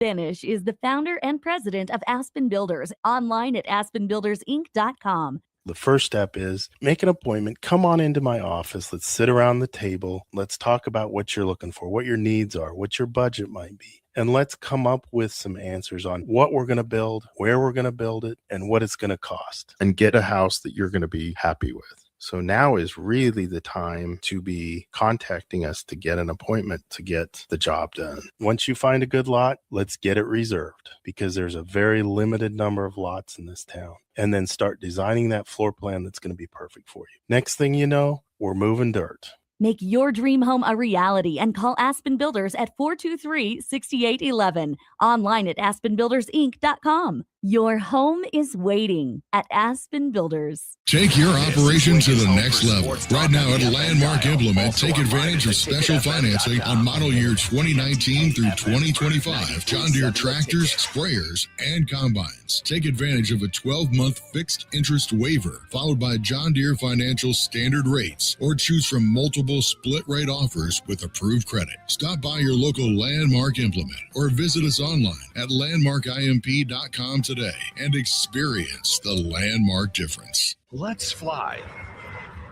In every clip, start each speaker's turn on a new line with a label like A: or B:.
A: Benish is the founder and president of Aspen Builders, online at aspenbuildersinc.com.
B: The first step is make an appointment. Come on into my office. Let's sit around the table. Let's talk about what you're looking for, what your needs are, what your budget might be. And let's come up with some answers on what we're going to build, where we're going to build it, and what it's going to cost, and get a house that you're going to be happy with. So now is really the time to be contacting us to get an appointment to get the job done. Once you find a good lot, let's get it reserved, because there's a very limited number of lots in this town. And then start designing that floor plan that's going to be perfect for you. Next thing you know, we're moving dirt.
A: Make your dream home a reality and call Aspen Builders at 423-6811. Online at aspenbuildersinc.com. Your home is waiting at Aspen Builders.
C: Take your operation to the next level. Right now at Landmark Implement, take advantage of special financing on model year 2019 through 2025 John Deere tractors, sprayers, and combines. Take advantage of a 12-month fixed interest waiver, followed by John Deere Financial standard rates, or choose from multiple split rate offers with approved credit. Stop by your local Landmark Implement or visit us online at landmarkimp.com today and experience the Landmark difference.
D: Let's fly.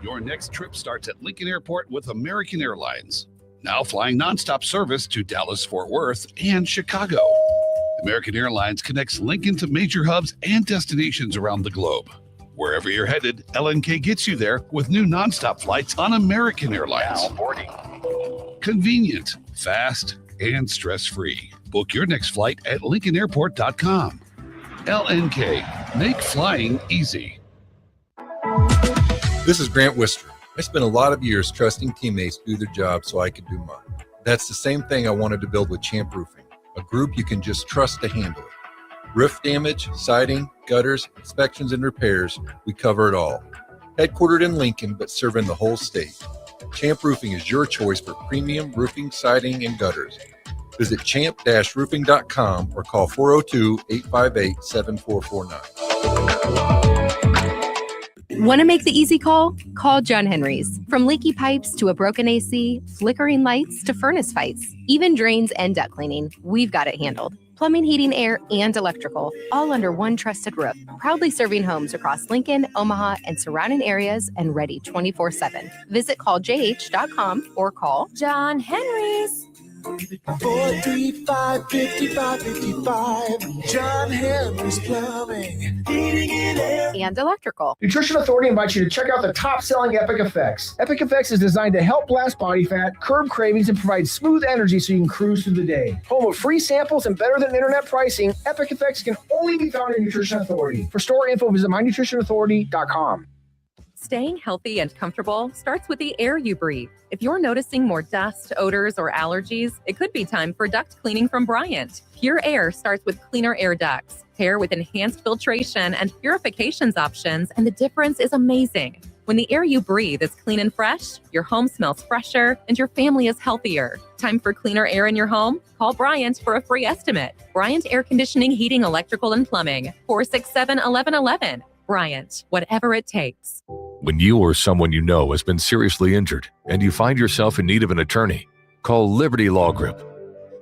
D: Your next trip starts at Lincoln Airport with American Airlines. Now flying nonstop service to Dallas, Fort Worth, and Chicago. American Airlines connects Lincoln to major hubs and destinations around the globe. Wherever you're headed, LNK gets you there with new nonstop flights on American Airlines. Now boarding. Convenient, fast, and stress-free. Book your next flight at LincolnAirport.com. LNK, make flying easy.
E: This is Grant Wister. I spent a lot of years trusting teammates to do their job so I could do mine. That's the same thing I wanted to build with Champ Roofing, a group you can just trust to handle it. Roof damage, siding, gutters, inspections, and repairs, we cover it all. Headquartered in Lincoln, but serving the whole state. Champ Roofing is your choice for premium roofing, siding, and gutters. Visit champ-roofing.com or call 402-858-7449.
F: Want to make the easy call? Call John Henry's. From leaky pipes to a broken AC, flickering lights to furnace fights, even drains and duct cleaning, we've got it handled. Plumbing, heating, air, and electrical, all under one trusted roof. Proudly serving homes across Lincoln, Omaha, and surrounding areas, and ready 24/7. Visit calljh.com or call John Henry's.
G: 435-5555. John Henry's Plumbing, Heating,
F: and Electrical.
H: Nutrition Authority invites you to check out the top-selling Epic Effects. Epic Effects is designed to help blast body fat, curb cravings, and provide smooth energy so you can cruise through the day. Home of free samples and better than internet pricing, Epic Effects can only be found in Nutrition Authority. For store info, visit mynutritionauthority.com.
I: Staying healthy and comfortable starts with the air you breathe. If you're noticing more dust, odors, or allergies, it could be time for duct cleaning from Bryant. Pure Air starts with cleaner air ducts. Pair with enhanced filtration and purifications options, and the difference is amazing. When the air you breathe is clean and fresh, your home smells fresher, and your family is healthier. Time for cleaner air in your home? Call Bryant for a free estimate. Bryant Air Conditioning, Heating, Electrical, and Plumbing. 467-1111. Bryant, whatever it takes.
J: When you or someone you know has been seriously injured and you find yourself in need of an attorney, call Liberty Law Group.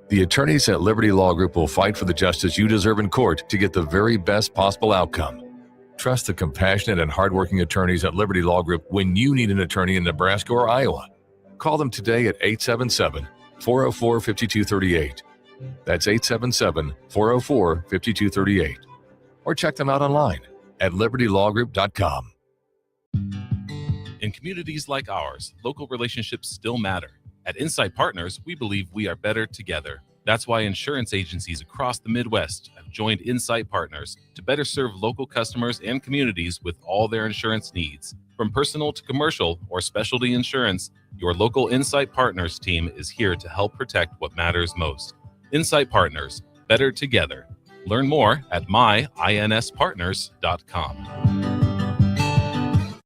J: The attorneys at Liberty Law Group will fight for the justice you deserve in court to get the very best possible outcome. Trust the compassionate and hardworking attorneys at Liberty Law Group when you need an attorney in Nebraska or Iowa. Call them today at 877-404-5238. That's 877-404-5238. Or check them out online at libertylawgroup.com.
K: In communities like ours, local relationships still matter. At Insight Partners, we believe we are better together. That's why insurance agencies across the Midwest have joined Insight Partners to better serve local customers and communities with all their insurance needs. From personal to commercial or specialty insurance, your local Insight Partners team is here to help protect what matters most. Insight Partners, better together. Learn more at myInspartners.com.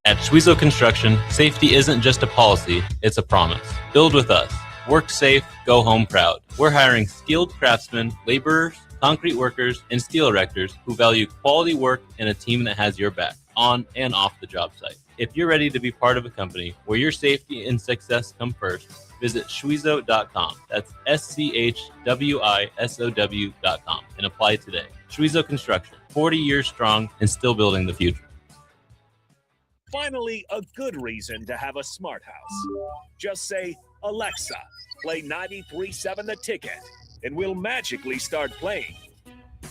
L: At Schwezo Construction, safety isn't just a policy, it's a promise. Build with us. Work safe, go home proud. We're hiring skilled craftsmen, laborers, concrete workers, and steel erectors who value quality work and a team that has your back. on and off the job site. If you're ready to be part of a company where your safety and success come first, visit Schwizo.com. That's SCHWISOW.com and apply today. Schwizo Construction, 40 years strong and still building the future.
M: Finally, a good reason to have a smart house. Just say, Alexa, play 93.7 The Ticket, and we'll magically start playing.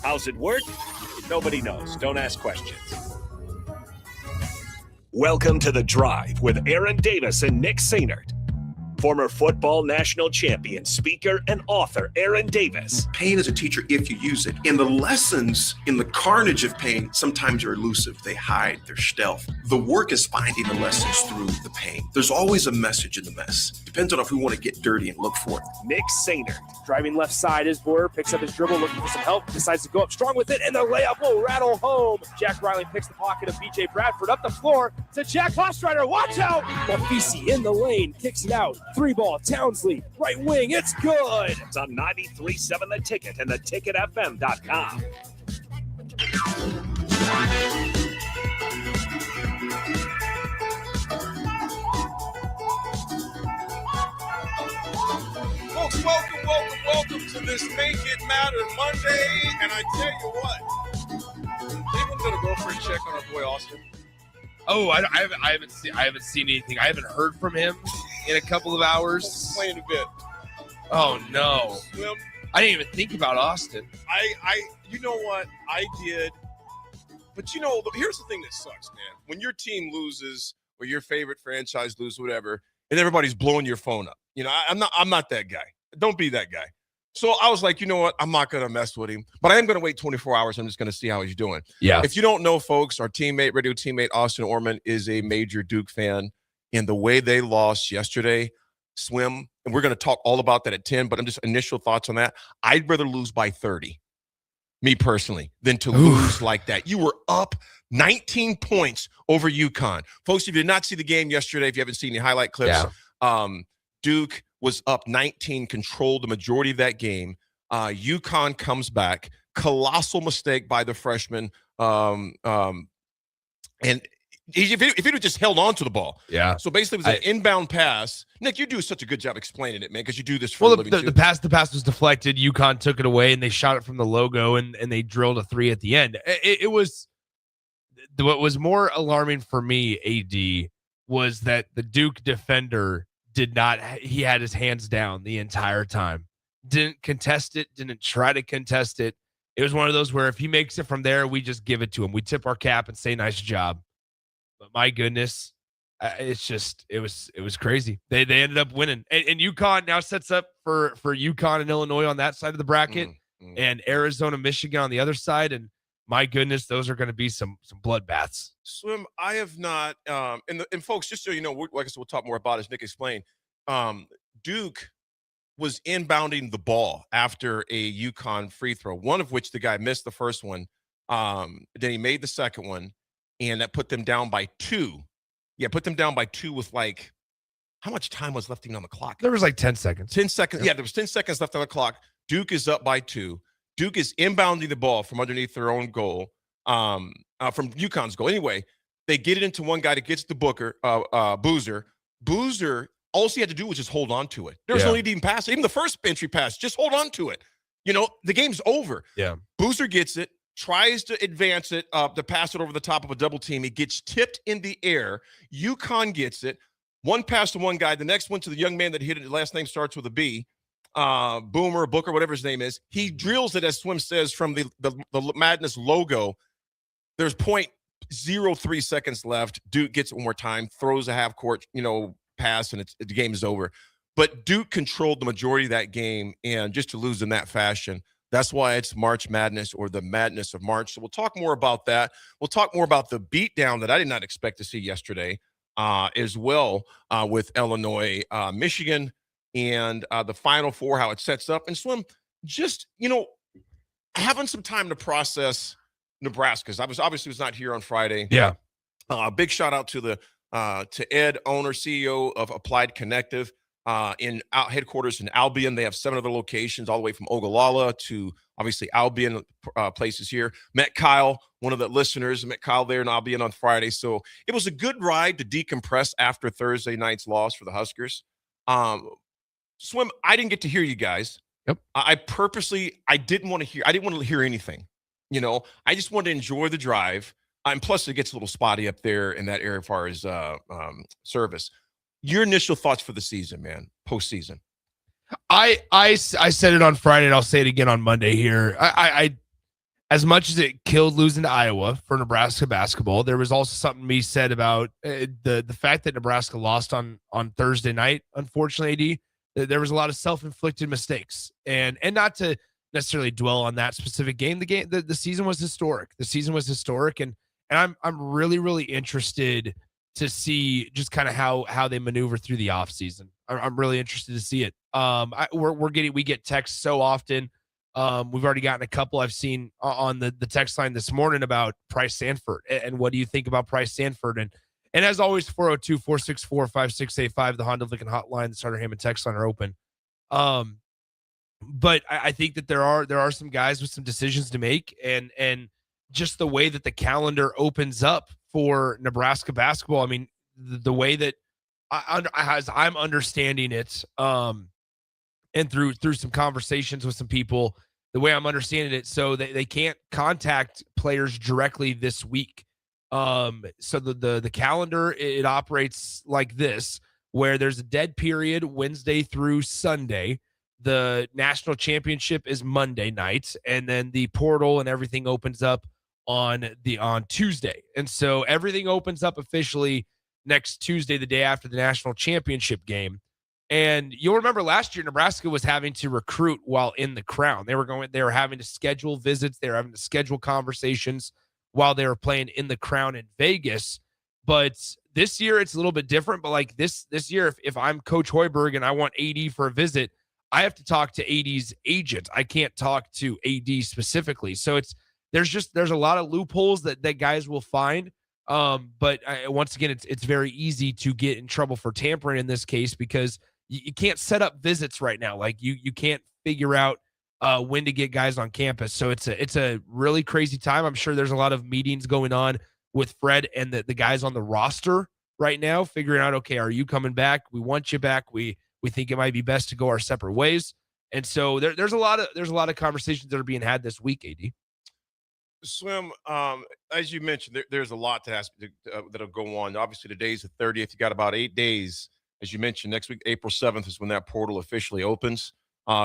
M: How's it work? Nobody knows. Don't ask questions. Welcome to The Drive with Aaron Davis and Nick Sainert. Former football national champion, speaker, and author Aaron Davis.
N: Pain is a teacher if you use it. And the lessons in the carnage of pain sometimes are elusive. They hide, they're stealth. The work is finding the lessons through the pain. There's always a message in the mess. Depends on if we want to get dirty and look for it.
M: Nick Sainert, driving left side is Boyer, picks up his dribble, looking for some help, decides to go up strong with it, and the layup will rattle home. Jack Riley picks the pocket of B.J. Bradford up the floor to Jack Hostrider. Watch out! Mafisi in the lane, kicks it out. 3-ball, Townsley, right wing, it's good. It's on 93.7 The Ticket and theticketfm.com.
O: Folks, welcome to this Make It Matter Monday. And I tell you what, anyone's gonna go for a check on our boy Austin?
P: Oh, I haven't seen anything. I haven't heard from him in a couple of hours.
O: Playing a bit.
P: Oh no.
O: Swim.
P: I didn't even think about Austin.
O: You know what? I did. But you know, here's the thing that sucks, man. When your team loses or your favorite franchise loses, whatever, and everybody's blowing your phone up. You know, I'm not that guy. Don't be that guy. So I was like, you know what? I'm not going to mess with him, but I am going to wait 24 hours. I'm just going to see how he's doing.
P: Yeah.
O: If you don't know, folks, our radio teammate, Austin Orman, is a major Duke fan. And the way they lost yesterday, Swim, and we're going to talk all about that at 10, but I'm just initial thoughts on that. I'd rather lose by 30, me personally, than to lose like that. You were up 19 points over UConn. Folks, if you did not see the game yesterday, if you haven't seen the highlight clips, Duke was up 19, controlled the majority of that game. UConn comes back. Colossal mistake by the freshman. And if it had just held on to the ball.
P: Yeah.
O: So basically it was an inbound pass. Nick, you do such a good job explaining it, man, because you do this for a living too.
P: The pass was deflected. UConn took it away, and they shot it from the logo, and they drilled a 3 at the end. It was – what was more alarming for me, AD, was that the Duke defender did not – he had his hands down the entire time. Didn't contest it, didn't try to contest it. It was one of those where if he makes it from there, we just give it to him. We tip our cap and say, nice job. But my goodness, it was crazy. They ended up winning. And UConn now sets up for UConn and Illinois on that side of the bracket and Arizona, Michigan on the other side. And my goodness, those are going to be some bloodbaths.
O: Swim, I have not, and folks, just so you know, like I said, we'll talk more about it, as Nick explained. Duke was inbounding the ball after a UConn free throw, one of which the guy missed the first one. Then he made the second one, and that put them down by 2. Yeah, put them down by 2 with like, how much time was left on the clock?
P: There was like 10 seconds.
O: 10 seconds. Yeah, there was 10 seconds left on the clock. Duke is up by 2. Duke is inbounding the ball from underneath their own goal, from UConn's goal. Anyway, they get it into one guy that gets the Boozer. Boozer, all he had to do was just hold on to it. There was no need to even pass it. Even the first entry pass, just hold on to it. You know, the game's over.
P: Yeah.
O: Boozer gets it, tries to advance it, to pass it over the top of a double team. It gets tipped in the air. UConn gets it. One pass to one guy. The next one to the young man that hit it. The last name starts with a B. Boomer, Booker, whatever his name is. He drills it, as Swim says, from the Madness logo. There's 0.03 seconds left. Duke gets it one more time, throws a half court, pass, and the game is over. But Duke controlled the majority of that game, and just to lose in that fashion, that's why it's March Madness, or the madness of March. So we'll talk more about that. We'll talk more about the beatdown that I did not expect to see yesterday as well, with Illinois, Michigan, and the Final Four, how it sets up. And Swim, just, having some time to process Nebraska. I was not here on Friday.
P: Yeah.
O: Big shout out to Ed, owner, CEO of Applied Connective. in headquarters in Albion. They have 7 other locations, all the way from Ogallala to obviously Albion places here. Met Kyle, one of the listeners. Met Kyle there in Albion on Friday. So it was a good ride to decompress after Thursday night's loss for the Huskers. Swim, I didn't get to hear you guys.
P: Yep.
O: I didn't want to hear anything. I just wanted to enjoy the drive. And plus, it gets a little spotty up there in that area as far as service. Your initial thoughts for the season, man, postseason.
P: I said it on Friday, and I'll say it again on Monday here. I as much as it killed losing to Iowa for Nebraska basketball, there was also something me said about the fact that Nebraska lost on Thursday night. Unfortunately, AD, there was a lot of self-inflicted mistakes, and not to necessarily dwell on that specific game. The season was historic. The season was historic, and I'm really, really interested to see just kind of how they maneuver through the offseason. I'm really interested to see it. We get texts so often. We've already gotten a couple I've seen on the text line this morning about Price Sanford and what do you think about Price Sanford? And as always, 402-464-5685, the Honda Lincoln hotline, the Starter Hammond text line are open. But I think that there are some guys with some decisions to make, and just the way that the calendar opens up for Nebraska basketball. I mean, the way that as I'm understanding it, and through some conversations with some people, the way I'm understanding it, so they can't contact players directly this week. So the calendar, it operates like this, where there's a dead period Wednesday through Sunday. The national championship is Monday night, and then the portal and everything opens up on Tuesday. And so everything opens up officially next Tuesday, the day after the national championship game. And you'll remember last year, Nebraska was having to recruit while in the Crown. They were having to schedule visits. They were having to schedule conversations while they were playing in the Crown in Vegas. But this year it's a little bit different. But like this year, if I'm Coach Hoiberg and I want AD for a visit, I have to talk to AD's agent. I can't talk to AD specifically. So there's a lot of loopholes that guys will find. But once again, it's very easy to get in trouble for tampering in this case, because you can't set up visits right now. Like you can't figure out when to get guys on campus. So it's a really crazy time. I'm sure there's a lot of meetings going on with Fred and the guys on the roster right now, figuring out, okay, are you coming back? We want you back. We think it might be best to go our separate ways. And so there's a lot of conversations that are being had this week, AD.
O: Swim, as you mentioned, there's a lot that'll go on. Obviously, today's the 30th. You got about 8 days. As you mentioned, next week, April 7th, is when that portal officially opens.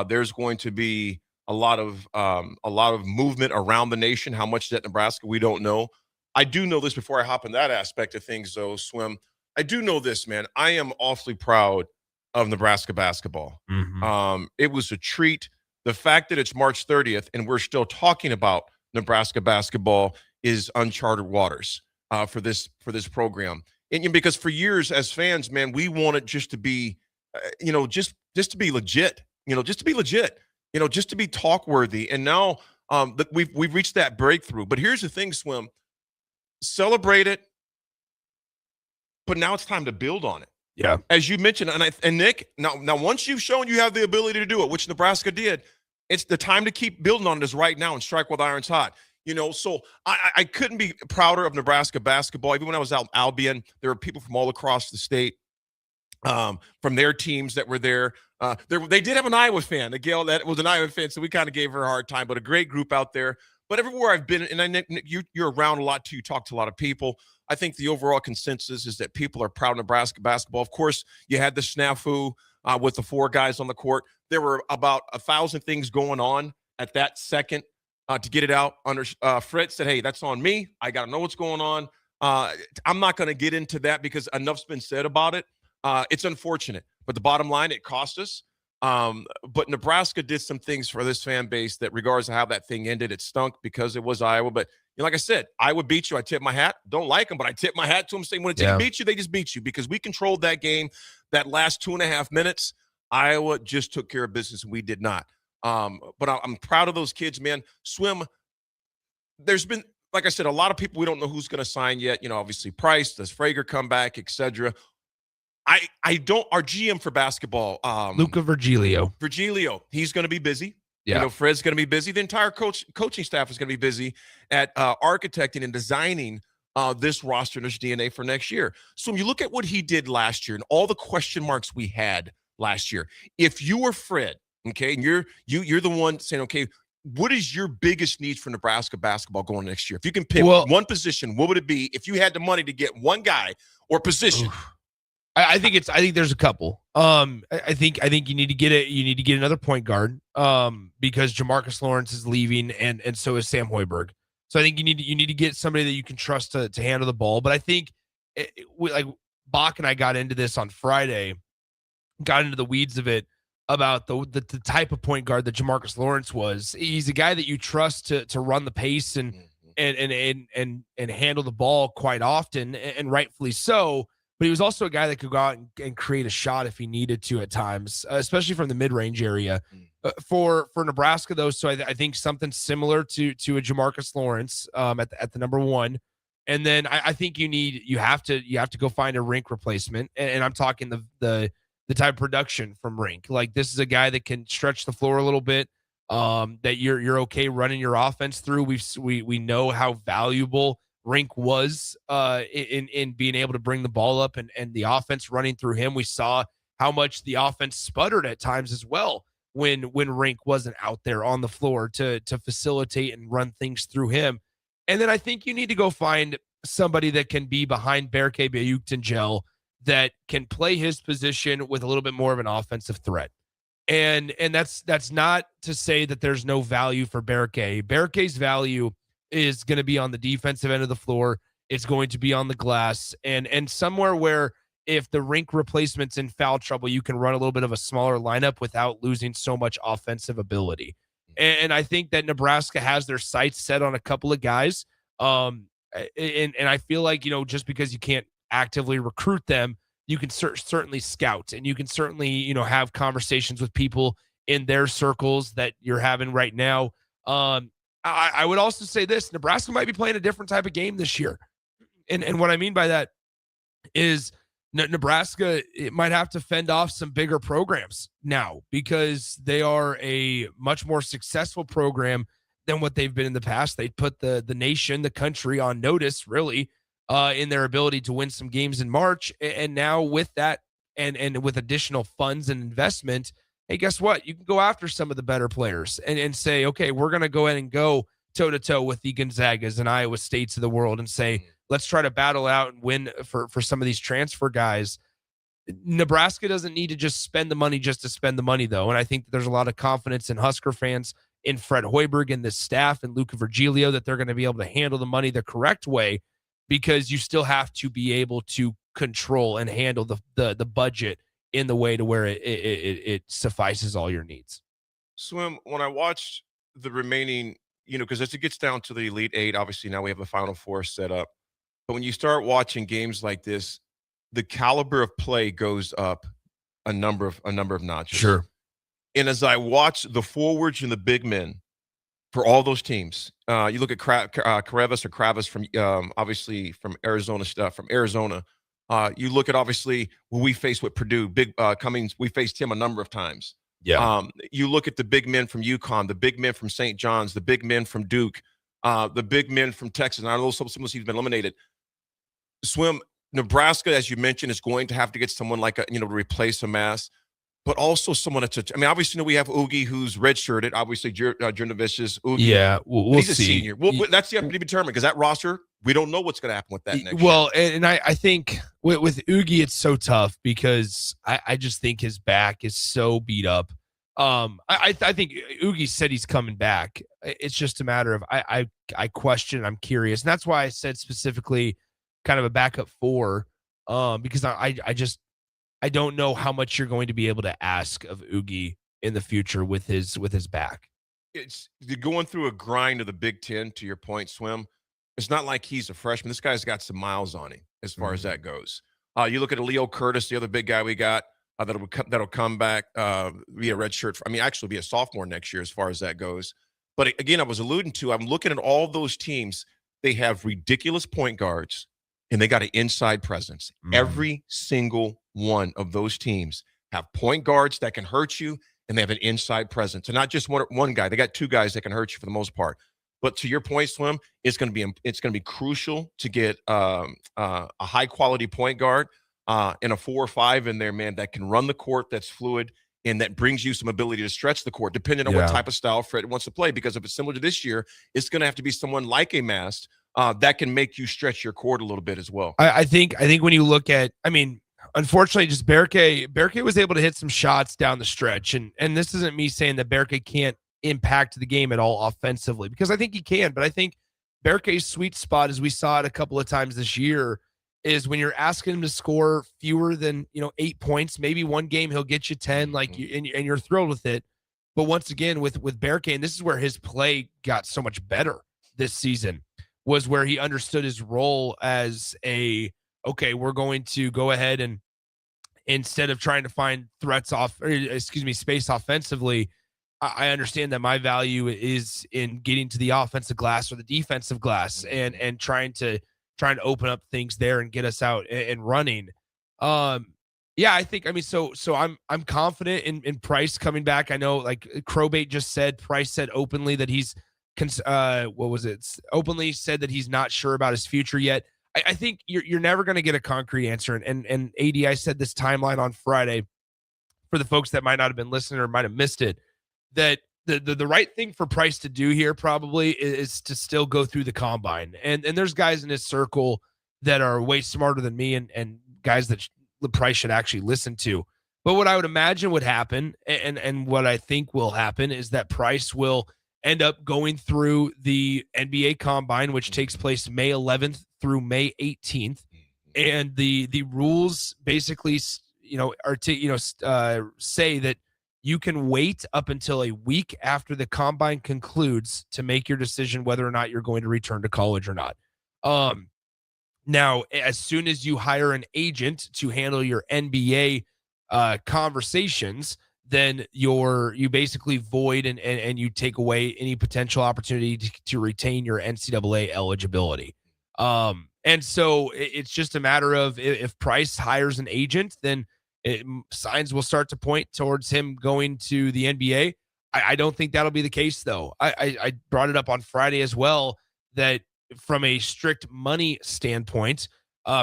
O: There's going to be a lot of movement around the nation. How much is at Nebraska, we don't know. I do know this before I hop in that aspect of things, though, Swim. I do know this, man. I am awfully proud of Nebraska basketball.
P: Mm-hmm.
O: It was a treat. The fact that it's March 30th and we're still talking about Nebraska basketball is uncharted waters for this program. And because for years as fans, man, we wanted just to be, just to be legit, just to be legit, just to be talk worthy. And now we've reached that breakthrough. But here's the thing, Swim, celebrate it. But now it's time to build on it.
P: Yeah.
O: As you mentioned, and Nick, now once you've shown you have the ability to do it, which Nebraska did, it's the time to keep building on this right now and strike while the iron's hot. So I couldn't be prouder of Nebraska basketball. Even when I was out in Albion, there were people from all across the state, from their teams that were there. They did have an Iowa fan, a Gail that was an Iowa fan, so we kind of gave her a hard time, but a great group out there. But everywhere I've been, and Nick, you're around a lot too, you talk to a lot of people. I think the overall consensus is that people are proud of Nebraska basketball. Of course, you had the snafu with the 4 guys on the court. There were about 1,000 things going on at that second to get it out. Fred said, hey, that's on me. I got to know what's going on. I'm not going to get into that because enough's been said about it. It's unfortunate. But the bottom line, it cost us. But Nebraska did some things for this fan base that, regardless of how that thing ended, it stunk because it was Iowa. But like I said, Iowa beat you. I tip my hat. Don't like them, but I tip my hat to them, saying when a team beats you, they just beat you, because we controlled that game. That last 2.5 minutes, Iowa just took care of business, and we did not. But I'm proud of those kids, man. Swim, there's been, like I said, a lot of people, we don't know who's going to sign yet. Obviously Price, does Frager come back, etc. I don't. Our GM for basketball,
P: Luca Virgilio,
O: he's going to be busy.
P: Yeah.
O: You know, Fred's going to be busy. The entire coaching staff is going to be busy at architecting and designing this roster and this DNA for next year. So when you look at what he did last year and all the question marks we had last year, if you were Fred, okay, and you're the one saying, okay, what is your biggest need for Nebraska basketball going next year? If you can pick one position, what would it be if you had the money to get one guy or position?
P: I think there's a couple. I think you need to get it. You need to get another point guard. Because Jamarcus Lawrence is leaving, and so is Sam Hoiberg. So I think you need to get somebody that you can trust to handle the ball. But I think like Bach and I got into this on Friday, got into the weeds of it about the type of point guard that Jamarcus Lawrence was. He's a guy that you trust to run the pace and handle the ball quite often, and rightfully so. But he was also a guy that could go out and create a shot if he needed to at times, especially from the mid-range area. For Nebraska, though, so I think something similar to a Jamarcus Lawrence at the number one. And then I think you have to go find a Rink replacement. And I'm talking the type of production from Rink. Like, this is a guy that can stretch the floor a little bit, that you're okay running your offense through. We know how valuable Rink was in being able to bring the ball up and the offense running through him. We saw how much the offense sputtered at times as well when Rink wasn't out there on the floor to facilitate and run things through him. And then I think you need to go find somebody that can be behind Berke Bayuktanjel that can play his position with a little bit more of an offensive threat. And that's not to say that there's no value for Berke. Berke's value is going to be on the defensive end of the floor. It's going to be on the glass and somewhere where if the Rink replacement's in foul trouble, you can run a little bit of a smaller lineup without losing so much offensive ability. And I think that Nebraska has their sights set on a couple of guys. And I feel like, just because you can't actively recruit them, you can certainly scout, and you can certainly, have conversations with people in their circles that you're having right now. I would also say this: Nebraska might be playing a different type of game this year. And what I mean by that is Nebraska, it might have to fend off some bigger programs now because they are a much more successful program than what they've been in the past. They put the nation, the country on notice, really, in their ability to win some games in March. And now with that and with additional funds and investment, hey, guess what? You can go after some of the better players and say, okay, we're going to go ahead and go toe-to-toe with the Gonzagas and Iowa States of the world and say, let's try to battle out and win for some of these transfer guys. Nebraska doesn't need to just spend the money just to spend the money, though. And I think that there's a lot of confidence in Husker fans, in Fred Hoiberg and this staff and Luca Virgilio that they're going to be able to handle the money the correct way, because you still have to be able to control and handle the budget in the way to where it suffices all your needs.
O: Swim, when I watched the remaining, because as it gets down to the Elite Eight, obviously now we have a Final Four set up. But when you start watching games like this, the caliber of play goes up a number of notches.
P: Sure.
O: And as I watch the forwards and the big men for all those teams, you look at Kravis from obviously from Arizona. You look at obviously who we faced with Purdue, Cummings. We faced him a number of times.
P: Yeah.
O: You look at the big men from UConn, the big men from St. John's, the big men from Duke, the big men from Texas. And I know some of these have been eliminated. Swim, Nebraska, as you mentioned, is going to have to get someone like to replace a Mass, but also someone obviously we have Oogie who's redshirted. Obviously, Jurnovicius, Oogie.
P: Yeah, we'll
O: he's
P: see.
O: A senior. Well, that's yet to be determined because that roster, we don't know what's going to happen with that next year.
P: Well, and I think with Oogie, it's so tough because I just think his back is so beat up. I think Oogie said he's coming back. It's just a matter of I question. I'm curious, and that's why I said specifically kind of a backup four, because I don't know how much you're going to be able to ask of Oogie in the future with his back.
O: It's going through a grind of the Big Ten. To your point, Swim. It's not like he's a freshman. This guy's got some miles on him as far as that goes. You look at Leo Curtis, the other big guy we got that'll come back be a red shirt. Actually be a sophomore next year as far as that goes. But again, I was alluding to, I'm looking at all those teams. They have ridiculous point guards, and they got an inside presence. Every single one of those teams have point guards that can hurt you, and they have an inside presence. And not just one guy. They got two guys that can hurt you for the most part. But to your point, Slim, it's going to be crucial to get a high quality point guard and a 4 or 5 in there, man, that can run the court, that's fluid, and that brings you some ability to stretch the court, depending on what type of style Fred wants to play. Because if it's similar to this year, it's going to have to be someone like a Mast that can make you stretch your court a little bit as well.
P: I think when you look at, I mean, unfortunately, just Berke was able to hit some shots down the stretch, and this isn't me saying that Berke can't impact the game at all offensively, because I think he can, but I think Berke's sweet spot, as we saw it a couple of times this year, is when you're asking him to score fewer than 8 points. Maybe one game he'll get you 10, and you're thrilled with it. But once again, with Berke, and this is where his play got so much better this season, was where he understood his role as we're going to go ahead and, instead of trying to find space offensively, I understand that my value is in getting to the offensive glass or the defensive glass and trying to open up things there and get us out and running. I think, so I'm confident in Price coming back. I know, like Crowbait just said, Price said openly that he's openly said that he's not sure about his future yet. I think you're never going to get a concrete answer. And AD, I said this timeline on Friday for the folks that might not have been listening or might have missed it, that the right thing for Price to do here probably is to still go through the combine. And there's guys in his circle that are way smarter than me and guys that the Price should actually listen to. But what I would imagine would happen, and what I think will happen, is that Price will end up going through the NBA combine, which takes place May 11th through May 18th. And the rules basically, say that you can wait up until a week after the combine concludes to make your decision whether or not you're going to return to college or not. Now, as soon as you hire an agent to handle your NBA conversations, then you basically void and you take away any potential opportunity to retain your NCAA eligibility. And so it's just a matter of, if Price hires an agent, then signs will start to point towards him going to the NBA. I don't think that'll be the case, though. I brought it up on Friday as well, that from a strict money standpoint,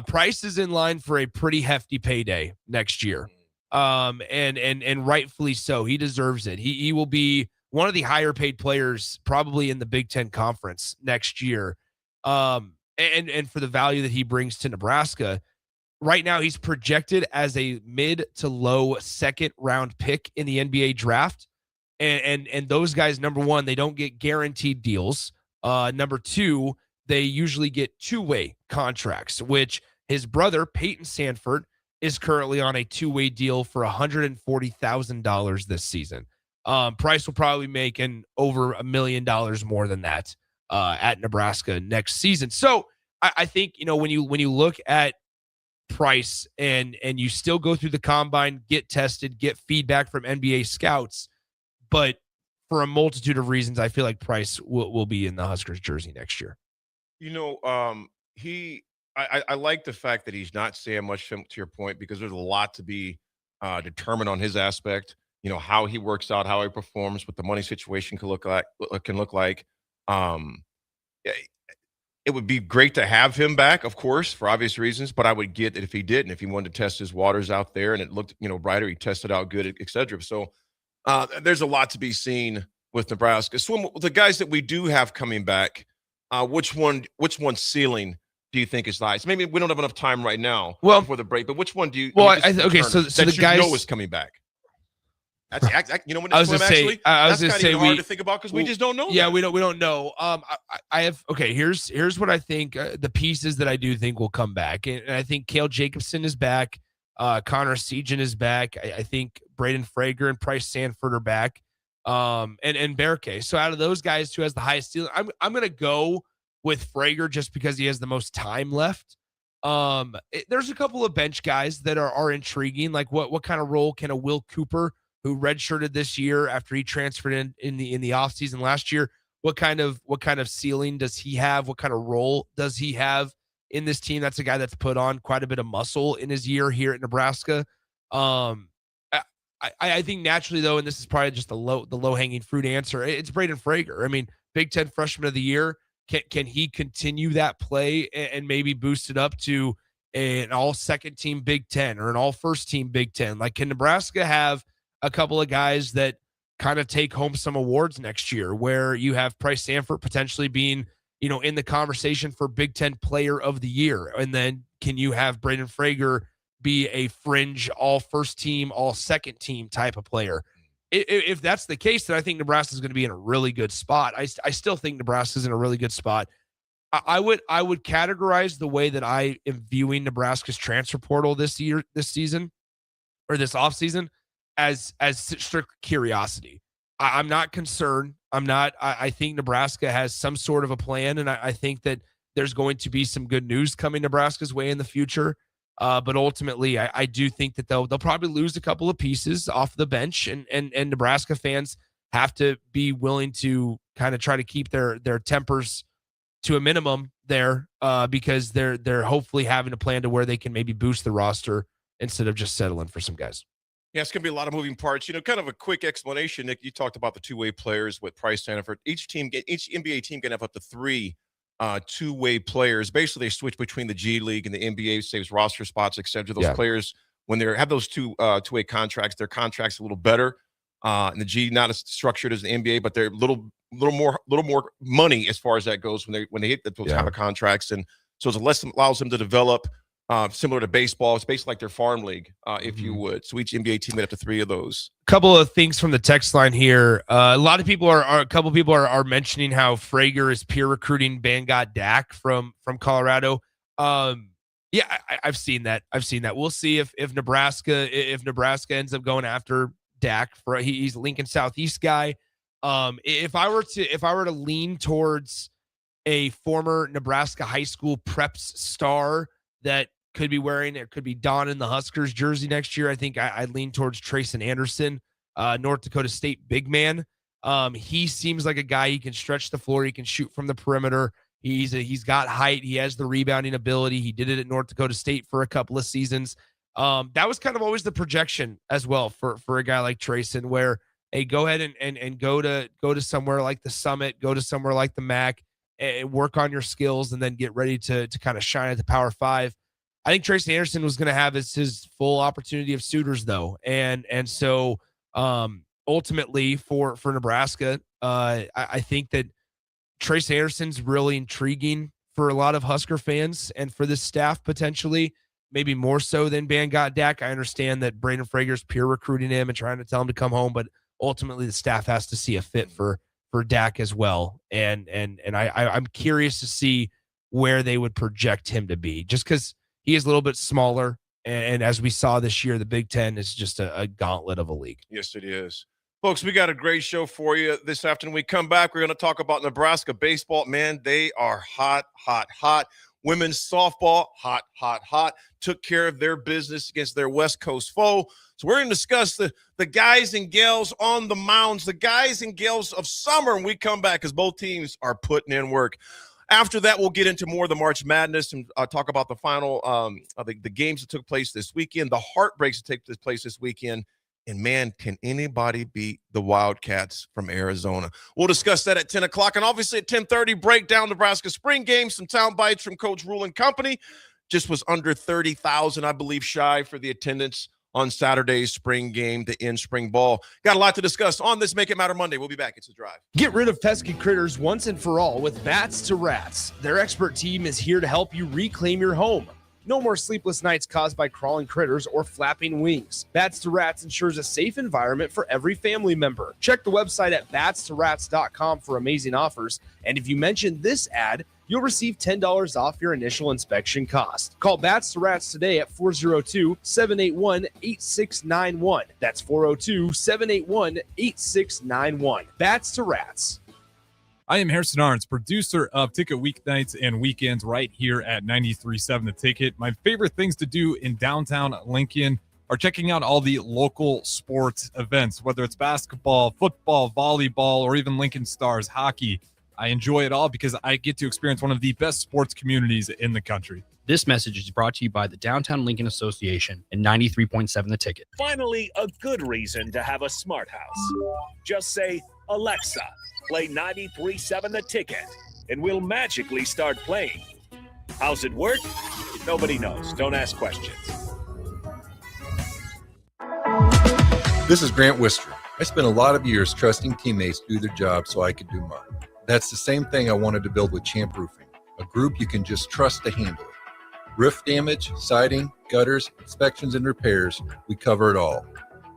P: Price is in line for a pretty hefty payday next year. And rightfully so. He deserves it. He will be one of the higher paid players probably in the Big Ten Conference next year. And for the value that he brings to Nebraska. Right now, he's projected as a mid to low second round pick in the NBA draft. And those guys, number one, they don't get guaranteed deals. Number two, they usually get two-way contracts, which his brother, Peyton Sanford, is currently on a two-way deal for $140,000 this season. Price will probably make over $1 million more than that at Nebraska next season. So I think, when you look at Price and you still go through the combine, get tested, get feedback from NBA scouts, but for a multitude of reasons, I feel like Price will be in the Huskers jersey next year.
O: I like the fact that he's not saying much, to your point, because there's a lot to be determined on his aspect. How he works out, how he performs, what the money situation can look like. It would be great to have him back, of course, for obvious reasons, but I would get that if he didn't, if he wanted to test his waters out there and it looked, brighter, he tested out good, et cetera. So there's a lot to be seen with Nebraska. So the guys that we do have coming back, which one's ceiling do you think is the highest? Maybe we don't have enough time right now before the break, but which one do you?
P: Well, so the guys
O: is coming back. That's
P: I was going to say,
O: hard to think about because we just don't know.
P: Yeah, we don't know. I have Here's what I think. The pieces that I do think will come back, and I think Cale Jacobson is back. Connor Segan is back. I think Braden Frager and Price Sanford are back. And Berke. So out of those guys, who has the highest ceiling? I'm going to go with Frager just because he has the most time left. There's a couple of bench guys that are intriguing. Like what kind of role can a Will Cooper, who redshirted this year after he transferred in the offseason last year, what kind of ceiling does he have? What kind of role does he have? in this team. That's a guy that's put on quite a bit of muscle in his year here at Nebraska. I think naturally, though, and this is probably just the low-hanging fruit answer, it's Braden Frager. I mean, Big Ten Freshman of the Year. Can he continue that play and maybe boost it up to an all-second team Big Ten or an all-first team Big Ten? Like, can Nebraska have a couple of guys that kind of take home some awards next year, where you have Price Sanford potentially being, in the conversation for Big Ten Player of the Year? And then can you have Braden Frager be a fringe all first team, all second team type of player? If that's the case, then I think Nebraska is going to be in a really good spot. I still think Nebraska is in a really good spot. I would categorize the way that I am viewing Nebraska's transfer portal this season, or this offseason, as strict curiosity. I'm not concerned. I think Nebraska has some sort of a plan, and I think that there's going to be some good news coming Nebraska's way in the future. But ultimately, I do think that they'll probably lose a couple of pieces off the bench, and Nebraska fans have to be willing to kind of try to keep their tempers to a minimum there, because they're hopefully having a plan to where they can maybe boost the roster instead of just settling for some guys.
O: Yeah, it's going to be a lot of moving parts. Kind of a quick explanation, Nick. You talked about the two-way players with Price Sanford. Each NBA team can have up to 3 two-way players. Basically, they switch between the G League and the NBA, saves roster spots, etc. Those players, when they have those two-way contracts, their contracts a little better. And the G not as structured as the NBA, but they're little more money as far as that goes when they hit those type of contracts. And so it allows them to develop. Similar to baseball, it's basically like their farm league, if you would. So each NBA team had up to 3 of those.
P: Couple of things from the text line here. A couple people are mentioning how Frager is peer recruiting Bangot Dak from Colorado. I've seen that. We'll see if Nebraska ends up going after Dak. He's a Lincoln Southeast guy. If I were to lean towards a former Nebraska high school preps star that could be wearing, it could be donning the Huskers jersey next year, I think I'd lean towards Trayson Anderson, North Dakota State big man. He seems like a guy, he can stretch the floor, he can shoot from the perimeter. He's got height, he has the rebounding ability. He did it at North Dakota State for a couple of seasons. That was kind of always the projection as well for a guy like Trayson, where hey, go ahead and go to somewhere like the Summit, go to somewhere like the MAC, and work on your skills, and then get ready to kind of shine at the Power 5. I think Trayson Anderson was going to have his full opportunity of suitors, though, and so ultimately for Nebraska, I think that Trayson Anderson's really intriguing for a lot of Husker fans and for this staff potentially, maybe more so than Bangot Dak. I understand that Braden Frager's peer recruiting him and trying to tell him to come home, but ultimately the staff has to see a fit for Dak as well, and I'm curious to see where they would project him to be, just because he is a little bit smaller, and as we saw this year, the Big Ten is just a gauntlet of a league.
O: Yes, it is. Folks, we got a great show for you this afternoon. We come back, we're going to talk about Nebraska baseball. Man, they are hot, hot, hot. Women's softball, hot, hot, hot. Took care of their business against their West Coast foe. So we're going to discuss the guys and gals on the mounds, the guys and gals of summer when we come back, because both teams are putting in work. After that, we'll get into more of the March Madness and talk about the final the games that took place this weekend, the heartbreaks that take place this weekend. And, man, can anybody beat the Wildcats from Arizona? We'll discuss that at 10 o'clock. And obviously at 10:30, break down Nebraska spring game, some sound bites from Coach Rule and company. Just was under 30,000, I believe, shy for the attendance on Saturday's spring game to end spring ball. Got a lot to discuss on this Make It Matter Monday. We'll be back. It's The Drive.
Q: Get rid of pesky critters once and for all with Bats to Rats. Their expert team is here to help you reclaim your home. No more sleepless nights caused by crawling critters or flapping wings. Bats to Rats ensures a safe environment for every family member. Check the website at batstoRats.com for amazing offers. And if you mention this ad, you'll receive $10 off your initial inspection cost. Call Bats to Rats today at 402-781-8691. That's 402-781-8691. Bats to Rats.
R: I am Harrison Arns, producer of Ticket Weeknights and Weekends right here at 93.7 The Ticket. My favorite things to do in downtown Lincoln are checking out all the local sports events, whether it's basketball, football, volleyball, or even Lincoln Stars hockey. I enjoy it all because I get to experience one of the best sports communities in the country.
S: This message is brought to you by the Downtown Lincoln Association and 93.7 The Ticket.
T: Finally, a good reason to have a smart house. Just say, Alexa, play 93.7 The Ticket, and we'll magically start playing. How's it work? Nobody knows. Don't ask questions.
E: This is Grant Wister. I spent a lot of years trusting teammates to do their job so I could do mine. That's the same thing I wanted to build with Champ Roofing, a group you can just trust to handle it. Roof damage, siding, gutters, inspections, and repairs, we cover it all.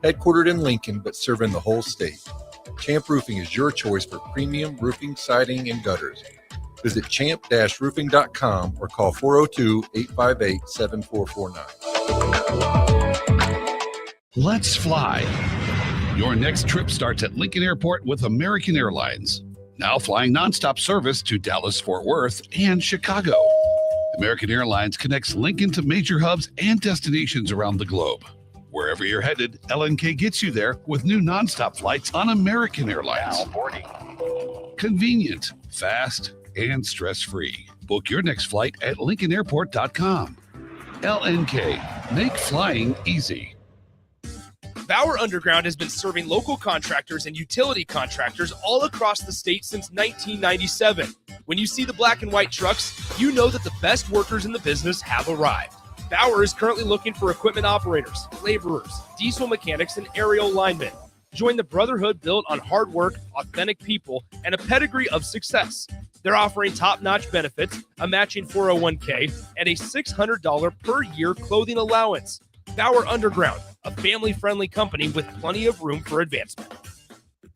E: Headquartered in Lincoln, but serving the whole state. Champ Roofing is your choice for premium roofing, siding, and gutters. Visit champ-roofing.com or call 402-858-7449.
D: Let's fly. Your next trip starts at Lincoln Airport with American Airlines. Now flying nonstop service to Dallas, Fort Worth, and Chicago. American Airlines connects Lincoln to major hubs and destinations around the globe. Wherever you're headed, LNK gets you there with new nonstop flights on American Airlines. Convenient, fast, and stress-free. Book your next flight at LincolnAirport.com. LNK, make flying easy.
Q: Bauer Underground has been serving local contractors and utility contractors all across the state since 1997. When you see the black and white trucks, you know that the best workers in the business have arrived. Bauer is currently looking for equipment operators, laborers, diesel mechanics, and aerial linemen. Join the brotherhood built on hard work, authentic people, and a pedigree of success. They're offering top-notch benefits, a matching 401k, and a $600 per year clothing allowance. Bauer Underground, a family-friendly company with plenty of room for advancement.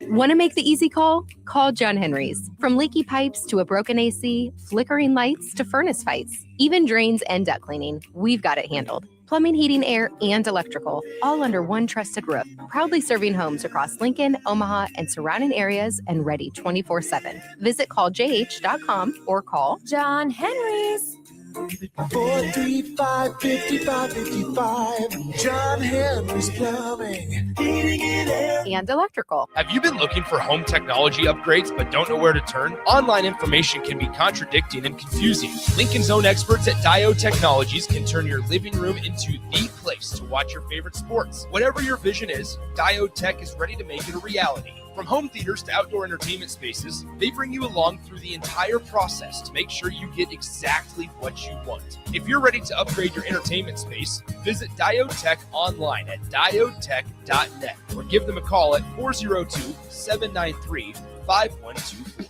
F: Want to make the easy call? Call John Henry's. From leaky pipes to a broken AC, flickering lights to furnace fights, even drains and duct cleaning, we've got it handled. Plumbing, heating, air, and electrical, all under one trusted roof. Proudly serving homes across Lincoln, Omaha, and surrounding areas and ready 24/7. Visit calljh.com or call John Henry's.
G: 435-5555. John Henry's Plumbing, Heating and Air.
F: And electrical.
Q: Have you been looking for home technology upgrades but don't know where to turn? Online information can be contradicting and confusing. Lincoln's own experts at Diode Technologies can turn your living room into the place to watch your favorite sports. Whatever your vision is, Diode Tech is ready to make it a reality. From home theaters to outdoor entertainment spaces, they bring you along through the entire process to make sure you get exactly what you want. If you're ready to upgrade your entertainment space, visit Diode Tech online at diodetech.net or give them a call at 402-793-5124.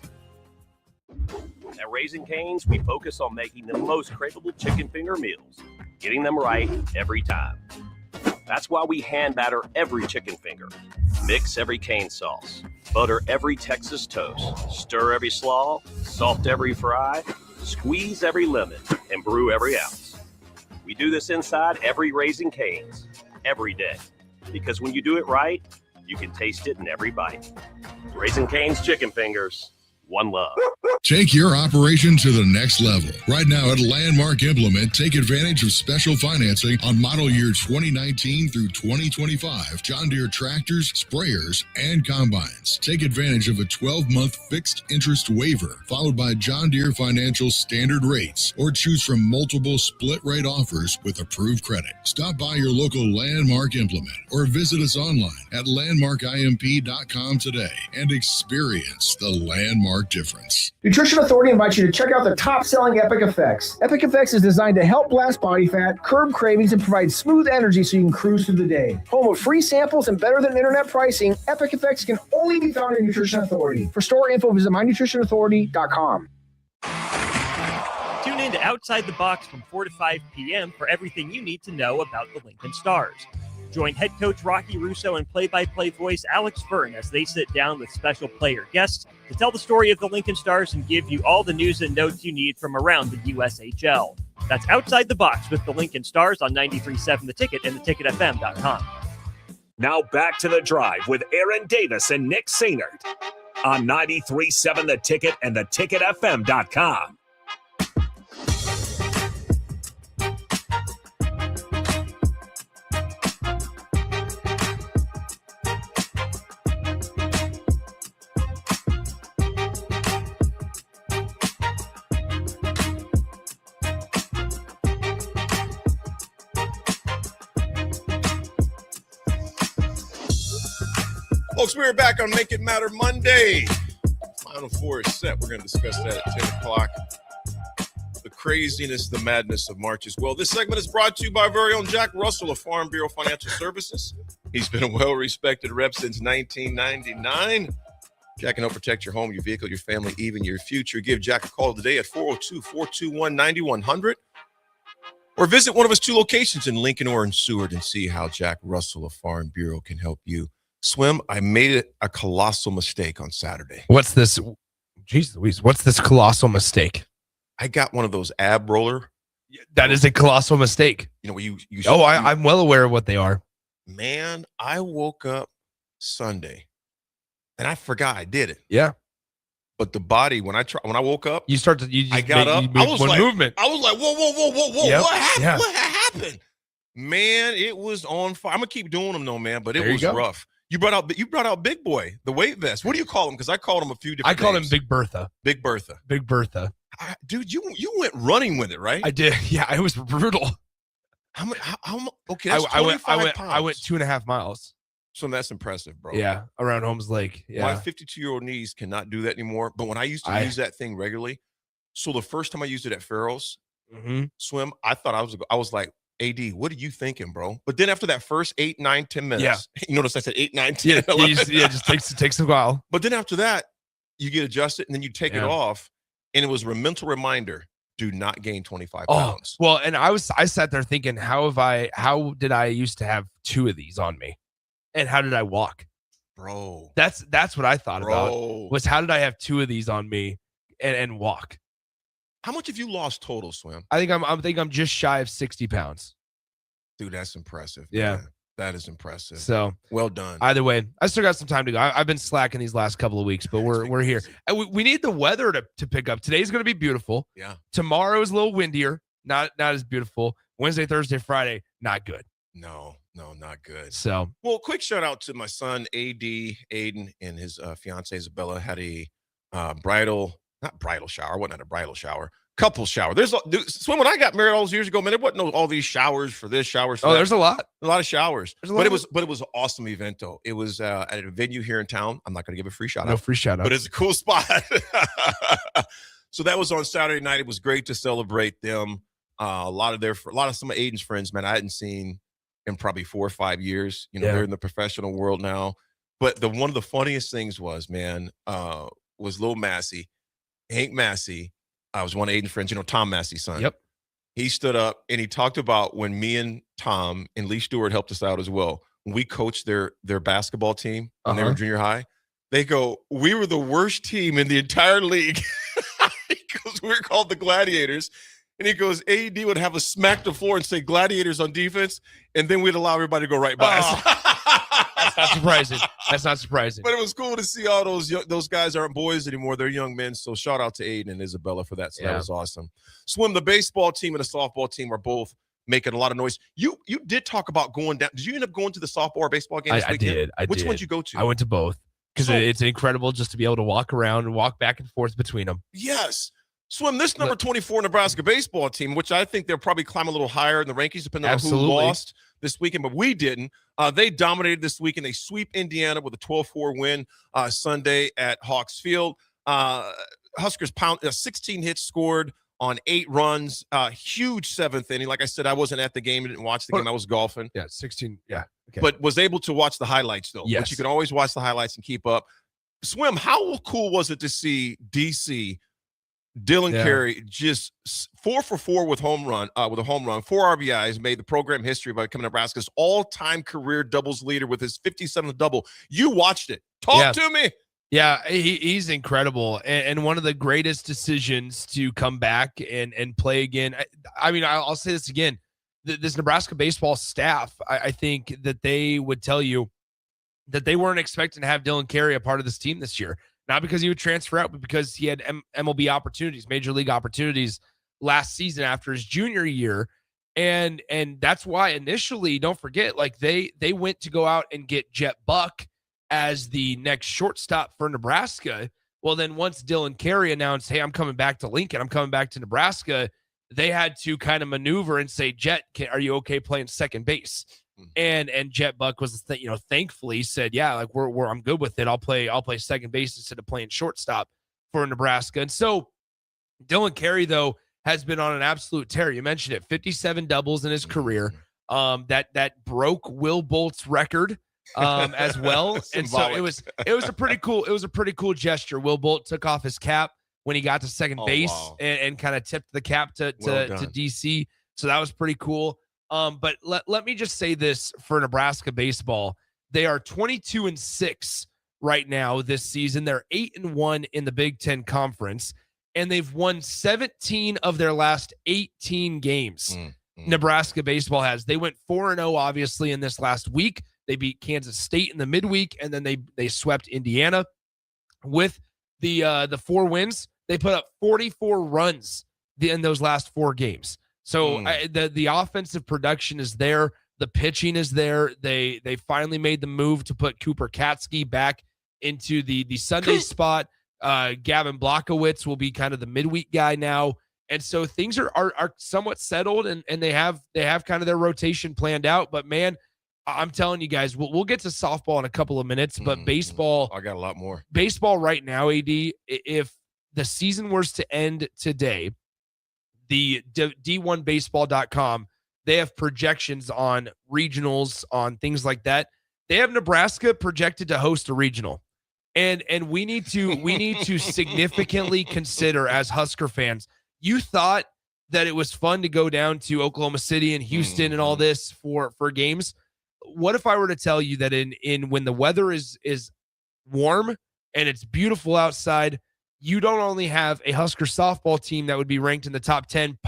T: At Raising Cane's, we focus on making the most craveable chicken finger meals, getting them right every time. That's why we hand batter every chicken finger, mix every cane sauce, butter every Texas toast, stir every slaw, salt every fry, squeeze every lemon, and brew every ounce. We do this inside every Raising Cane's, every day. Because when you do it right, you can taste it in every bite. Raising Cane's chicken fingers, one love.
C: Take your operation to the next level. Right now at Landmark Implement, take advantage of special financing on model year 2019 through 2025 John Deere tractors, sprayers, and combines. Take advantage of a 12-month fixed interest waiver, followed by John Deere Financial standard rates, or choose from multiple split rate offers with approved credit. Stop by your local Landmark Implement or visit us online at landmarkimp.com today and experience the Landmark difference.
H: Nutrition Authority invites you to check out the top-selling Epic Effects. Epic Effects is designed to help blast body fat, curb cravings, and provide smooth energy so you can cruise through the day. Home of free samples and better than internet pricing, Epic Effects can only be found in Nutrition Authority. For store info, visit mynutritionauthority.com.
U: Tune in to Outside the Box from 4 to 5 p.m. for everything you need to know about the Lincoln Stars. Join head coach Rocky Russo and play-by-play voice Alex Fern as they sit down with special player guests to tell the story of the Lincoln Stars and give you all the news and notes you need from around the USHL. That's Outside the Box with the Lincoln Stars on 93.7 The Ticket and theticketfm.com.
T: Now back to The Drive with Aaron Davis and Nick Sainert on 93.7 The Ticket and theticketfm.com.
O: Folks, we're back on Make It Matter Monday. Final four is set. We're going to discuss that at 10 o'clock. The craziness, the madness of March as well. This segment is brought to you by our very own Jack Russell of Farm Bureau Financial Services. He's been a well-respected rep since 1999. Jack can help protect your home, your vehicle, your family, even your future. Give Jack a call today at 402-421-9100 or visit one of his two locations in Lincoln or in Seward and see how Jack Russell of Farm Bureau can help you. Swim, I made a colossal mistake on Saturday.
P: What's this? Jeez Louise, what's this colossal mistake?
O: I got one of those ab roller.
P: That is a colossal mistake.
O: You know,
P: I'm well aware of what they are.
O: Man, I woke up Sunday and I forgot I did it.
P: Yeah.
O: But the body, when I woke up,
P: I
O: got up. I was like,
P: movement.
O: I was like, whoa.
P: Yep.
O: What happened?
P: Yeah.
O: What happened? Man, it was on fire. I'm gonna keep doing them though, man. But it was rough. You brought out Big Boy, the weight vest. What do you call him? Because I called him a few different.
P: I called
O: names.
P: him Big Bertha.
O: Big Bertha.
P: Big Bertha.
O: Dude, you went running with it, right?
P: I did. Yeah, it was brutal.
O: How okay, that's
P: I went
O: 25 pounds.
P: I went 2.5 miles.
O: So that's impressive, bro.
P: Yeah, around Holmes Lake. Yeah.
O: My 52-year-old knees cannot do that anymore. But when I used to use that thing regularly, so the first time I used it at Farrell's Swim, I thought I was like, AD, what are you thinking, bro? But then after that first 8, 9, 10 minutes, you notice I said 8, 9, 10, 11.
P: Just takes a while.
O: But then after that, you get adjusted and then you take it off. And it was a mental reminder, do not gain 25 pounds.
P: Well, and I sat there thinking, how did I used to have 2 of these on me? And how did I walk?
O: Bro.
P: That's what I thought about. Was how did I have 2 of these on me and walk?
O: How much have you lost total, Swim?
P: I think I'm just shy of 60 pounds.
O: Dude, that's impressive.
P: Yeah.
O: Man. That is impressive.
P: So
O: well done.
P: Either way, I still got some time to go. I've been slacking these last couple of weeks, but we're here. And we need the weather to pick up. Today's going to be beautiful.
O: Yeah.
P: Tomorrow is a little windier, not as beautiful. Wednesday, Thursday, Friday, not good.
O: No, not good.
P: So,
O: well, quick shout out to my son, Aiden, and his fiance Isabella had a not bridal shower. Wasn't at a bridal shower. Couple shower. Swim, when I got married all those years ago, man, there wasn't all these showers for this, showers for that.
P: There's a lot
O: of showers. But it was an awesome event though. It was at a venue here in town. I'm not going to give a free shout out.
P: No free shout out.
O: But it's a cool spot. So that was on Saturday night. It was great to celebrate them. A lot of some of Aiden's friends, man, I hadn't seen in probably 4 or 5 years. You know, they're in the professional world now. But one of the funniest things was Lil Massey, Hank Massey. I was one of Aiden's friends, Tom Massey's son.
P: Yep.
O: He stood up and he talked about when me and Tom and Lee Stewart helped us out as well. When we coached their basketball team when they were junior high, they go, we were the worst team in the entire league. He goes, we're called the Gladiators. And he goes, AD would have us smack the floor and say Gladiators on defense, and then we'd allow everybody to go right by us.
P: That's not surprising.
O: But it was cool to see all those guys aren't boys anymore. They're young men. So shout out to Aiden and Isabella for that. So that was awesome. Swim, the baseball team and the softball team are both making a lot of noise. You did talk about going down. Did you end up going to the softball or baseball game this weekend?
P: I did.
O: Which one did you go to?
P: I went to both because it's incredible just to be able to walk around and walk back and forth between them.
O: Yes. Swim, this number 24 Nebraska baseball team, which I think they'll probably climb a little higher in the rankings depending on who lost this weekend, but we didn't. They dominated this weekend. They sweep Indiana with a 12-4 win Sunday at Hawks Field. Huskers pound 16 hits scored on 8 runs. Huge 7th inning. Like I said, I wasn't at the game. I didn't watch the game. I was golfing.
P: Yeah, 16. Yeah. Okay.
O: But was able to watch the highlights, though.
P: Yes.
O: But you can always watch the highlights and keep up. Swim, how cool was it to see DC Dylan Carey just 4 for 4 with a home run, 4 RBIs, made the program history by becoming Nebraska's all-time career doubles leader with his 57th double. You watched it. Talk to me.
P: Yeah, he's incredible, and one of the greatest decisions to come back and play again. I mean, I'll say this again. This Nebraska baseball staff, I think that they would tell you that they weren't expecting to have Dylan Carey a part of this team this year. Not because he would transfer out, but because he had MLB opportunities, major league opportunities last season after his junior year. And that's why initially, don't forget, like they went to go out and get Jet Buck as the next shortstop for Nebraska. Well, then once Dylan Carey announced, hey, I'm coming back to Lincoln, I'm coming back to Nebraska, they had to kind of maneuver and say, Jet, are you okay playing second base? And Jet Buck was, thankfully said, yeah, like I'm good with it. I'll play second base instead of playing shortstop for Nebraska. And so Dylan Carey, though, has been on an absolute tear. You mentioned it, 57 doubles in his career. That broke Will Bolt's record as well. And so it was a pretty cool gesture. Will Bolt took off his cap when he got to second base and kind of tipped the cap to DC. So that was pretty cool. But let me just say this for Nebraska baseball. They are 22-6 right now this season. They're 8-1 in the Big Ten Conference, and they've won 17 of their last 18 games. Nebraska baseball has. They went 4-0, obviously, in this last week. They beat Kansas State in the midweek, and then they swept Indiana. With the 4 wins, they put up 44 runs in those last 4 games. So the offensive production is there. The pitching is there. They finally made the move to put Cooper Katsky back into the Sunday spot. Gavin Blockowitz will be kind of the midweek guy now. And so things are somewhat settled, and they have kind of their rotation planned out. But man, I'm telling you guys, we'll get to softball in a couple of minutes, but baseball,
O: I got a lot more.
P: Baseball right now, AD, if the season was to end today, the D1baseball.com, they have projections on regionals, on things like that. They have Nebraska projected to host a regional. And we need to significantly consider, as Husker fans, you thought that it was fun to go down to Oklahoma City and Houston and all this for games. What if I were to tell you that in when the weather is warm and it's beautiful outside, you don't only have a Husker softball team that would be ranked in the top 10,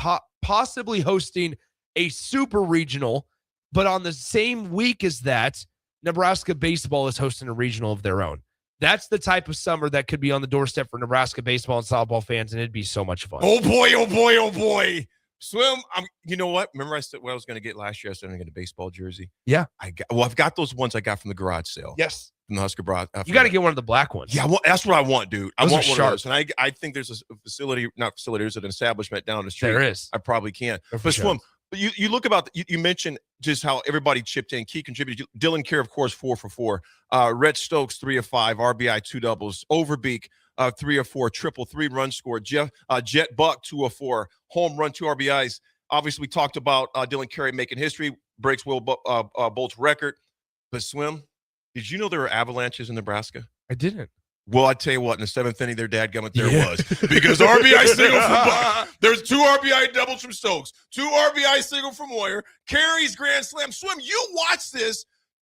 P: possibly hosting a super regional, but on the same week as that, Nebraska baseball is hosting a regional of their own. That's the type of summer that could be on the doorstep for Nebraska baseball and softball fans, and it'd be so much fun.
O: Oh boy, oh boy, oh boy. Swim. You know what? Remember I said what I was going to get last year? I said I'm going to get a baseball jersey.
P: Yeah.
O: I've got those ones I got from the garage sale.
P: Yes.
O: From the Husker Broad.
P: You got to get one of the black ones.
O: Yeah, that's what I want, dude. I
P: Those
O: want
P: are
O: one
P: sharp.
O: of those. And I think there's a facility, there's an establishment down the street.
P: There is.
O: I probably can.
P: Oh, for
O: But
P: sure.
O: Swim, you look about, you mentioned just how everybody chipped in, key contributors. Dylan Kerr, of course, 4 for 4. Rhett Stokes, 3 of 5. RBI, 2 doubles. Overbeek, 3 of 4. Triple, 3 runs scored. Jet Buck, 2 of 4. Home run, 2 RBIs. Obviously, we talked about Dylan Carey making history, breaks Will Bolt's record. But Swim, did you know there were avalanches in Nebraska?
P: I didn't.
O: Well, I tell you what, in the 7th inning, their dadgummit there was. Because RBI single from Buck. There's 2 RBI doubles from Stokes. 2 RBI single from Moyer. Carey's grand slam. Swim, you watch this.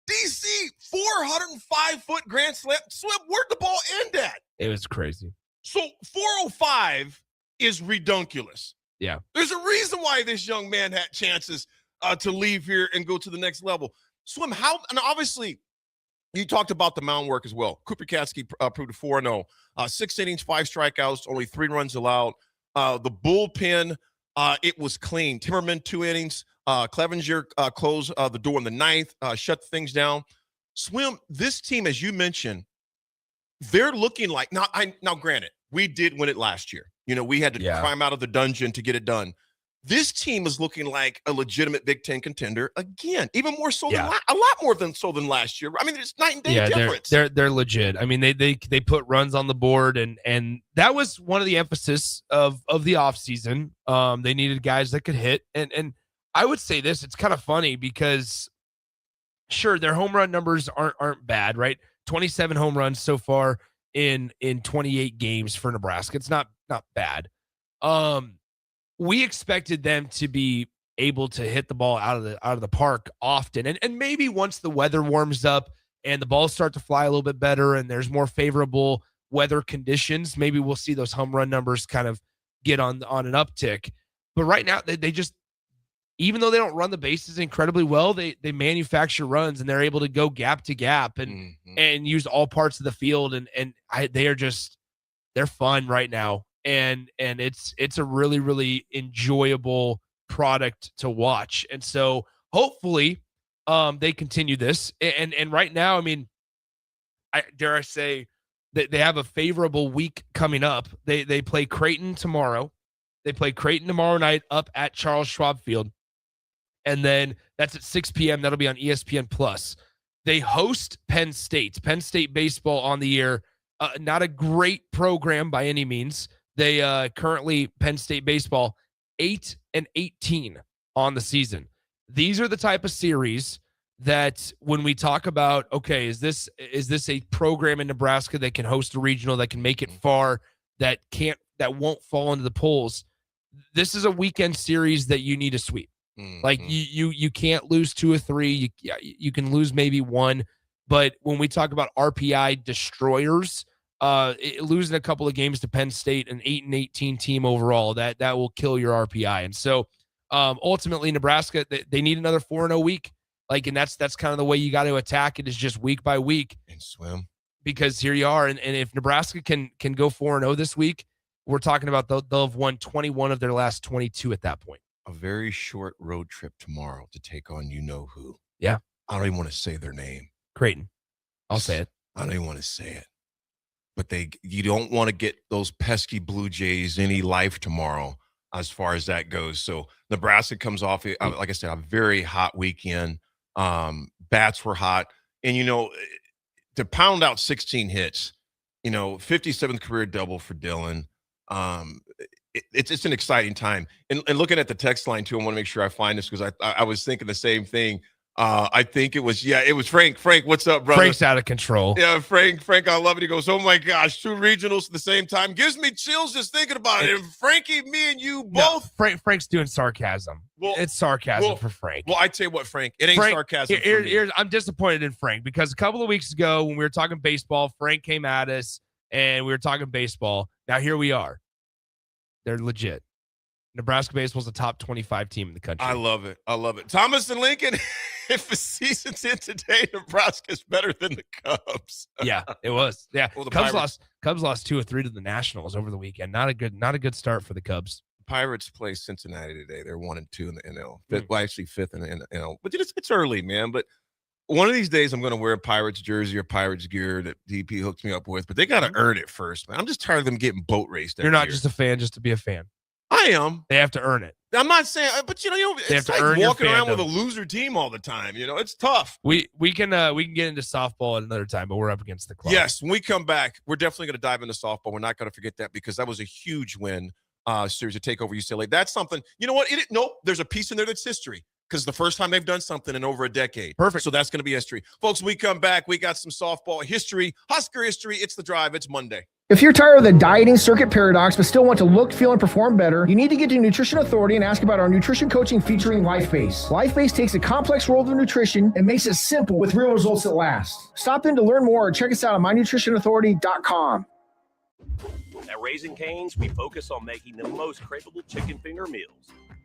O: DC, 405-foot grand slam. Swim, where'd the ball end at?
P: It was crazy.
O: So 405 is redunculous.
P: Yeah.
O: There's a reason why this young man had chances to leave here and go to the next level. Swim, and obviously, you talked about the mound work as well. Cooper Katsky proved a 4-0. 6 innings, 5 strikeouts, only 3 runs allowed. The bullpen, it was clean. Timmerman, 2 innings. Clevenger closed the door in the 9th, shut things down. Swim, this team, as you mentioned, they're looking like, now granted, we did win it last year. You know, we had to climb out of the dungeon to get it done. This team is looking like a legitimate Big Ten contender again, even more so than a lot more than last year. I mean, it's night and day difference.
P: They're legit. I mean, they put runs on the board, and that was one of the emphasis of the offseason. They needed guys that could hit, and I would say this. It's kind of funny because, sure, their home run numbers aren't bad, right? 27 home runs so far in 28 games for Nebraska. It's not bad. We expected them to be able to hit the ball out of the park often. And maybe once the weather warms up and the balls start to fly a little bit better and there's more favorable weather conditions, maybe we'll see those home run numbers kind of get on an uptick. But right now, they just, even though they don't run the bases incredibly well, they manufacture runs and they're able to go gap to gap and use all parts of the field. They're fun right now. And it's a really, really enjoyable product to watch. And so hopefully they continue this. And right now, I mean, dare I say that they have a favorable week coming up. They play Creighton tomorrow. They play Creighton tomorrow night up at Charles Schwab Field. And then that's at 6 p.m. That'll be on ESPN Plus. They host Penn State baseball on the air. Not a great program by any means. They currently, Penn State baseball, 8-18 on the season. These are the type of series that when we talk about, okay, is this a program in Nebraska that can host a regional, that can make it far, that won't fall into the polls? This is a weekend series that you need to sweep. Like you can't lose 2 or 3. You can lose maybe 1, but when we talk about RPI destroyers, losing a couple of games to Penn State, an 8-18 team overall, that will kill your RPI. And so ultimately, Nebraska, they need another 4-0 week. And that's kind of the way you got to attack it, is just week by week
O: and swim. Because
P: here you are, and if Nebraska can go 4-0 this week, we're talking about they'll have won 21 of their last 22 at that point.
O: A very short road trip tomorrow to take on you-know-who.
P: Yeah.
O: I don't even want to say their name.
P: Creighton. I'll say it.
O: I don't even want to say it. But you don't want to get those pesky Blue Jays any life tomorrow as far as that goes. So Nebraska comes off, like I said, a very hot weekend. Bats were hot. And, to pound out 16 hits, 57th career double for Dylan. It's an exciting time. And looking at the text line, too, I want to make sure I find this because I was thinking the same thing. I think it was Frank. Frank, what's up, brother?
P: Frank's out of control.
O: Yeah, Frank, I love it. He goes, oh my gosh, 2 regionals at the same time. Gives me chills just thinking about it. And Frankie, me and you both.
P: No, Frank's doing sarcasm. Well, it's sarcasm for Frank.
O: Well, I tell you what, Frank, it ain't sarcasm for me.
P: I'm disappointed in Frank because a couple of weeks ago when we were talking baseball, Frank came at us and we were talking baseball. Now here we are. They're legit. Nebraska baseball is a top 25 team in the country.
O: I love it. Thomas and Lincoln, if the season's in today, Nebraska's better than the Cubs.
P: Yeah, it was. Yeah,
O: well,
P: Cubs lost 2 or 3 to the Nationals over the weekend. Not a good start for the Cubs.
O: Pirates play Cincinnati today. They're 1-2 in the NL. Well, actually 5th in the NL. But it's early, man. But one of these days, I'm going to wear a Pirates jersey or Pirates gear that DP hooked me up with. But they got to earn it first, man. I'm just tired of them getting boat raced.
P: You're not just a fan just to be a fan.
O: I am.
P: They have to earn it.
O: I'm not saying, but it's like walking around with a loser team all the time. It's tough.
P: We can get into softball at another time, but we're up against the clock.
O: Yes, when we come back, we're definitely going to dive into softball. We're not going to forget that because that was a huge win series to take over UCLA. That's something. You know what? Nope. There's a piece in there that's history because the first time they've done something in over a decade.
P: Perfect.
O: So that's going to be history, folks. When we come back, we got some softball history, Husker history. It's The Drive. It's Monday.
H: If you're tired of the dieting circuit paradox but still want to look, feel, and perform better, you need to get to Nutrition Authority and ask about our nutrition coaching featuring LifeBase. LifeBase takes a complex world of nutrition and makes it simple with real results that last. Stop in to learn more or check us out at mynutritionauthority.com.
T: At Raising Cane's, we focus on making the most craveable chicken finger meals,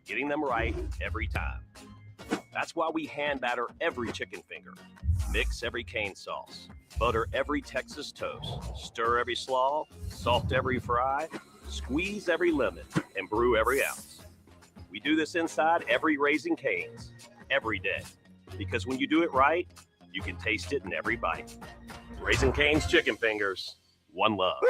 T: getting them right every time. That's why we hand batter every chicken finger, mix every cane sauce, butter every Texas toast, stir every slaw, salt every fry, squeeze every lemon, and brew every ounce. We do this inside every Raising Cane's, every day. Because when you do it right, you can taste it in every bite. Raising Cane's chicken fingers, one love.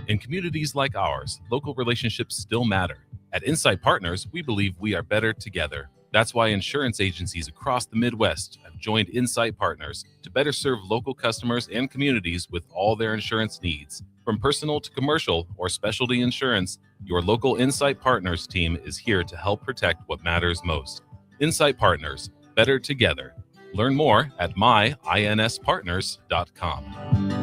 K: In communities like ours, local relationships still matter. At Insight Partners, we believe we are better together. That's why insurance agencies across the Midwest have joined Insight Partners to better serve local customers and communities with all their insurance needs. From personal to commercial or specialty insurance, your local Insight Partners team is here to help protect what matters most. Insight Partners, better together. Learn more at myinspartners.com.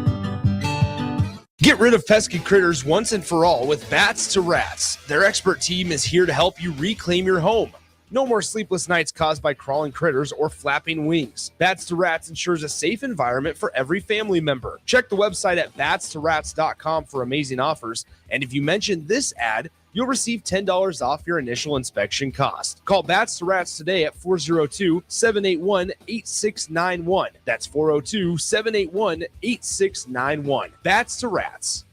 Q: Get rid of pesky critters once and for all with Bats to Rats. Their expert team is here to help you reclaim your home. No more sleepless nights caused by crawling critters or flapping wings. Bats to Rats ensures a safe environment for every family member. Check the website at batstorats.com for amazing offers. And if you mention this ad, you'll receive $10 off your initial inspection cost. Call Bats to Rats today at 402-781-8691. That's 402-781-8691. Bats to Rats.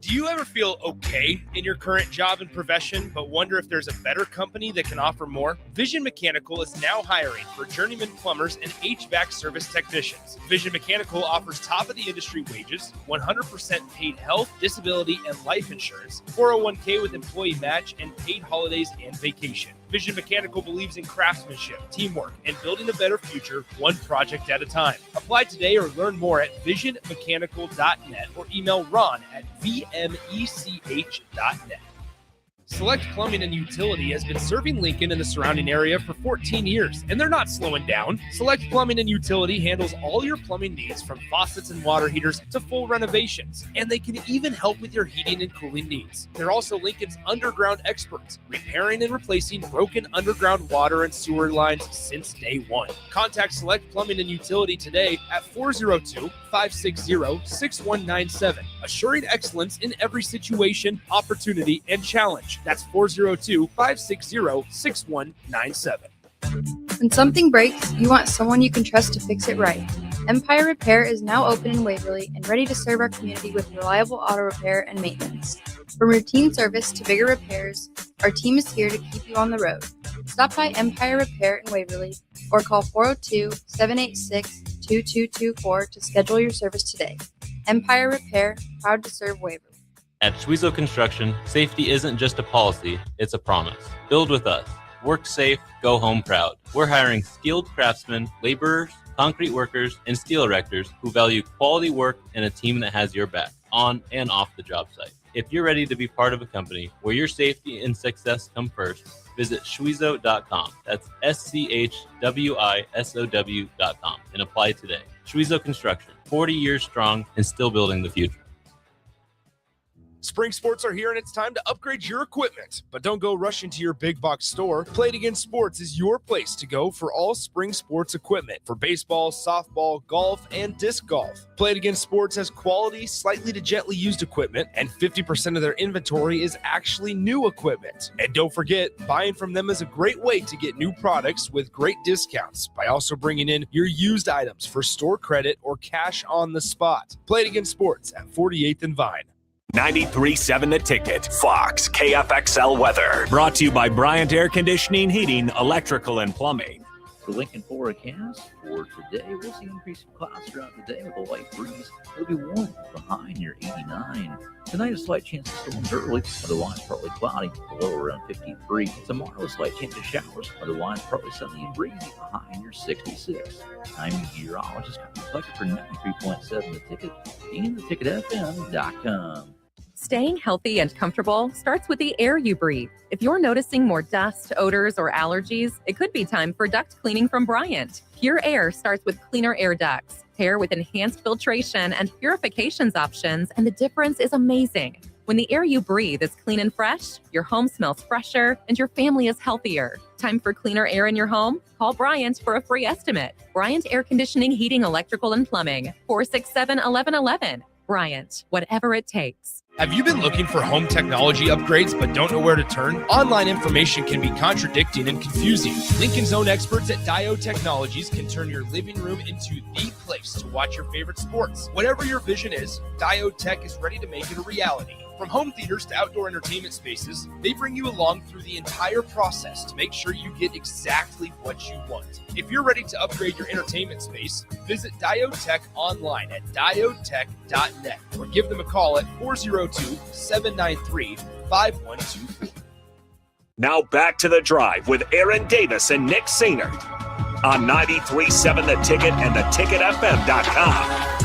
B: Do you ever feel okay in your current job and profession, but wonder if there's a better company that can offer more? Vision Mechanical is now hiring for journeyman plumbers and HVAC service technicians. Vision Mechanical offers top-of-the-industry wages, 100% paid health, disability, and life insurance, 401k with employee match, and paid holidays and vacation. Vision Mechanical believes in craftsmanship, teamwork, and building a better future one project at a time. Apply today or learn more at visionmechanical.net or email Ron at vmech.net. Select Plumbing and Utility has been serving Lincoln and the surrounding area for 14 years, and they're not slowing down. Select Plumbing and Utility handles all your plumbing needs from faucets and water heaters to full renovations, and they can even help with your heating and cooling needs. They're also Lincoln's underground experts, repairing and replacing broken underground water and sewer lines since day one. Contact Select Plumbing and Utility today at 402-560-6197, assuring excellence in every situation, opportunity, and challenge. That's 402-560-6197.
A: When something breaks, you want someone you can trust to fix it right. Empire Repair is now open in Waverly and ready to serve our community with reliable auto repair and maintenance. From routine service to bigger repairs, our team is here to keep you on the road. Stop by Empire Repair in Waverly or call 402-786-2224 to schedule your service today. Empire Repair, proud to serve Waverly.
L: At Schwezo Construction, safety isn't just a policy, it's a promise. Build with us. Work safe, go home proud. We're hiring skilled craftsmen, laborers, concrete workers, and steel erectors who value quality work and a team that has your back, on and off the job site. If you're ready to be part of a company where your safety and success come first, visit Schwezo.com. That's SCHWISOW.com and apply today. Schwezo Construction, 40 years strong and still building the future.
B: Spring sports are here and it's time to upgrade your equipment. But don't go rushing to your big box store. Play It Again Sports is your place to go for all spring sports equipment for baseball, softball, golf, and disc golf. Play It Again Sports has quality, slightly to gently used equipment, and 50% of their inventory is actually new equipment. And don't forget, buying from them is a great way to get new products with great discounts by also bringing in your used items for store credit or cash on the spot. Play It Again Sports at 48th and Vine.
V: 93.7 The Ticket, Fox, KFXL weather. Brought to you by Bryant Air Conditioning, Heating, Electrical, and Plumbing.
W: For Lincoln forecast for today, we'll see increasing clouds throughout the day with a light breeze. It'll be warm with a high near 89. Tonight, a slight chance of storms early, otherwise partly cloudy, a low around 53. Tomorrow, a slight chance of showers, otherwise partly sunny and breezy, a high near 66. I'm meteorologist reflected for 93.7 The Ticket and theticketfm.com.
I: Staying healthy and comfortable starts with the air you breathe. If you're noticing more dust, odors, or allergies, it could be time for duct cleaning from Bryant. Pure Air starts with cleaner air ducts. Pair with enhanced filtration and purifications options, and the difference is amazing. When the air you breathe is clean and fresh, your home smells fresher, and your family is healthier. Time for cleaner air in your home? Call Bryant for a free estimate. Bryant Air Conditioning, Heating, Electrical, and Plumbing. 467-1111. Bryant, whatever it takes.
B: Have you been looking for home technology upgrades but don't know where to turn? Online information can be contradicting and confusing. Lincoln's own experts at Dio Technologies can turn your living room into the place to watch your favorite sports. Whatever your vision is, Dio Tech is ready to make it a reality. From home theaters to outdoor entertainment spaces, they bring you along through the entire process to make sure you get exactly what you want. If you're ready to upgrade your entertainment space, visit Diotech online at diotech.net or give them a call at 402-793-5124.
V: Now back to the drive with Aaron Davis and Nick Sainert on 93.7 The Ticket and theticketfm.com.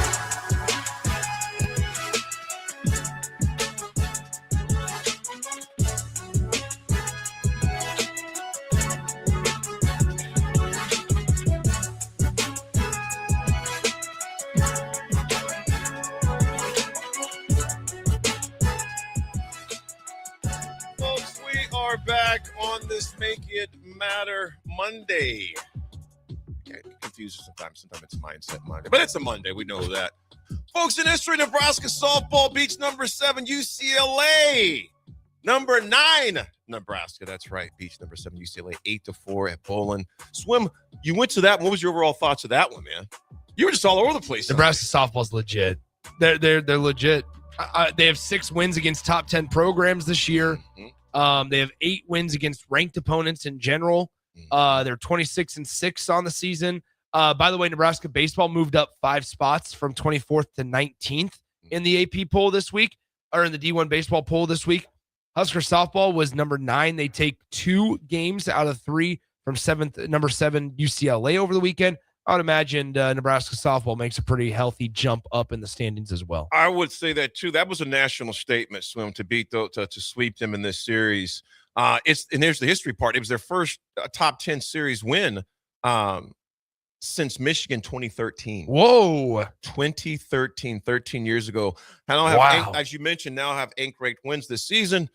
O: Back on this Make It Matter Monday. Get confused sometimes. Sometimes it's Mindset Monday, but it's a Monday. We know that. Folks, in history, Nebraska softball beats number 7 UCLA. Number 9 Nebraska. That's right. Beats number 7 UCLA 8-4 at Bowling. Swim. You went to that. What was your overall thoughts of that one, man? You were just all over the place.
P: Nebraska softball's legit. They're legit. They have 6 wins against top 10 programs this year.
O: Mm-hmm.
P: They have 8 wins against ranked opponents in general. They're 26-6 on the season. By the way, Nebraska baseball moved up 5 spots from 24th to 19th in the AP poll this week, or in the D1 baseball poll this week. Husker softball was number 9. They take 2 games out of 3 from number 7 UCLA over the weekend. I would imagine Nebraska softball makes a pretty healthy jump up in the standings as well.
O: I would say that too. That was a national statement, Swim, to beat to sweep them in this series. And there's the history part. It was their first top 10 series win since Michigan 2013.
P: Whoa,
O: 2013, 13 years ago. I don't have, as you mentioned, now have 8 ranked wins this season.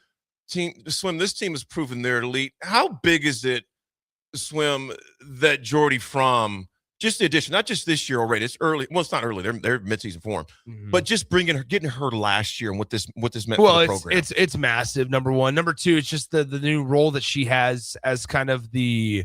O: Swim, this team has proven they're elite. How big is it, Swim, that Jordy Fromm? Just the addition, not just this year already. It's early. Well, it's not early. They're midseason form, but just getting her last year and what this meant for the program.
P: It's massive. Number one, number two, it's just the new role that she has as kind of the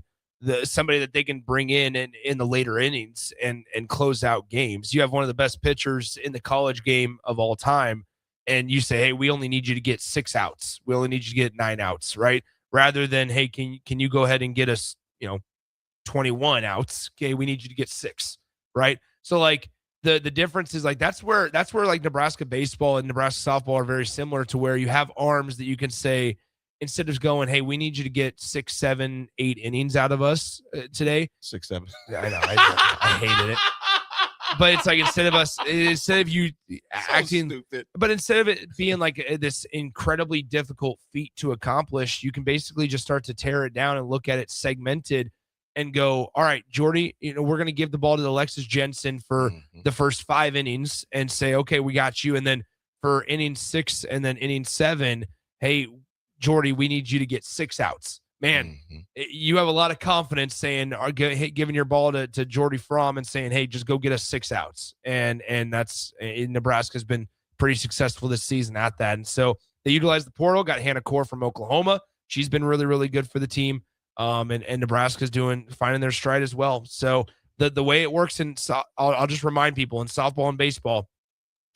P: somebody that they can bring in the later innings and close out games. You have one of the best pitchers in the college game of all time, and you say, hey, we only need you to get 6 outs. We only need you to get 9 outs, right? Rather than, hey, can you go ahead and get us, 21 outs. Okay, we need you to get 6, right? So like the difference is like that's where like Nebraska baseball and Nebraska softball are very similar, to where you have arms that you can say, instead of going, hey, we need you to get 6, 7, 8 innings out of us today.
O: 6, 7.
P: I know. I hated it. But it's like instead of you acting
O: stupid.
P: But instead of it being like this incredibly difficult feat to accomplish, you can basically just start to tear it down and look at it segmented and go, all right, Jordy, we're going to give the ball to Alexis Jensen for the first 5 innings and say, okay, we got you. And then for inning 6 and then inning 7, hey, Jordy, we need you to get 6 outs. Man, you have a lot of confidence saying, giving your ball to Jordy Fromm and saying, hey, just go get us 6 outs. And that's Nebraska's been pretty successful this season at that. And so they utilized the portal, got Hannah Core from Oklahoma. She's been really, really good for the team. And Nebraska's finding their stride as well. So the way it works I'll just remind people, in softball and baseball,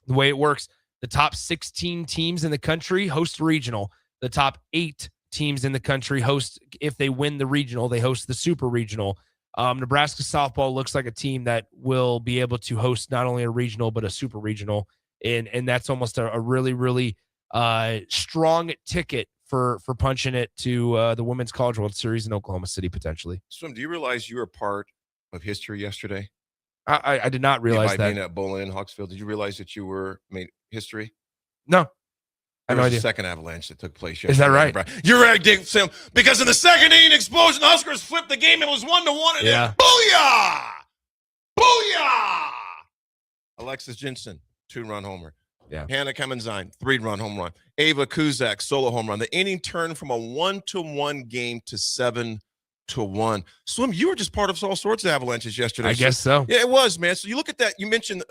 P: the way it works, the top 16 teams in the country host a regional. The top 8 teams in the country host, if they win the regional, they host the super regional. Nebraska softball looks like a team that will be able to host not only a regional, but a super regional. And that's almost a really, really strong ticket for punching it to the Women's College World Series in Oklahoma City, potentially.
O: Swim, do you realize you were part of history yesterday?
P: I did not realize that.
O: Being at Bowling in Hawksville, did you realize that you made history?
P: No.
O: There
P: no
O: was
P: idea.
O: a second avalanche that took place yesterday.
P: Is that right?
O: You're right, Dick Sim. Because in the second inning explosion, the Huskers flipped the game. It was 1-1, and then booyah! Booyah! Alexis Jensen, 2-run homer.
P: Yeah.
O: Hannah Kamenzian, 3-run home run. Ava Kuzak, solo home run. The inning turned from a 1-1 game to 7-1. Swim, you were just part of all sorts of avalanches yesterday.
P: I guess so.
O: Yeah, it was, man. So you look at that. You mentioned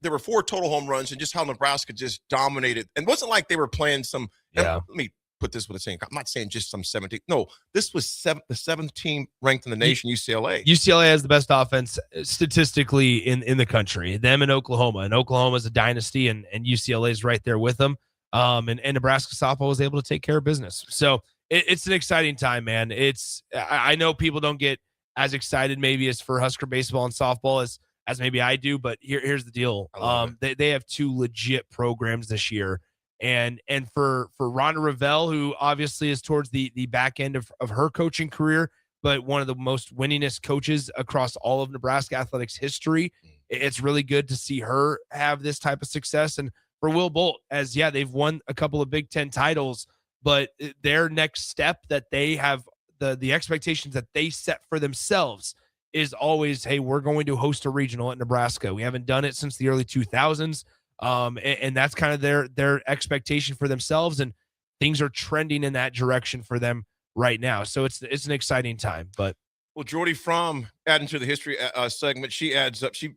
O: there were 4 total home runs, and just how Nebraska just dominated. And it wasn't like they were playing some.
P: Yeah.
O: Let me put this with a saying. I'm not saying just some 17. No, this was the 7th team ranked in the nation, UCLA.
P: UCLA has the best offense statistically in the country. Them and Oklahoma. And Oklahoma is a dynasty, and UCLA is right there with them. And Nebraska softball was able to take care of business. So it's an exciting time, man. I know people don't get as excited maybe as for Husker baseball and softball as maybe I do, but here's the deal. They have 2 legit programs this year. And for Rhonda Revelle, who obviously is towards the back end of her coaching career, but one of the most winningest coaches across all of Nebraska athletics history, it's really good to see her have this type of success. And for Will Bolt, they've won a couple of Big Ten titles, but their next step that they have, the expectations that they set for themselves is always, hey, we're going to host a regional at Nebraska. We haven't done it since the early 2000s. And that's kind of their expectation for themselves, and things are trending in that direction for them right now. So it's an exciting time. But
O: Jordy Fromm, adding to the history segment, she adds up. She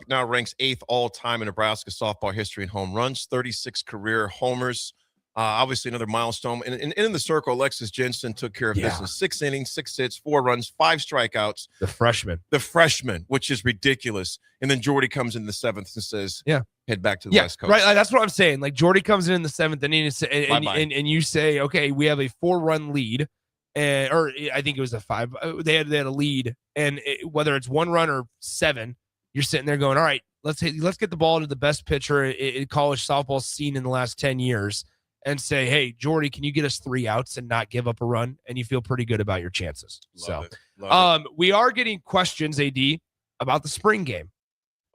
O: now ranks 8th all time in Nebraska softball history in home runs, 36 career homers. Obviously, another milestone. And in the circle, Alexis Jensen took care of business. 6 innings, 6 hits, 4 runs, 5 strikeouts.
P: The freshman,
O: which is ridiculous. And then Jordy comes in the 7th and says, head back to the West Coast.
P: Right. That's what I'm saying. Like, Jordy comes in the 7th inning and you say, okay, we have a 4-run lead. Or I think it was a 5. They had a lead. And whether it's 1 run or 7, you're sitting there going, all right, let's get the ball to the best pitcher in college softball seen in the last 10 years. and say, hey, Jordy, can you get us 3 outs and not give up a run? And you feel pretty good about your chances.
O: Love it.
P: We are getting questions, AD, about the spring game.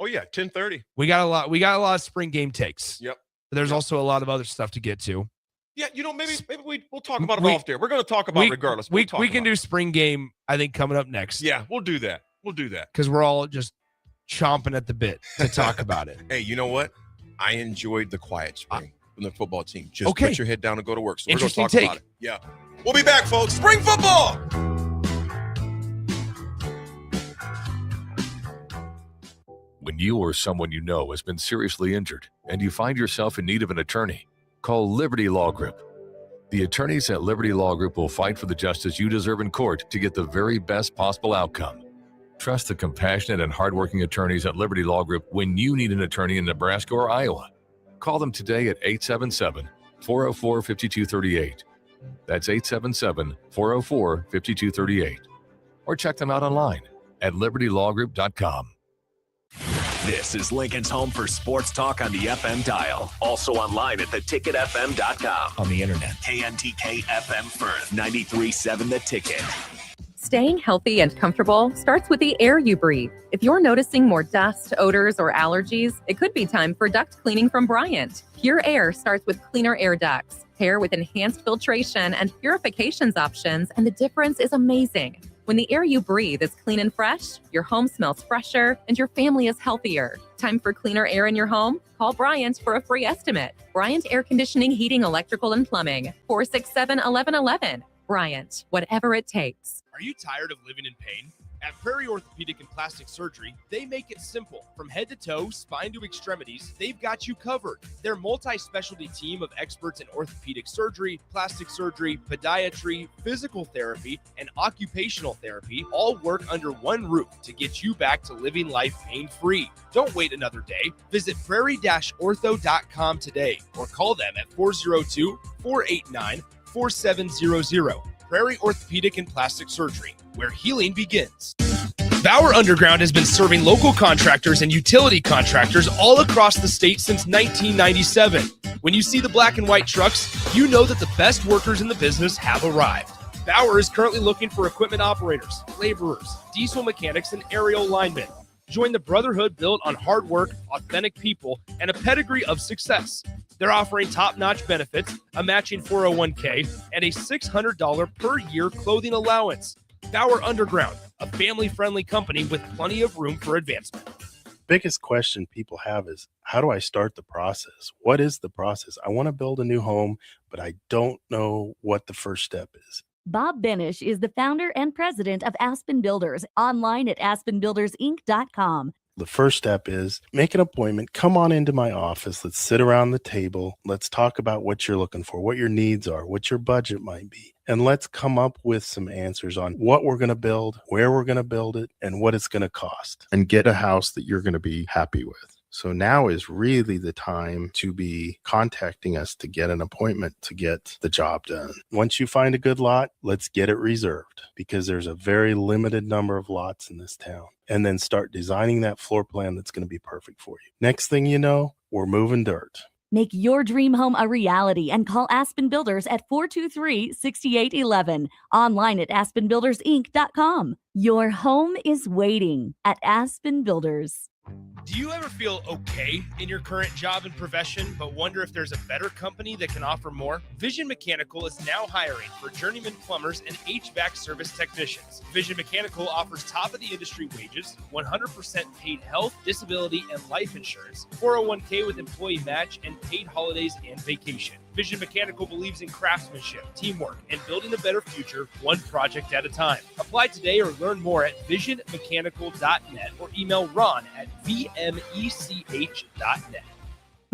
O: Oh yeah, 10:30.
P: We got a lot of spring game takes.
O: Yep.
P: But there's also a lot of other stuff to get to.
O: Yeah, maybe we'll talk about it off there. We're going to talk about it regardless.
P: We can do spring game, I think, coming up next.
O: Yeah, we'll do that.
P: Because we're all just chomping at the bit to talk about it.
O: Hey, you know what? I enjoyed the quiet spring from the football team. Just put your head down and go to work. So we're going to talk about it. Yeah. We'll be back, folks. Spring football.
J: When you or someone you know has been seriously injured and you find yourself in need of an attorney, call Liberty Law Group. The attorneys at Liberty Law Group will fight for the justice you deserve in court to get the very best possible outcome. Trust the compassionate and hardworking attorneys at Liberty Law Group when you need an attorney in Nebraska or Iowa. Call them today at 877-404-5238. That's 877-404-5238. Or check them out online at libertylawgroup.com.
V: This is Lincoln's home for sports talk on the FM dial. Also online at theticketfm.com.
M: On the internet.
V: KNTK FM Firth, 93.7 The Ticket.
I: Staying healthy and comfortable starts with the air you breathe. If you're noticing more dust, odors, or allergies, it could be time for duct cleaning from Bryant. Pure Air starts with cleaner air ducts. Pair with enhanced filtration and purifications options, and the difference is amazing. When the air you breathe is clean and fresh, your home smells fresher and your family is healthier. Time for cleaner air in your home? Call Bryant for a free estimate. Bryant Air Conditioning, Heating, Electrical, and Plumbing. 467-1111. Bryant, whatever it takes.
B: Are you tired of living in pain? At Prairie Orthopedic and Plastic Surgery, they make it simple. From head to toe, spine to extremities, they've got you covered. Their multi-specialty team of experts in orthopedic surgery, plastic surgery, podiatry, physical therapy, and occupational therapy all work under one roof to get you back to living life pain-free. Don't wait another day. Visit prairie-ortho.com today or call them at 402-489-4700. Prairie Orthopedic and Plastic Surgery, where healing begins. Bauer Underground has been serving local contractors and utility contractors all across the state since 1997. When you see the black and white trucks, you know that the best workers in the business have arrived. Bauer is currently looking for equipment operators, laborers, diesel mechanics, and aerial linemen. Join the brotherhood built on hard work, authentic people, and a pedigree of success. They're offering top-notch benefits, a matching 401k, and a $600 per year clothing allowance. Bauer Underground, a family-friendly company with plenty of room for advancement.
N: Biggest question people have is, how do I start the process? What is the process? I want to build a new home, but I don't know what the first step is.
X: Bob Benish is the founder and president of Aspen Builders, online at aspenbuildersinc.com.
N: The first step is make an appointment. Come on into my office. Let's sit around the table. Let's talk about what you're looking for, what your needs are, what your budget might be. And let's come up with some answers on what we're going to build, where we're going to build it, and what it's going to cost. And get a house that you're going to be happy with. So now is really the time to be contacting us to get an appointment to get the job done. Once you find a good lot, let's get it reserved because there's a very limited number of lots in this town. And then start designing that floor plan that's going to be perfect for you. Next thing you know, we're moving dirt.
X: Make your dream home a reality and call Aspen Builders at 423-6811. Online at aspenbuildersinc.com. Your home is waiting at Aspen Builders.
B: Do you ever feel okay in your current job and profession, but wonder if there's a better company that can offer more? Vision Mechanical is now hiring for journeyman plumbers and HVAC service technicians. Vision Mechanical offers top-of-the-industry wages, 100% paid health, disability, and life insurance, 401k with employee match, and paid holidays and vacation. Vision Mechanical believes in craftsmanship, teamwork, and building a better future one project at a time. Apply today or learn more at visionmechanical.net or email Ron at vmech.net.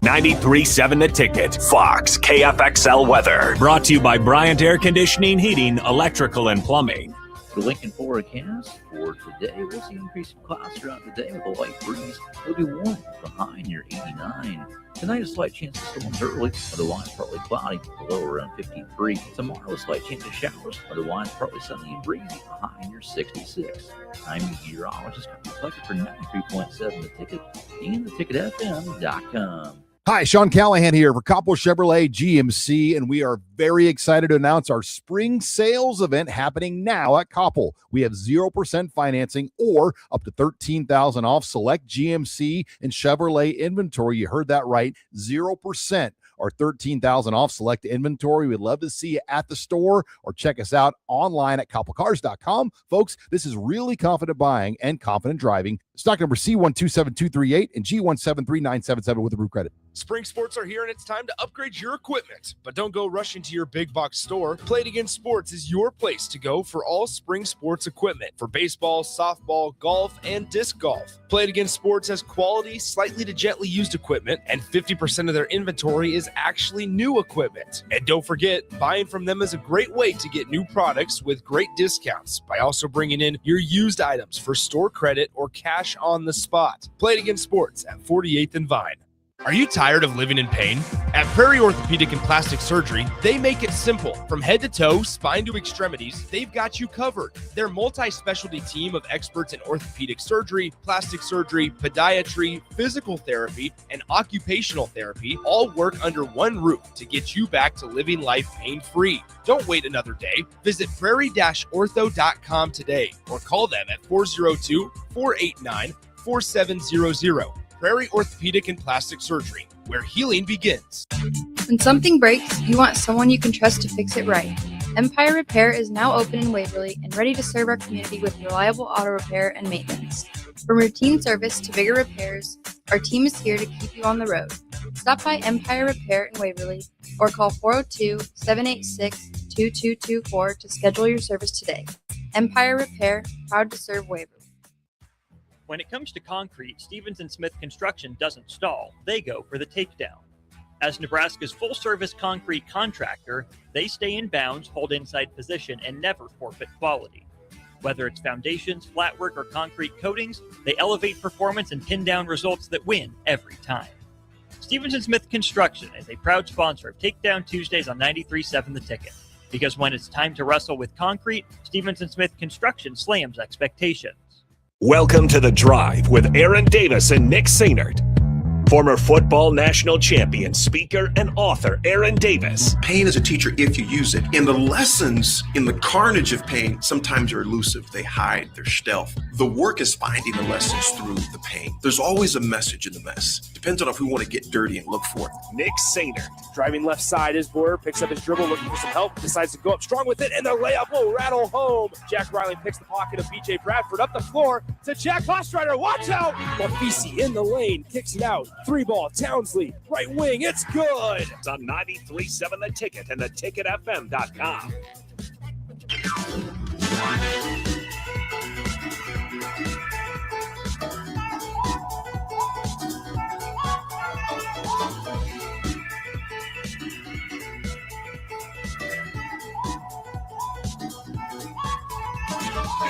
V: 93.7 The Ticket, Fox, KFXL Weather. Brought to you by Bryant Air Conditioning, Heating, Electrical, and Plumbing.
W: The Lincoln forecast for today, we'll see increasing clouds throughout the day with a light breeze. It'll be warm with a high near 89. Tonight, a slight chance of storms early, otherwise partly cloudy, a low around 53. Tomorrow, a slight chance of showers, otherwise partly sunny and breezy, a high near 66. I'm meteorologist reflected for 93.7 The Ticket and theticketfm.com.
E: Hi, Sean Callahan here for Coppell Chevrolet GMC, and we are very excited to announce our spring sales event happening now at Coppell. We have 0% financing or up to $13,000 off select GMC and Chevrolet inventory. You heard that right, 0% or $13,000 off select inventory. We'd love to see you at the store or check us out online at coppellcars.com. Folks, this is really confident buying and confident driving. Stock number C127238 and G1739777 with approved credit.
Q: Spring sports are here and it's time to upgrade your equipment. But don't go rushing to your big box store. Play It Again Sports is your place to go for all spring sports equipment for baseball, softball, golf, and disc golf. Play It Again Sports has quality, slightly to gently used equipment, and 50% of their inventory is actually new equipment. And don't forget, buying from them is a great way to get new products with great discounts by also bringing in your used items for store credit or cash on the spot. Play It Again Sports at 48th and Vine. Are you tired of living in pain? At Prairie Orthopedic and Plastic Surgery, they make it simple. From head to toe, spine to extremities, they've got you covered. Their multi-specialty team of experts in orthopedic surgery, plastic surgery, podiatry, physical therapy, and occupational therapy all work under one roof to get you back to living life pain-free. Don't wait another day. Visit prairie-ortho.com today or call them at 402-489-4700. Prairie Orthopedic and Plastic Surgery, where healing begins.
A: When something breaks, you want someone you can trust to fix it right. Empire Repair is now open in Waverly and ready to serve our community with reliable auto repair and maintenance. From routine service to bigger repairs, our team is here to keep you on the road. Stop by Empire Repair in Waverly or call 402-786-2224 to schedule your service today. Empire Repair, proud to serve Waverly.
U: When it comes to concrete, Stevens & Smith Construction doesn't stall. They go for the takedown. As Nebraska's full-service concrete contractor, they stay in bounds, hold inside position, and never forfeit quality. Whether it's foundations, flatwork, or concrete coatings, they elevate performance and pin down results that win every time. Stevens & Smith Construction is a proud sponsor of Takedown Tuesdays on 93.7 The Ticket. Because when it's time to wrestle with concrete, Stevens & Smith Construction slams expectations.
V: Welcome to The Drive with Aaron Davis and Nick Sainert. Former football national champion, speaker, and author Aaron Davis.
M: Pain is a teacher if you use it. And the lessons in the carnage of pain sometimes are elusive. They hide, they're stealth. The work is finding the lessons through the pain. There's always a message in the mess. Depends on if we want to get dirty and look for it.
V: Nick Sainert.
R: Driving left side is Boyer, picks up his dribble, looking for some help, decides to go up strong with it, and the layup will rattle home. Jack Riley picks the pocket of B.J. Bradford up the floor to Jack Ostrider. Watch out! Mafisi in the lane, kicks it out. 3-ball, Townsley, right wing, it's good.
V: It's on 93.7 The Ticket and theticketfm.com.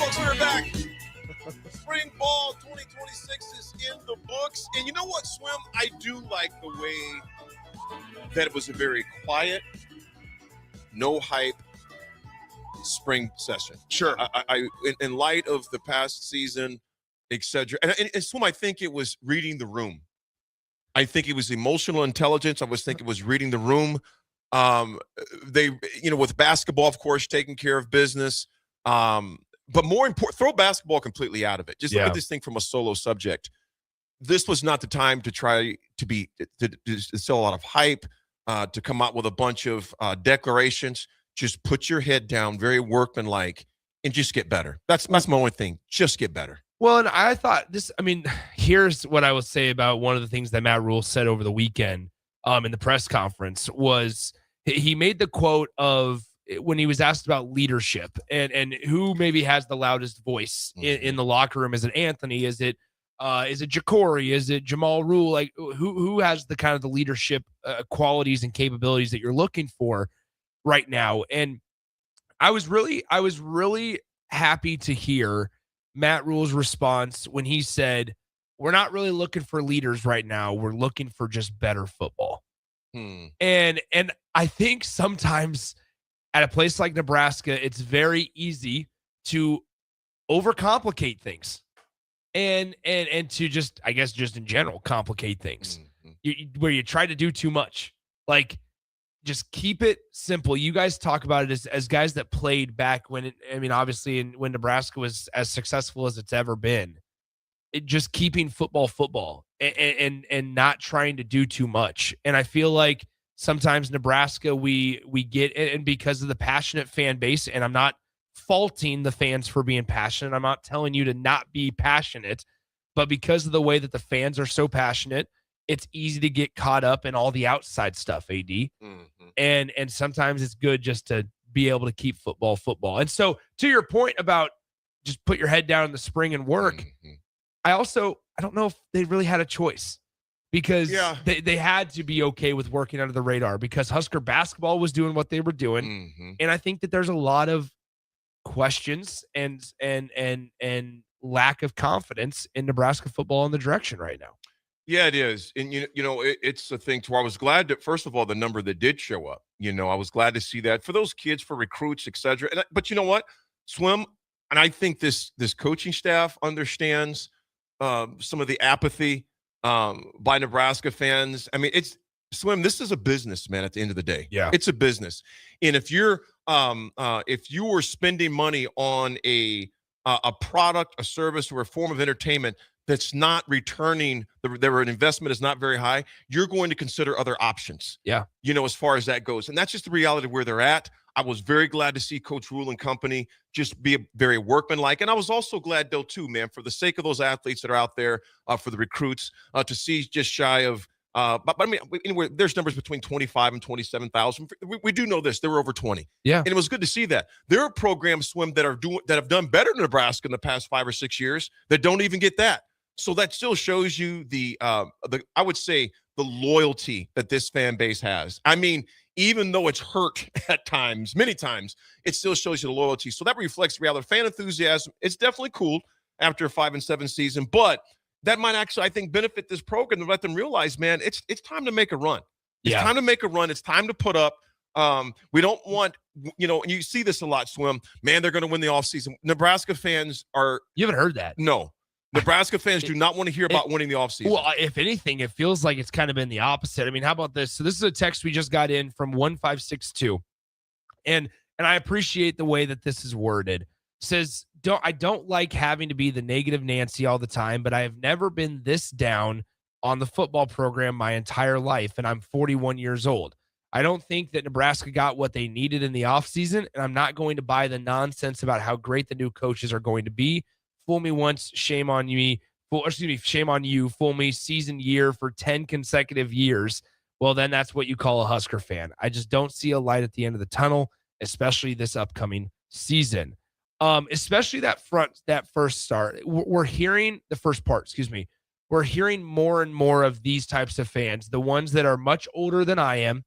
O: Folks, we're back. Spring ball 2026 is in the books. And you know what, Swim? I do like the way that it was a very quiet, no hype spring session.
Q: Sure.
O: I in light of the past season, etc. And Swim, I think it was reading the room. I think it was emotional intelligence. I was thinking it was reading the room. They, with basketball, of course, taking care of business. But more important, throw basketball completely out of it. Just look at this thing from a solo subject. This was not the time to try to sell a lot of hype, to come out with a bunch of declarations. Just put your head down, very workmanlike, and just get better. That's my only thing. Just get better.
Q: Well, and I thought here's what I will say about one of the things that Matt Rule said over the weekend in the press conference was he made the quote of, when he was asked about leadership and who maybe has the loudest voice in the locker room. Is it Anthony? Is it Ja'Cory? Is it Jamal Rule? Like who has the kind of the leadership qualities and capabilities that you're looking for right now? And I was really happy to hear Matt Rule's response when he said, we're not really looking for leaders right now. We're looking for just better football. And I think sometimes at a place like Nebraska, it's very easy to overcomplicate things and to just, I guess, just in general, complicate things.
P: where you try to do too much. Like, just keep it simple. You guys talk about it as guys that played back when obviously when Nebraska was as successful as it's ever been. Just keeping football and not trying to do too much. And I feel like sometimes Nebraska we get, and because of the passionate fan base, and I'm not faulting the fans for being passionate. I'm not telling you to not be passionate, but because of the way that the fans are so passionate, it's easy to get caught up in all the outside stuff, AD.
O: Mm-hmm.
P: And sometimes it's good just to be able to keep football. And so to your point about just put your head down in the spring and work,
O: Mm-hmm.
P: I don't know if they really had a choice, because they had to be okay with working under the radar, because Husker basketball was doing what they were doing.
O: Mm-hmm.
P: And I think that there's a lot of questions and lack of confidence in Nebraska football in the direction right now.
O: Yeah, it is. And, it's a thing to where I was glad that, first of all, the number that did show up, I was glad to see that for those kids, for recruits, et cetera. But you know what? Swim, and I think this coaching staff understands some of the apathy by Nebraska fans. I mean, Swim, this is a business, man, at the end of the day.
P: Yeah.
O: It's a business. And if you were spending money on a product, a service, or a form of entertainment that's not returning, their investment is not very high, you're going to consider other options.
P: Yeah.
O: As far as that goes. And that's just the reality of where they're at. I was very glad to see Coach Rule and company just be very workmanlike. And I was also glad, though, too, man, for the sake of those athletes that are out there, for the recruits, to see just shy of but I mean, anyway, there's numbers between 25 and 27,000. We do know this. There were over 20.
P: Yeah.
O: And it was good to see that. There are programs, Swim, that have done better than Nebraska in the past 5 or 6 years that don't even get that. So that still shows you I would say, the loyalty that this fan base has. I mean, even though it's hurt at times, many times, it still shows you the loyalty. So that reflects reality. Fan enthusiasm, it's definitely cool after a 5-7 season, but that might actually, I think, benefit this program to let them realize, man, it's time to make a run. It's time to make a run. It's time to put up. We don't want, and you see this a lot, Swim. Man, they're going to win the offseason. Nebraska fans are.
P: You haven't heard that?
O: No. Nebraska fans do not want to hear about winning the offseason.
P: Well, if anything, it feels like it's kind of been the opposite. I mean, how about this? So this is a text we just got in from 1562. And I appreciate the way that this is worded. It says, I don't like having to be the negative Nancy all the time, but I have never been this down on the football program my entire life, and I'm 41 years old. I don't think that Nebraska got what they needed in the offseason, and I'm not going to buy the nonsense about how great the new coaches are going to be. Fool me once, shame on me. Shame on you. Fool me season year for 10 consecutive years. Well, then that's what you call a Husker fan. I just don't see a light at the end of the tunnel, especially this upcoming season. Especially that first start. We're hearing the first part, We're hearing more and more of these types of fans, the ones that are much older than I am.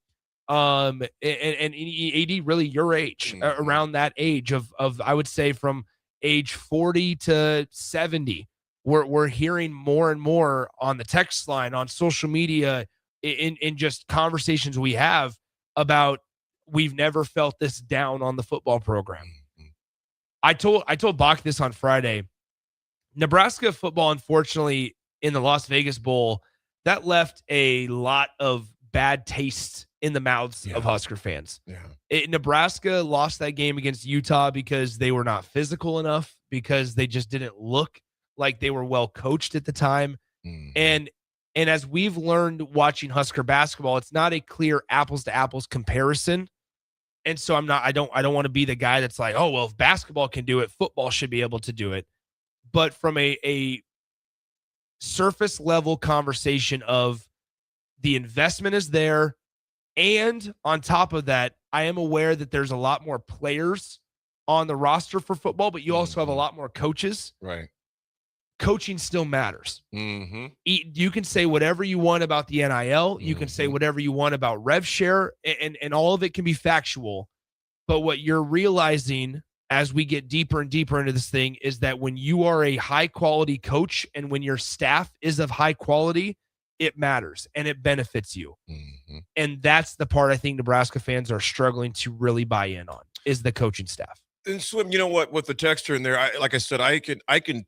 P: And AD, really your age, around that age of I would say from age 40 to 70. We're hearing more and more on the text line, on social media, in just conversations we have about we've never felt this down on the football program. I told Bach this on Friday. Nebraska football, unfortunately, in the Las Vegas Bowl, that left a lot of bad taste in the mouths of Husker fans.
O: Yeah.
P: Nebraska lost that game against Utah because they were not physical enough, because they just didn't look like they were well coached at the time. And as we've learned watching Husker basketball, it's not a clear apples to apples comparison. And so I don't want to be the guy that's like, oh, well, if basketball can do it, football should be able to do it. But from a surface level conversation of the investment is there, and on top of that, I am aware that there's a lot more players on the roster for football, but you also have a lot more coaches.
O: Right.
P: Coaching still matters.
O: Mm-hmm.
P: You can say whatever you want about the NIL. You can say whatever you want about rev share, and all of it can be factual. But what you're realizing as we get deeper and deeper into this thing is that when you are a high quality coach and when your staff is of high quality, it matters and it benefits you. And that's the part I think Nebraska fans are struggling to really buy in on, is the coaching staff.
O: And Slim, you know what? With the texture in there, like I said, I can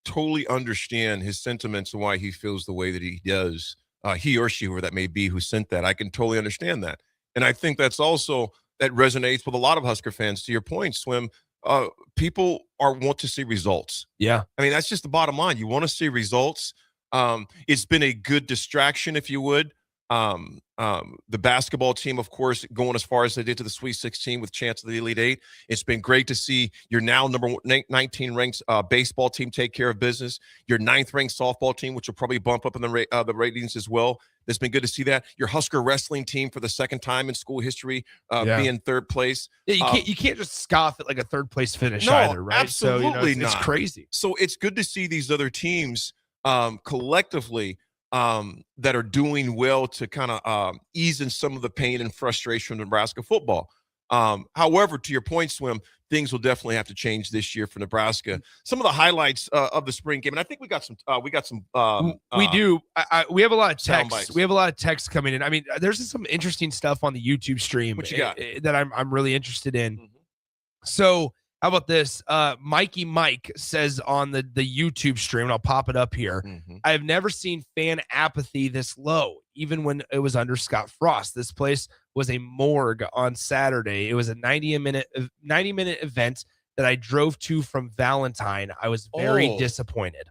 O: totally understand his sentiments and why he feels the way that he does he or she, whoever that may be, who sent that. I can totally understand that. And I think that resonates with a lot of Husker fans. To your point, Swim, people want to see results.
P: Yeah.
O: I mean, that's just the bottom line. You want to see results. It's been a good distraction, if you would. The basketball team, of course, going as far as they did to the Sweet 16 with chance of the Elite Eight. It's been great to see your now number 19 ranked baseball team take care of business. Your 9th ranked softball team, which will probably bump up in the ratings as well. It's been good to see that. Your Husker wrestling team for the second time in school history being third place.
P: Yeah, you can't just scoff at like a third place finish
O: no,
P: either, right?
O: Absolutely
P: so,
O: not.
P: It's crazy.
O: So it's good to see these other teams collectively that are doing well to kind of ease in some of the pain and frustration of Nebraska football. However, to your point, Swim, things will definitely have to change this year for Nebraska. Some of the highlights of the spring game, and I think we got some.
P: We do. We have a lot of
O: sound
P: texts.
O: bites.
P: We have a lot of texts coming in. I mean, there's some interesting stuff on the YouTube stream.
O: What you got?
P: That I'm really interested in. So how about this? Mikey Mike says on the YouTube stream, and I'll pop it up here. I have never seen fan apathy this low, even when it was under Scott Frost. This place was a morgue on Saturday. It was a 90-minute event that I drove to from Valentine. I was very disappointed.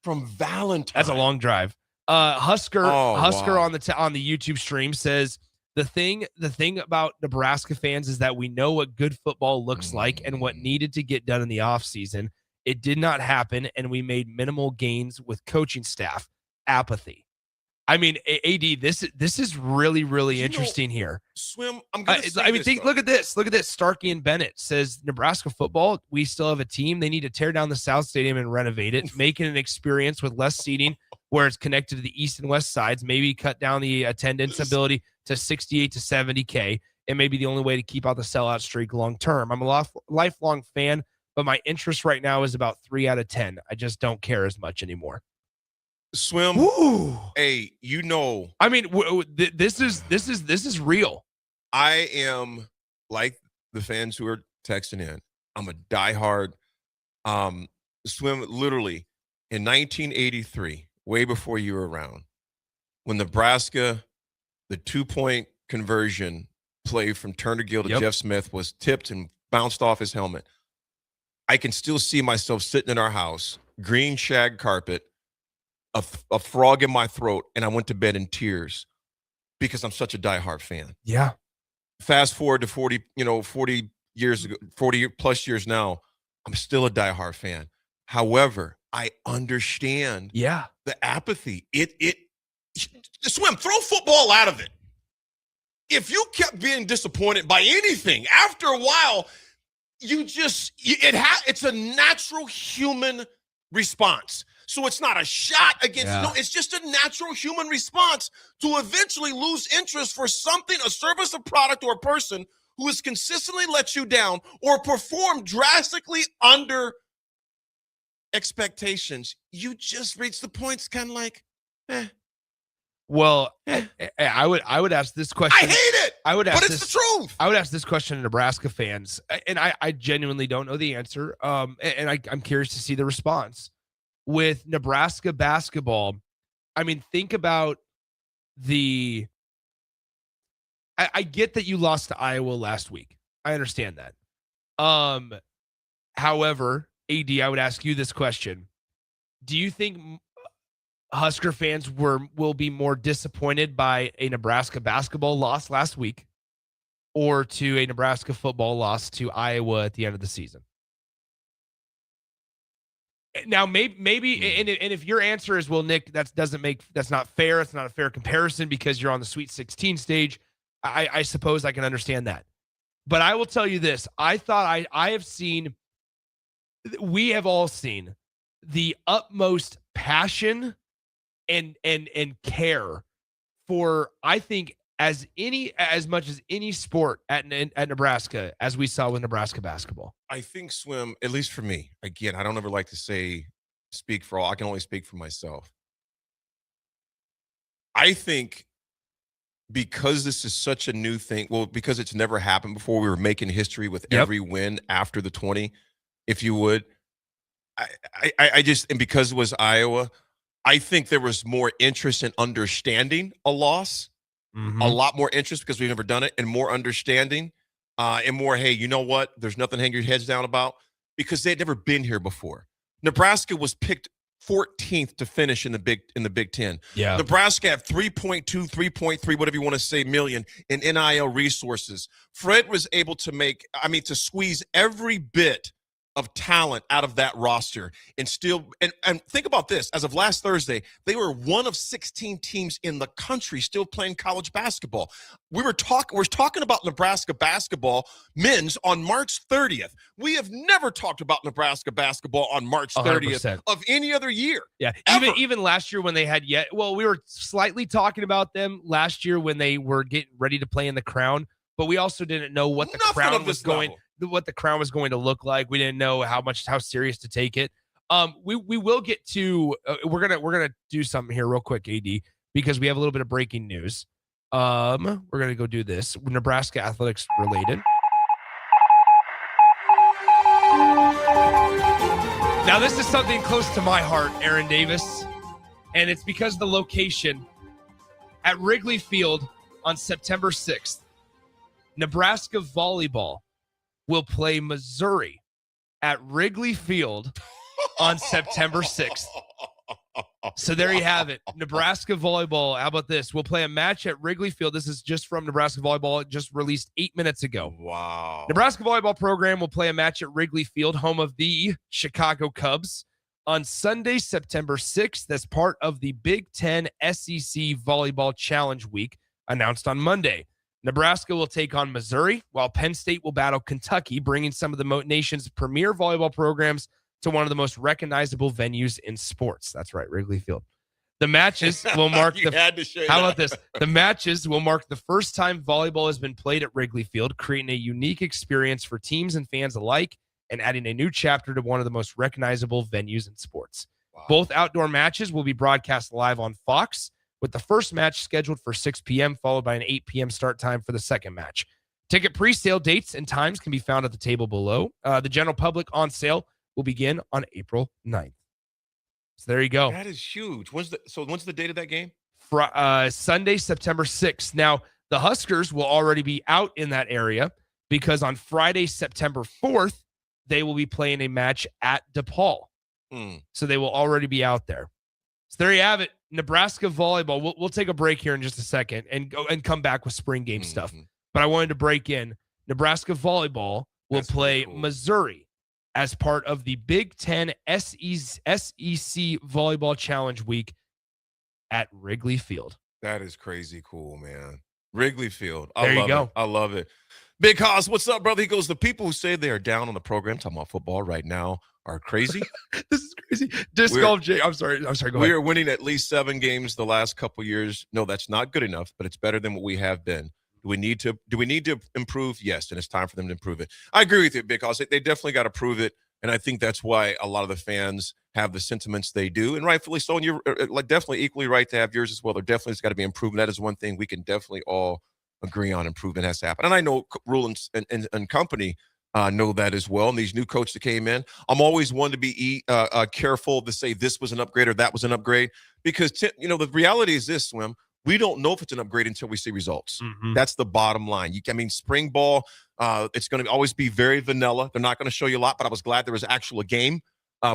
O: From Valentine?
P: That's a long drive. Husker
O: wow.
P: on the YouTube stream says, The thing about Nebraska fans is that we know what good football looks like and what needed to get done in the offseason. It did not happen, and we made minimal gains with coaching staff. Apathy. I mean, AD, this is really, really interesting here.
O: Swim, I'm going to say this,
P: look at this. Look at this. Starkey and Bennett says Nebraska football, we still have a team. They need to tear down the South Stadium and renovate it, make it an experience with less seating where it's connected to the east and west sides, maybe cut down the attendance ability to 68 to 70K, and maybe the only way to keep out the sellout streak long term. I'm a lifelong fan, but my interest right now is about 3 out of 10. I just don't care as much anymore.
O: Swim.
P: Woo.
O: Hey,
P: I mean, this is real.
O: I am like the fans who are texting in. I'm a diehard Swim. Literally in 1983, way before you were around, when Nebraska, the 2-point conversion play from Turner Gill to Jeff Smith was tipped and bounced off his helmet. I can still see myself sitting in our house, green shag carpet, a frog in my throat, and I went to bed in tears because I'm such a diehard fan.
P: Yeah.
O: Fast forward to 40 years ago, 40 plus years now, I'm still a diehard fan. However, I understand the apathy. Swim, throw football out of it. If you kept being disappointed by anything, after a while, it's a natural human response. So it's not a shot against, no, it's just a natural human response to eventually lose interest for something, a service, a product, or a person who has consistently let you down or performed drastically under expectations. You just reach the point, it's kind of like,
P: Well, I would ask this question.
O: I hate it.
P: But
O: it's the truth.
P: I would ask this question to Nebraska fans, and I genuinely don't know the answer. And I'm curious to see the response. With Nebraska basketball, I mean, think about I get that you lost to Iowa last week. I understand that. However, AD, I would ask you this question. Do you think Husker fans will be more disappointed by a Nebraska basketball loss last week or to a Nebraska football loss to Iowa at the end of the season? Now, maybe, and if your answer is, well, Nick, that's not fair. It's not a fair comparison because you're on the Sweet 16 stage. I suppose I can understand that. But I will tell you this. I thought we have all seen the utmost passion and care for, I think, as much as any sport at Nebraska as we saw with Nebraska basketball.
O: I think, Swim, at least for me, again, I don't ever like to speak for all. I can only speak for myself. I think because this is such a new thing, because it's never happened before, we were making history with every win after the 20, if you would. I just, and because it was Iowa, I think there was more interest in understanding a loss, a lot more interest because we've never done it, and more understanding, and more, hey, you know what? There's nothing to hang your heads down about, because they had never been here before. Nebraska was picked 14th to finish in the Big Ten.
P: Yeah.
O: Nebraska had 3.2, 3.3, whatever you want to say, million in NIL resources. Fred was able to to squeeze every bit of talent out of that roster and think about this. As of last Thursday, they were one of 16 teams in the country still playing college basketball. We're talking about Nebraska basketball men's on March 30th. We have never talked about Nebraska basketball on March 30th
P: 100%.
O: of any other year.
P: Yeah, even last year when they had we were slightly talking about them last year when they were getting ready to play in the Crown, but we also didn't know what the Crown was going to look like. We didn't know how serious to take it. We will get to we're gonna do something here real quick, AD, because we have a little bit of breaking news. We're gonna go do this Nebraska athletics related. Now this is something close to my heart, Aaron Davis, and it's because of the location at Wrigley Field on September 6th. Nebraska volleyball will play Missouri at Wrigley Field on September 6th. So there you have it. Nebraska volleyball. How about this? We'll play a match at Wrigley Field. This is just from Nebraska volleyball. It just released 8 minutes ago.
O: Wow.
P: Nebraska volleyball program will play a match at Wrigley Field, home of the Chicago Cubs, on Sunday, September 6th, as part of the Big Ten SEC Volleyball Challenge Week announced on Monday. Nebraska will take on Missouri, while Penn State will battle Kentucky, bringing some of the nation's premier volleyball programs to one of the most recognizable venues in sports. That's right, Wrigley Field. The matches will mark How about this? The matches will mark the first time volleyball has been played at Wrigley Field, creating a unique experience for teams and fans alike and adding a new chapter to one of the most recognizable venues in sports. Wow. Both outdoor matches will be broadcast live on Fox, with the first match scheduled for 6 p.m., followed by an 8 p.m. start time for the second match. Ticket pre-sale dates and times can be found at the table below. The general public on sale will begin on April 9th. So there you go.
O: That is huge. When's the date of that game?
P: Sunday, September 6th. Now, the Huskers will already be out in that area because on Friday, September 4th, they will be playing a match at DePaul. So they will already be out there. So there you have it. Nebraska volleyball. We'll take a break here in just a second and go and come back with spring game stuff. But I wanted to break in. Nebraska volleyball will play Missouri as part of the Big Ten SEC Volleyball Challenge Week at Wrigley Field.
O: That is crazy cool, man. Wrigley Field.
P: There you go.
O: I love it. Big Haas, what's up, brother? He goes, the people who say they are down on the program, talking about football right now, are crazy.
P: This is crazy. Disc golf, Jay. I'm sorry. Go ahead.
O: We are winning at least 7 games the last couple years. No, that's not good enough, but it's better than what we have been. Do we need to improve? Yes, and it's time for them to improve it. I agree with you, Big Haas. They definitely got to prove it, and I think that's why a lot of the fans have the sentiments they do, and rightfully so. And you're definitely equally right to have yours as well. There definitely has got to be improvement. That is one thing we can definitely all agree on. Improvement has to happen, and I know Rule and company know that as well. And these new coaches that came in, I'm always one to be careful to say this was an upgrade or that was an upgrade, because the reality is this, Swim. We don't know if it's an upgrade until we see results. That's the bottom line. Spring ball, it's going to always be very vanilla. They're not going to show you a lot, but I was glad there was actually a game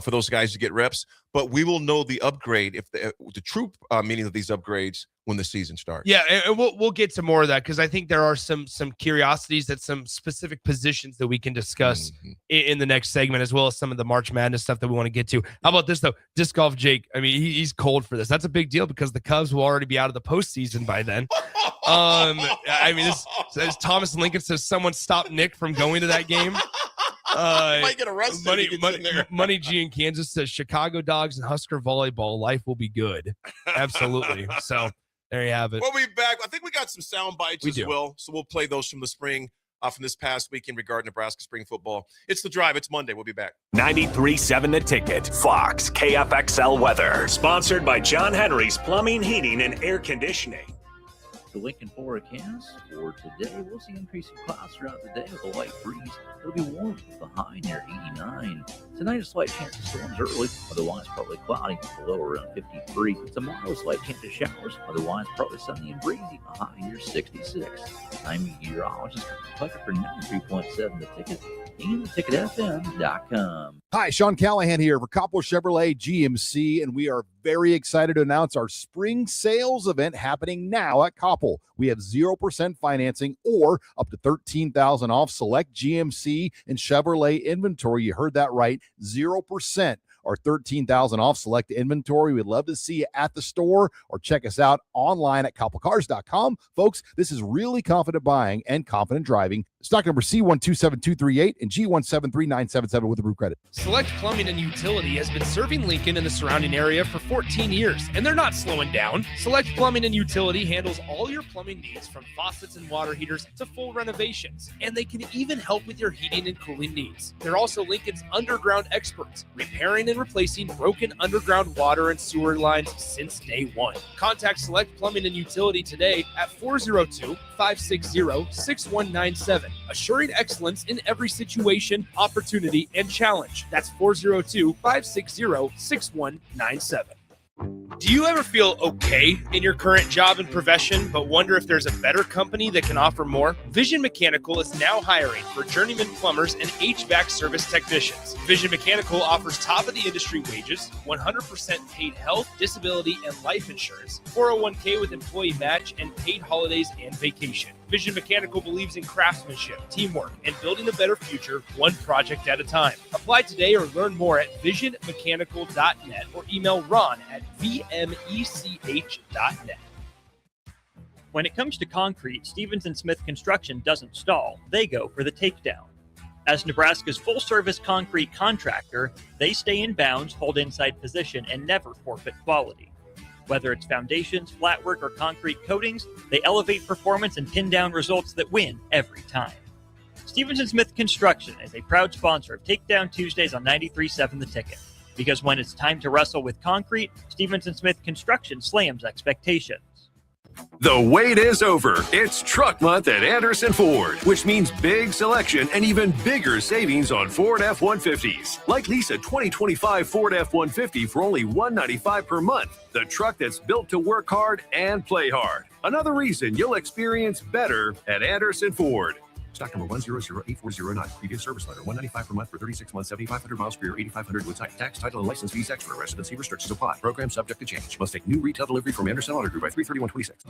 O: for those guys to get reps. But we will know the upgrade, if the true meaning of these upgrades, when the season starts.
P: Yeah, and we'll get to more of that, because I think there are some curiosities at some specific positions that we can discuss in the next segment, as well as some of the March Madness stuff that we want to get to. How about this, though? Disc golf, Jake. I mean, he's cold for this. That's a big deal because the Cubs will already be out of the postseason by then. I mean, as Thomas Lincoln says, someone stop Nick from going to that game.
O: Might get arrested.
P: Money G in Kansas says Chicago Dogs and Husker volleyball. Life will be good. Absolutely. So there you have it.
O: We'll be back. I think we got some sound bites as well. So we'll play those from the spring, from this past weekend regarding Nebraska spring football. It's The Drive. It's Monday. We'll be back.
V: 93.7 The Ticket. Fox KFXL weather. Sponsored by John Henry's Plumbing, Heating, and Air Conditioning.
W: The Lincoln forecast for today, we'll see increasing clouds throughout the day with a light breeze. It'll be warm with a high near 89. Tonight, a slight chance of storms early, otherwise partly cloudy, a low around 53. Tomorrow, a slight chance of showers, otherwise partly sunny and breezy, a high near 66. I'm meteorologist Tucker for 93.7 The Ticket and theticketfm.com.
E: Hi, Sean Callahan here for Coppell Chevrolet GMC, and we are very excited to announce our spring sales event happening now at Coppell. We have 0% financing or up to $13,000 off select GMC and Chevrolet inventory. You heard that right, 0%. Or $13,000 off select inventory. We'd love to see you at the store or check us out online at coppellcars.com. Folks, this is really confident buying and confident driving. Stock number C127238 and G1739777 with approved credit.
B: Select Plumbing and Utility has been serving Lincoln and the surrounding area for 14 years, and they're not slowing down. Select Plumbing and Utility handles all your plumbing needs from faucets and water heaters to full renovations, and they can even help with your heating and cooling needs. They're also Lincoln's underground experts, repairing and replacing broken underground water and sewer lines since day one. Contact Select Plumbing and Utility today at 402-560-6197. Assuring excellence in every situation, opportunity, and challenge. That's 402-560-6197. Do you ever feel okay in your current job and profession, but wonder if there's a better company that can offer more? Vision Mechanical is now hiring for journeyman plumbers and HVAC service technicians. Vision Mechanical offers top-of-the-industry wages, 100% paid health, disability, and life insurance, 401k with employee match, and paid holidays and vacation. Vision Mechanical believes in craftsmanship, teamwork, and building a better future one project at a time. Apply today or learn more at visionmechanical.net or email Ron at vmech.net.
U: When it comes to concrete, Stevens & Smith Construction doesn't stall. They go for the takedown. As Nebraska's full-service concrete contractor, they stay in bounds, hold inside position, and never forfeit quality. Whether it's foundations, flatwork, or concrete coatings, they elevate performance and pin down results that win every time. Stevens & Smith Construction is a proud sponsor of Takedown Tuesdays on 93.7 The Ticket. Because when it's time to wrestle with concrete, Stevens & Smith Construction slams expectations.
D: The wait is over. It's Truck Month at Anderson Ford, which means big selection and even bigger savings on Ford F-150s. Like lease a 2025 Ford F-150 for only $195 per month. The truck that's built to work hard and play hard. Another reason you'll experience better at Anderson Ford. Stock number 1008409. Previous service letter. $195 per month for 36 months, 7,500 miles per year, 8,500 with type. Tax, title, and license fees extra. Residency restrictions apply. Program subject to change. Must take new retail delivery from Anderson Auto Group by 3/31/26.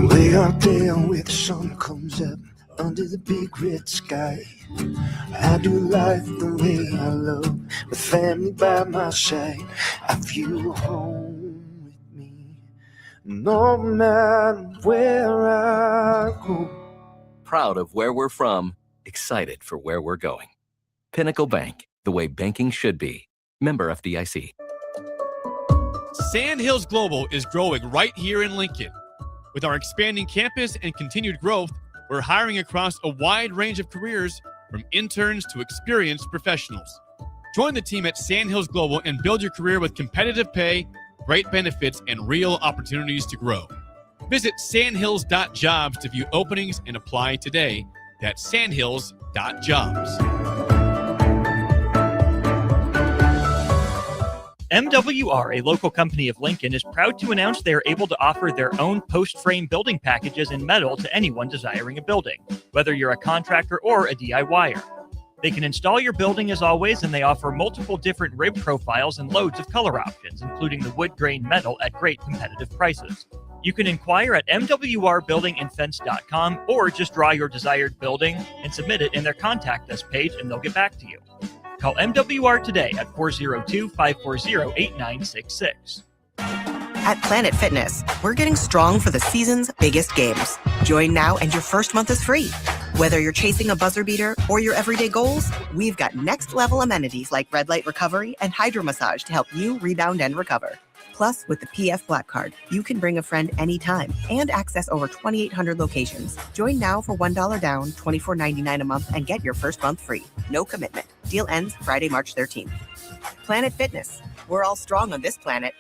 F: Way out there where the sun comes up under the big red sky, I do life the way I love, with family by my side. I feel home with me, no matter where I go.
G: Proud of where we're from, excited for where we're going. Pinnacle Bank, the way banking should be. Member FDIC.
S: Sandhills Global is growing right here in Lincoln. With our expanding campus and continued growth, we're hiring across a wide range of careers, from interns to experienced professionals. Join the team at Sandhills Global and build your career with competitive pay, great benefits, and real opportunities to grow. Visit sandhills.jobs to view openings and apply today. That's sandhills.jobs.
U: MWR, a local company of Lincoln, is proud to announce they are able to offer their own post-frame building packages in metal to anyone desiring a building, whether you're a contractor or a DIYer. They can install your building as always, and they offer multiple different rib profiles and loads of color options, including the wood grain metal at great competitive prices. You can inquire at mwrbuildingandfence.com or just draw your desired building and submit it in their Contact Us page, and they'll get back to you. Call MWR today at 402-540-8966.
Y: At Planet Fitness, we're getting strong for the season's biggest games. Join now and your first month is free. Whether you're chasing a buzzer beater or your everyday goals, we've got next level amenities like red light recovery and hydro massage to help you rebound and recover. Plus, with the PF Black Card, you can bring a friend anytime and access over 2,800 locations. Join now for $1 down, $24.99 a month, and get your first month free. No commitment. Deal ends Friday, March 13th. Planet Fitness. We're all strong on this planet.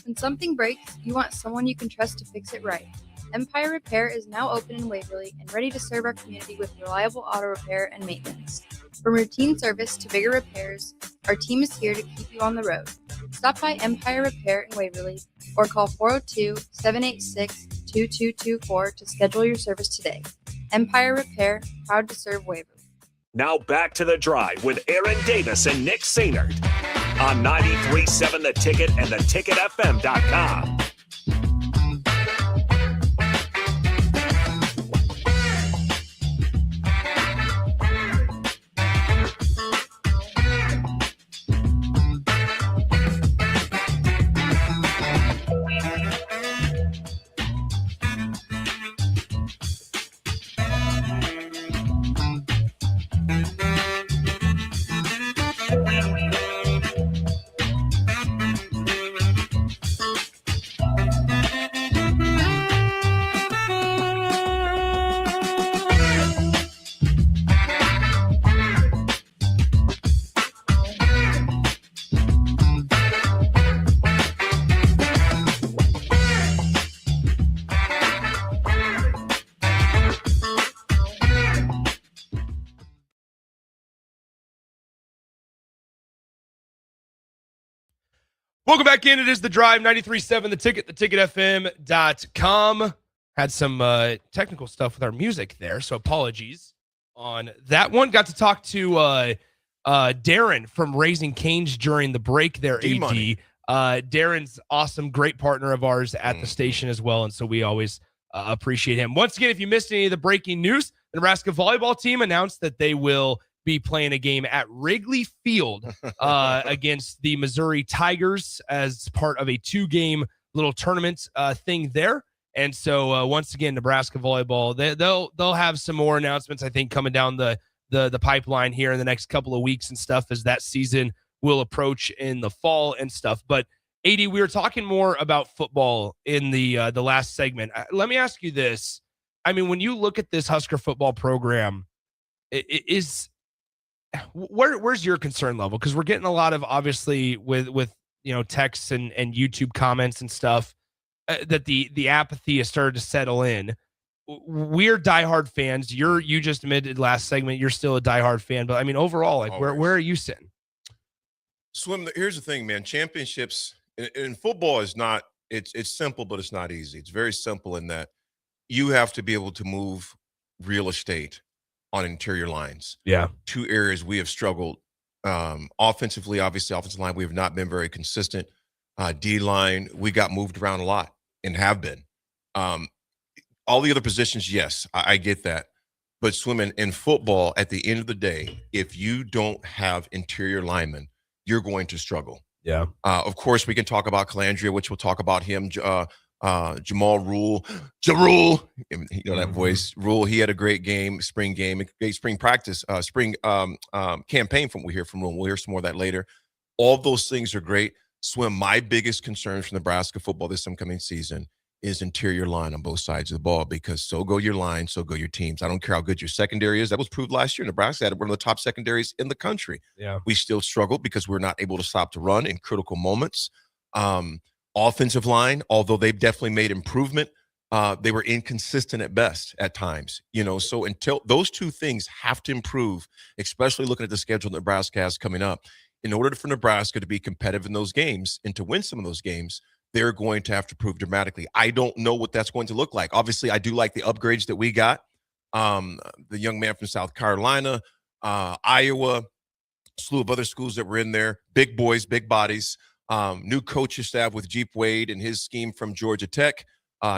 A: When something breaks, you want someone you can trust to fix it right. Empire Repair is now open in Waverly and ready to serve our community with reliable auto repair and maintenance. From routine service to bigger repairs, our team is here to keep you on the road. Stop by Empire Repair in Waverly or call 402-786-2224 to schedule your service today. Empire Repair, proud to serve Waverly.
V: Now back to The Drive with Aaron Davis and Nick Sainert on 93.7 The Ticket and theticketfm.com.
P: Welcome back in. It is The Drive, 93.7 The Ticket, theticketfm.com. Had some technical stuff with our music there, so apologies on that one. Got to talk to Darren from Raising Canes during the break there, AD. Darren's awesome, great partner of ours at the station as well, and so we always appreciate him. Once again, if you missed any of the breaking news, the Nebraska volleyball team announced that they will be playing a game at Wrigley Field against the Missouri Tigers as part of a 2-game little tournament thing there. And so once again, Nebraska volleyball, they'll have some more announcements, I think, coming down the pipeline here in the next couple of weeks and stuff as that season will approach in the fall and stuff. But AD, we were talking more about football in the last segment. Let me ask you this. I mean, when you look at this Husker football program, where's your concern level? Because we're getting a lot of, obviously, with texts and YouTube comments and stuff that the apathy has started to settle in. We're diehard fans. You just admitted last segment you're still a diehard fan, but I mean overall, like where are you sitting?
O: Swim. Here's the thing, man. Championships in football is not. It's simple, but it's not easy. It's very simple in that you have to be able to move real estate on interior lines.
P: Yeah.
O: 2 areas we have struggled. Offensively, obviously, offensive line, we have not been very consistent. D-line, we got moved around a lot and have been. All the other positions, yes, I get that. But swimming in football, at the end of the day, if you don't have interior linemen, you're going to struggle.
P: Yeah.
O: Of course, we can talk about Calandria, which we'll talk about him. Jamal Rule, Jarul, that voice. Rule, he had a great game, spring practice, spring campaign from we hear from Rule. We'll hear some more of that later. All of those things are great. Swim, my biggest concern for Nebraska football this upcoming season is interior line on both sides of the ball, because so go your line, so go your teams. I don't care how good your secondary is. That was proved last year. Nebraska had one of the top secondaries in the country.
P: Yeah.
O: We still struggled because we're not able to stop the run in critical moments. Offensive line, although they've definitely made improvement, they were inconsistent at best at times. So until those 2 things have to improve, especially looking at the schedule Nebraska has coming up, in order for Nebraska to be competitive in those games and to win some of those games, they're going to have to prove dramatically. I don't know what that's going to look like. Obviously, I do like the upgrades that we got. The young man from South Carolina, Iowa, slew of other schools that were in there, big boys, big bodies. New coaching staff with Jeep Wade and his scheme from Georgia Tech.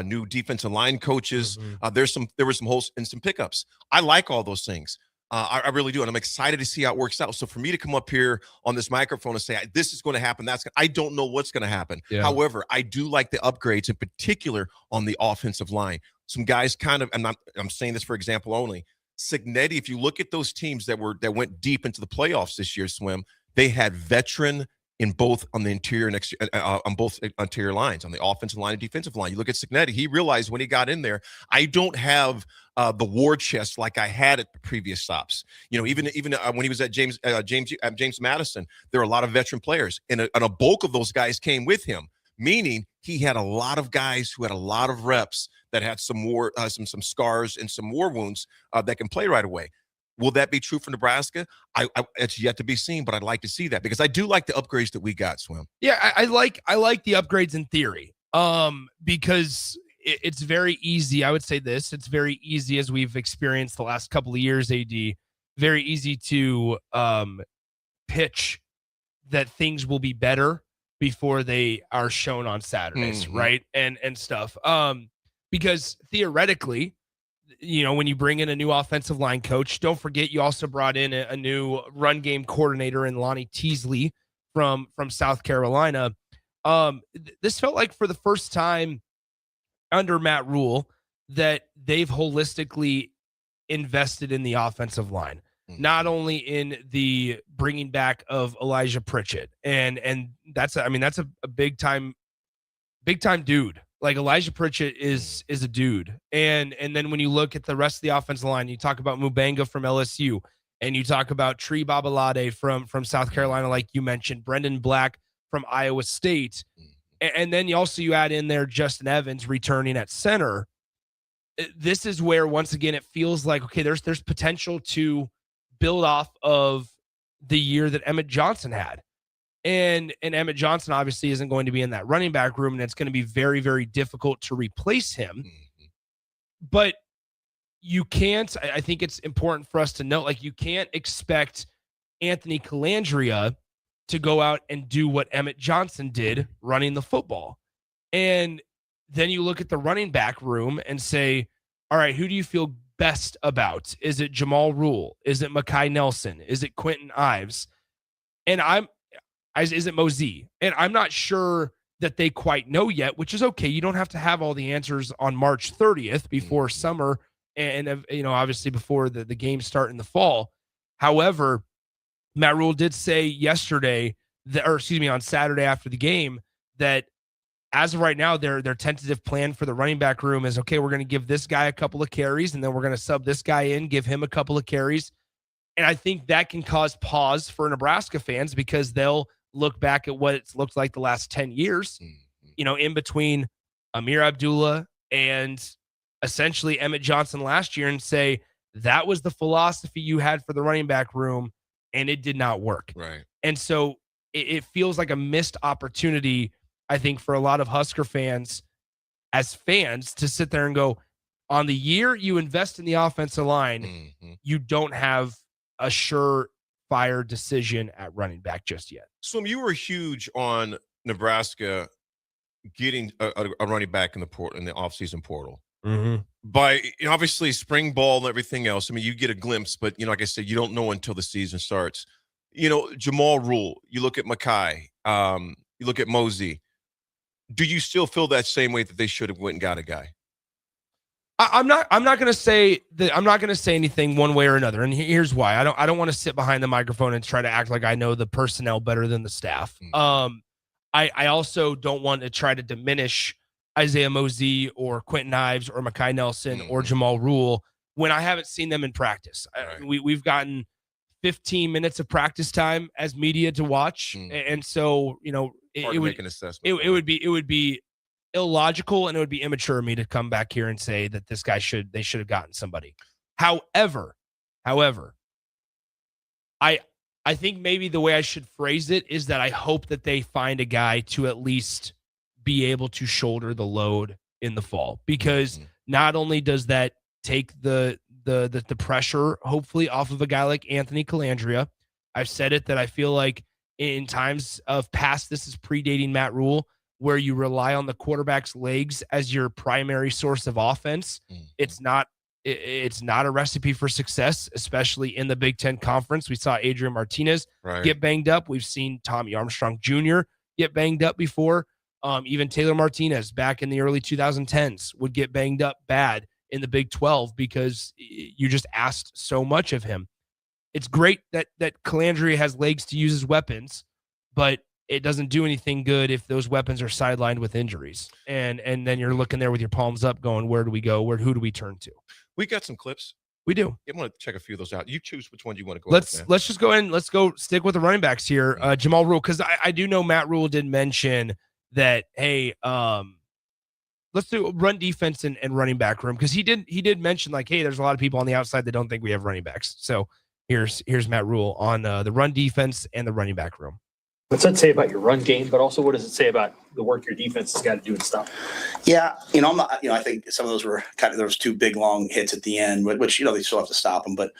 O: New defensive line coaches. There were some holes and some pickups. I like all those things. I really do, and I'm excited to see how it works out. So for me to come up here on this microphone and say this is going to happen, I don't know what's going to happen.
P: Yeah.
O: However, I do like the upgrades, in particular on the offensive line. Some guys I'm saying this for example only. Signetti, if you look at those teams that went deep into the playoffs this year, Swim, they had veteran in both on the interior and on both interior lines, on the offensive line and defensive line. You look at Cignetti, he realized when he got in there, I don't have the war chest like I had at the previous stops. Even when he was at James Madison, there are a lot of veteran players, and a bulk of those guys came with him, meaning he had a lot of guys who had a lot of reps that had some war, some scars and some war wounds that can play right away. Will that be true for Nebraska? It's yet to be seen, but I'd like to see that because I do like the upgrades that we got, Swim.
P: Yeah, I like the upgrades in theory. Because it's very easy. I would say this: it's very easy, as we've experienced the last couple of years. AD, very easy to pitch that things will be better before they are shown on Saturdays, right? And stuff. Because theoretically, when you bring in a new offensive line coach, don't forget you also brought in a new run game coordinator in Lonnie Teasley from South Carolina. This felt like for the first time under Matt Rule that they've holistically invested in the offensive line, not only in the bringing back of Elijah Pritchett, and that's a big time dude. Like Elijah Pritchett is a dude. And then when you look at the rest of the offensive line, you talk about Mubanga from LSU, and you talk about Tree Babalade from South Carolina, like you mentioned, Brendan Black from Iowa State. And then you add in there Justin Evans returning at center. This is where, once again, it feels like, okay, there's potential to build off of the year that Emmett Johnson had. And Emmett Johnson obviously isn't going to be in that running back room, and it's going to be very, very difficult to replace him. But you can't, I think it's important for us to note, like, you can't expect Anthony Calandria to go out and do what Emmett Johnson did running the football. And then you look at the running back room and say, all right, who do you feel best about? Is it Jamal Rule? Is it Mekhi Nelson? Is it Quentin Ives? And is it Mosey? And I'm not sure that they quite know yet, which is okay. You don't have to have all the answers on March 30th before summer and obviously before the games start in the fall. However, Matt Rule did say yesterday on Saturday after the game that as of right now, their tentative plan for the running back room is, okay, we're going to give this guy a couple of carries, and then we're going to sub this guy in, give him a couple of carries. And I think that can cause pause for Nebraska fans because they'll look back at what it's looked like the last 10 years, in between Amir Abdullah and essentially Emmett Johnson last year, and say that was the philosophy you had for the running back room, and it did not work.
O: Right.
P: And so it feels like a missed opportunity, I think, for a lot of Husker fans as fans to sit there and go, on the year you invest in the offensive line, you don't have a surefire decision at running back just yet.
O: Swim, you were huge on Nebraska getting a running back in the offseason portal. By obviously spring ball and everything else. I mean, you get a glimpse, but like I said, you don't know until the season starts. Jamal Rule, you look at Mekhi, you look at Mosey. Do you still feel that same way that they should have went and got a guy?
P: I'm not going to say that. I'm not going to say anything one way or another. And here's why. I don't want to sit behind the microphone and try to act like I know the personnel better than the staff. I also don't want to try to diminish Isaiah Mosey or Quentin Ives or Mekhi Nelson or Jamal Rule when I haven't seen them in practice. Right. We've gotten 15 minutes of practice time as media to watch. And so, it would make an assessment. It would be illogical, and it would be immature of me to come back here and say that this guy they should have gotten somebody. However, I think maybe the way I should phrase it is that I hope that they find a guy to at least be able to shoulder the load in the fall, because not only does that take the pressure hopefully off of a guy like Anthony Calandria. I've said it that I feel like in times of past, this is predating Matt Rule, where you rely on the quarterback's legs as your primary source of offense. It's not a recipe for success, especially in the Big Ten Conference. We saw Adrian Martinez get banged up. We've seen Tommy Armstrong Jr. get banged up before. Even Taylor Martinez back in the early 2010s would get banged up bad in the Big 12 because you just asked so much of him. It's great that Calandria has legs to use as weapons, but it doesn't do anything good if those weapons are sidelined with injuries. And then you're looking there with your palms up going, where do we go? Who do we turn to?
O: We got some clips.
P: We do.
O: I'm going to check a few of those out. You choose which one you want to go
P: Let's just go in. Let's go stick with the running backs here. Jamal Rule, because I do know Matt Rule did mention that, hey, let's do run defense and running back room, because he did mention like, hey, there's a lot of people on the outside that don't think we have running backs. So here's Matt Rule on the run defense and the running back room.
C: What's that say about your run game, but also what does it say about the work your defense has got to do and stuff?
H: Yeah, I'm not, I think some of those were there was 2 big long hits at the end, which, they still have to stop them. But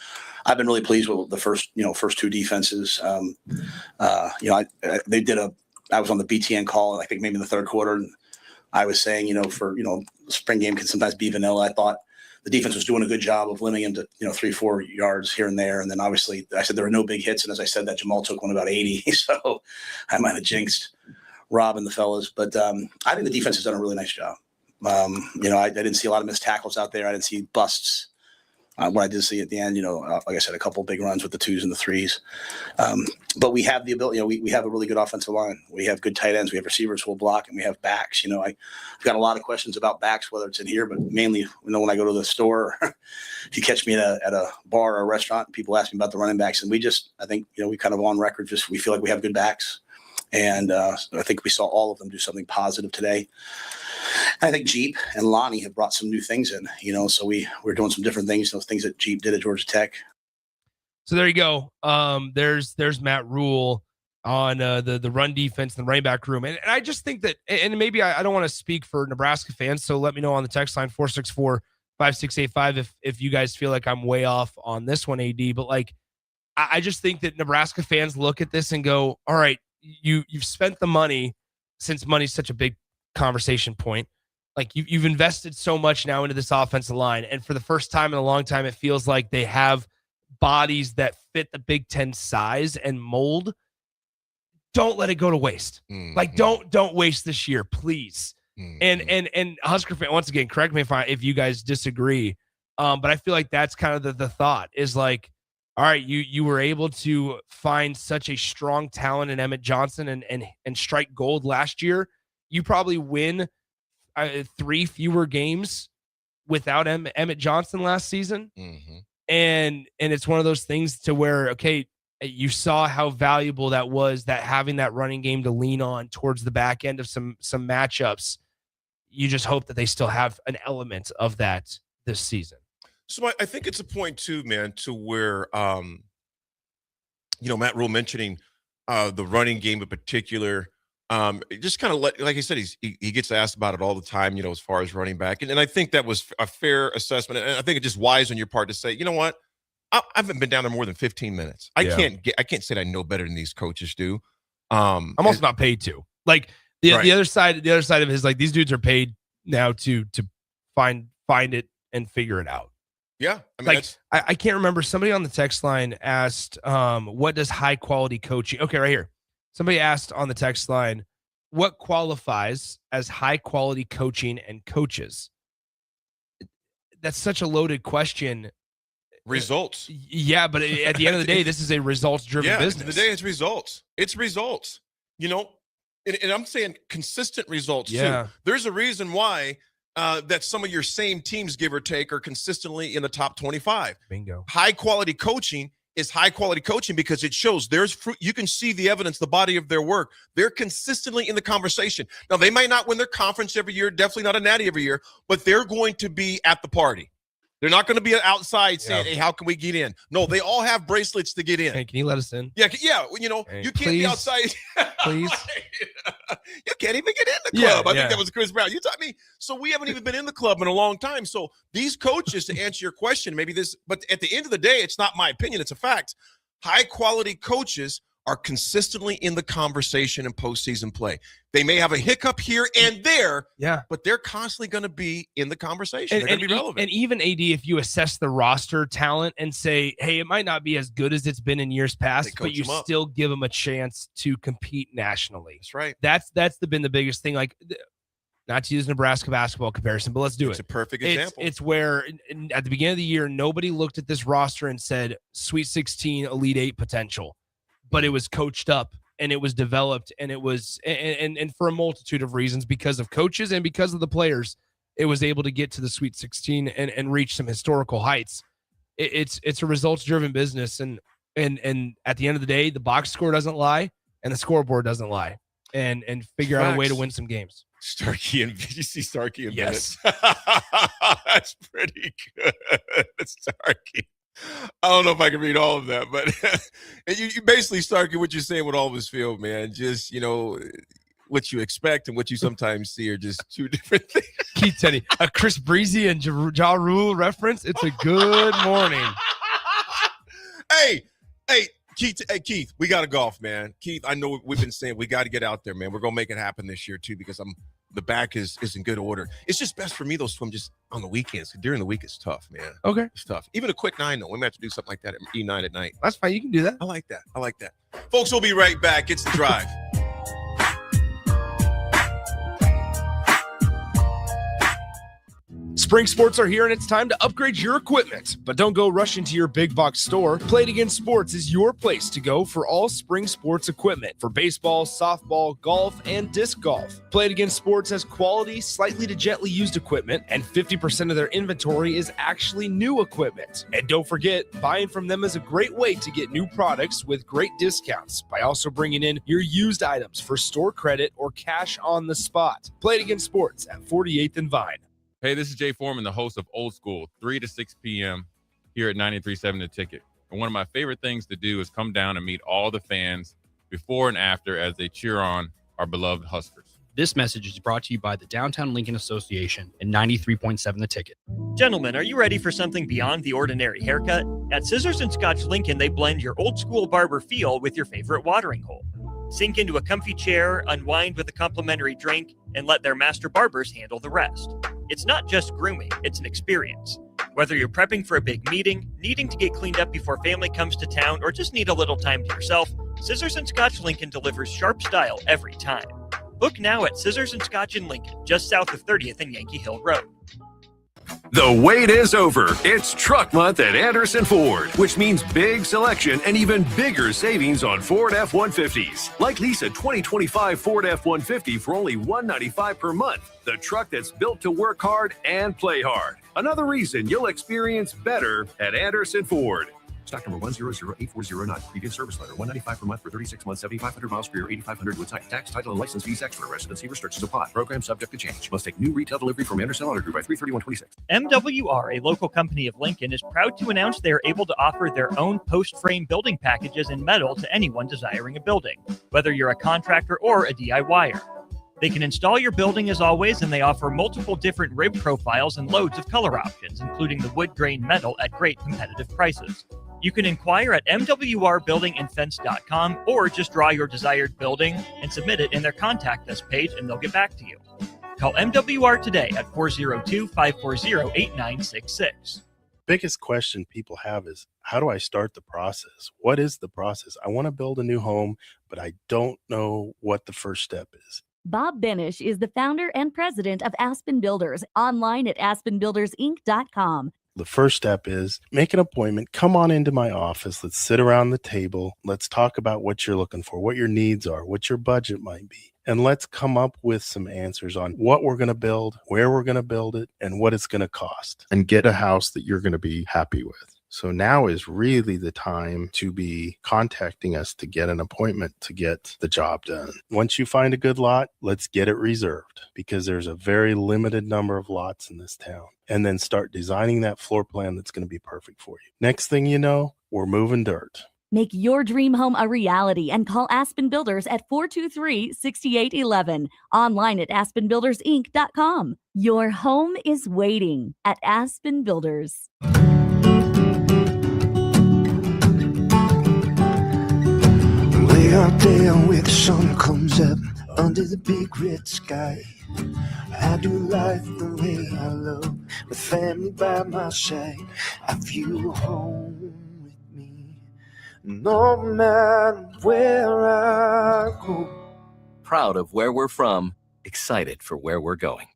H: I've been really pleased with the first 2 defenses. I was on the BTN call, I think maybe in the third quarter, and I was saying, the spring game can sometimes be vanilla. I thought the defense was doing a good job of limiting him to, 3-4 yards here and there. And then obviously I said there were no big hits. And as I said, that Jamal took one about 80. So I might have jinxed Rob and the fellas. But I think the defense has done a really nice job. I didn't see a lot of missed tackles out there. I didn't see busts. What I did see at the end, like I said, a couple of big runs with the 2s and the 3s. But we have the ability, we have a really good offensive line. We have good tight ends. We have receivers who will block, and we have backs. I've got a lot of questions about backs, whether it's in here, but mainly, when I go to the store, if you catch me at a bar or a restaurant, people ask me about the running backs. And I think, we kind of on record, we feel like we have good backs. And I think we saw all of them do something positive today. I think Jeep and Lonnie have brought some new things in, so we're doing some different things, those things that Jeep did at Georgia Tech.
P: So there you go. There's Matt Rule on the run defense and the running back room. And I just think that, and maybe I don't want to speak for Nebraska fans, so let me know on the text line 464-5685 if you guys feel like I'm way off on this one, AD. But like, I just think that Nebraska fans look at this and go, all right, you've spent the money, since money's such a big conversation point. Like you've invested so much now into this offensive line, and for the first time in a long time, it feels like they have bodies that fit the Big Ten size and mold. Don't let it go to waste. Mm-hmm. Like don't waste this year, please. Mm-hmm. And Husker fan, once again, correct me if you guys disagree. But I feel like that's kind of the thought is like, all right, you were able to find such a strong talent in Emmett Johnson and strike gold last year. You probably win 3 fewer games without Emmett Johnson last season. Mm-hmm. And it's one of those things to where, okay, you saw how valuable that was, that having that running game to lean on towards the back end of some matchups. You just hope that they still have an element of that this season.
O: So I think it's a point too, man, to where, Matt Rule mentioning the running game in particular. Just kind of like I said, he gets asked about it all the time, as far as running back. And I think that was a fair assessment. And I think it's just wise on your part to say, you know what? I haven't been down there more than 15 minutes. I can't say that I know better than these coaches do.
P: I'm also not paid to. Like the other side of it is like these dudes are paid now to find it and figure it out.
O: Yeah. I mean,
P: I can't remember. Somebody on the text line asked, what does high quality coaching? Okay, right here. Somebody asked on the text line, what qualifies as high quality coaching and coaches? That's such a loaded question.
O: Results.
P: Yeah, but at the end of the day, this is a results-driven business.
O: At the end of the day, it's results. It's results. And I'm saying consistent results too. There's a reason why that some of your same teams, give or take, are consistently in the top 25.
P: Bingo.
O: High quality coaching is high quality coaching because it shows there's fruit. You can see the evidence, the body of their work. They're consistently in the conversation. Now, they might not win their conference every year, definitely not a natty every year, but they're going to be at the party. They're not going to be outside saying, hey, how can we get in? No, they all have bracelets to get in.
P: Hey, can you let us in?
O: Yeah. Hey, you can't be outside.
P: Please.
O: You can't even get in the club. I think that was Chris Brown. You taught me. So we haven't even been in the club in a long time. So these coaches, to answer your question, but at the end of the day, it's not my opinion. It's a fact. High quality coaches are consistently in the conversation in postseason play. They may have a hiccup here and there, but they're constantly going to be in the conversation. They're going to be relevant.
P: And even, AD, if you assess the roster talent and say, hey, it might not be as good as it's been in years past, but you still give them a chance to compete nationally.
O: That's right.
P: That's been the biggest thing. Like, not to use Nebraska basketball comparison, but let's do it.
O: It's a perfect example.
P: It's where at the beginning of the year, nobody looked at this roster and said, Sweet 16, Elite 8 potential. But it was coached up
Q: and it was developed, and it was and for a multitude of reasons, because of coaches and because of the players, it was able to get to the Sweet 16 and reach some historical heights. It's a results driven business, and at the end of the day, the box score doesn't lie and the scoreboard doesn't lie, and figure out a way to win some games.
O: Starkey and did you see Starkey and
Q: Yes.
O: Bennett? That's pretty good. Starkey. I don't know if I can read all of that, but and you basically, Starkey, what you're saying with all of this field, man, just, what you expect and what you sometimes see are just two different things.
Q: Keith Teddy, a Chris Breezy and Ja Rule reference. It's a good morning.
O: Hey, Keith, we got to golf, man. Keith, I know we've been saying we got to get out there, man. We're going to make it happen this year, too, because the back is in good order. It's just best for me, though, swim just on the weekends. During the week, it's tough, man.
Q: Okay.
O: It's tough. Even a quick 9, though. We might have to do something like that at E9 at night.
Q: That's fine. You can do that.
O: I like that. Folks, we'll be right back. It's The Drive.
Q: Spring sports are here, and it's time to upgrade your equipment. But don't go rushing to your big box store. Play It Again Sports is your place to go for all spring sports equipment for baseball, softball, golf, and disc golf. Play It Again Sports has quality, slightly to gently used equipment, and 50% of their inventory is actually new equipment. And don't forget, buying from them is a great way to get new products with great discounts by also bringing in your used items for store credit or cash on the spot. Play It Again Sports at 48th and Vine.
I: Hey, this is Jay Foreman, the host of Old School, 3 to 6 p.m. here at 93.7 The Ticket. And one of my favorite things to do is come down and meet all the fans before and after as they cheer on our beloved Huskers.
J: This message is brought to you by the Downtown Lincoln Association and 93.7 The Ticket.
U: Gentlemen, are you ready for something beyond the ordinary haircut? At Scissors and Scotch Lincoln, they blend your old school barber feel with your favorite watering hole. Sink into a comfy chair, unwind with a complimentary drink, and let their master barbers handle the rest. It's not just grooming, it's an experience. Whether you're prepping for a big meeting, needing to get cleaned up before family comes to town, or just need a little time to yourself, Scissors and Scotch Lincoln delivers sharp style every time. Book now at Scissors and Scotch in Lincoln, just south of 30th and Yankee Hill Road.
D: The wait is over. It's Truck Month at Anderson Ford, which means big selection and even bigger savings on Ford F-150s. Like lease a 2025 Ford F-150 for only $195 per month. The truck that's built to work hard and play hard. Another reason you'll experience better at Anderson Ford. Stock number 1008409. Previous service letter. $195 per month for 36 months, 7,500 miles per year, 8,500 with type. Tax, title, and license fees extra. Residency restrictions apply. Program subject to change. Must take new retail delivery from Anderson Auto Group by 3/31/26.
U: MWR, a local company of Lincoln, is proud to announce they are able to offer their own post-frame building packages in metal to anyone desiring a building, whether you're a contractor or a DIYer. They can install your building as always, and they offer multiple different rib profiles and loads of color options, including the wood grain metal at great competitive prices. You can inquire at mwrbuildingandfence.com or just draw your desired building and submit it in their contact us page, and they'll get back to you. Call MWR today at 402-540-8966.
N: Biggest question people have is, how do I start the process? What is the process? I want to build a new home, but I don't know what the first step is.
X: Bob Benish is the founder and president of Aspen Builders, online at aspenbuildersinc.com.
N: The first step is make an appointment. Come on into my office. Let's sit around the table. Let's talk about what you're looking for, what your needs are, what your budget might be. And let's come up with some answers on what we're going to build, where we're going to build it, and what it's going to cost. And get a house that you're going to be happy with. So now is really the time to be contacting us to get an appointment to get the job done. Once you find a good lot, let's get it reserved, because there's a very limited number of lots in this town. And then start designing that floor plan that's going to be perfect for you. Next thing you know, we're moving dirt.
X: Make your dream home a reality and call Aspen Builders at 423-6811. Online at aspenbuildersinc.com. Your home is waiting at Aspen Builders.
F: Way out there where the sun comes up under the big red sky, I do life the way I love, with family by my side. I feel home with me, no matter where I go.
G: Proud of where we're from, excited for where we're going.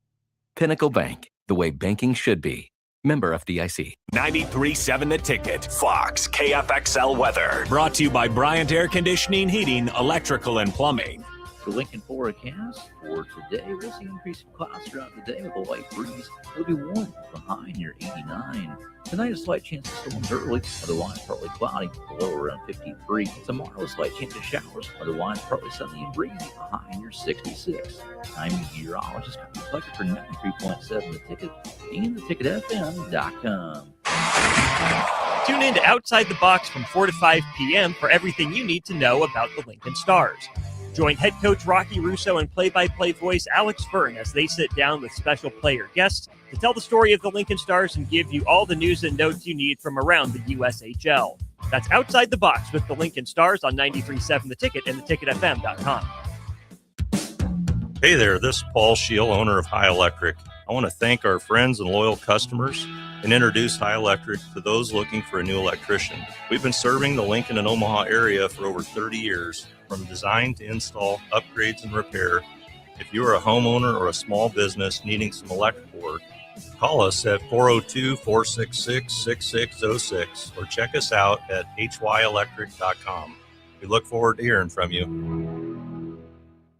G: Pinnacle Bank, the way banking should be. Member FDIC.
V: 93.7 The Ticket. Fox KFXL weather. Brought to you by Bryant Air Conditioning, Heating, Electrical, and Plumbing.
W: The Lincoln forecast for today, we'll see increasing clouds throughout the day with a light breeze. It'll be warm, the high near 89. Tonight, a slight chance of storms early, otherwise partly cloudy, low around 53. Tomorrow, a slight chance of showers, otherwise partly sunny and breezy, a high near 66. I'm meteorologist reflected for 93.7 The Ticket and theticketfm.com.
U: Tune in to Outside the Box from 4 to 5 p.m. for everything you need to know about the Lincoln Stars. Join head coach Rocky Russo and play-by-play voice Alex Fern as they sit down with special player guests to tell the story of the Lincoln Stars and give you all the news and notes you need from around the USHL. That's Outside the Box with the Lincoln Stars on 93.7 The Ticket and theticketfm.com.
K: Hey there, this is Paul Scheel, owner of High Electric. I want to thank our friends and loyal customers and introduce High Electric to those looking for a new electrician. We've been serving the Lincoln and Omaha area for over 30 years, from design to install, upgrades, and repair. If you are a homeowner or a small business needing some electrical work, call us at 402-466-6606 or check us out at hyelectric.com. We look forward to hearing from you.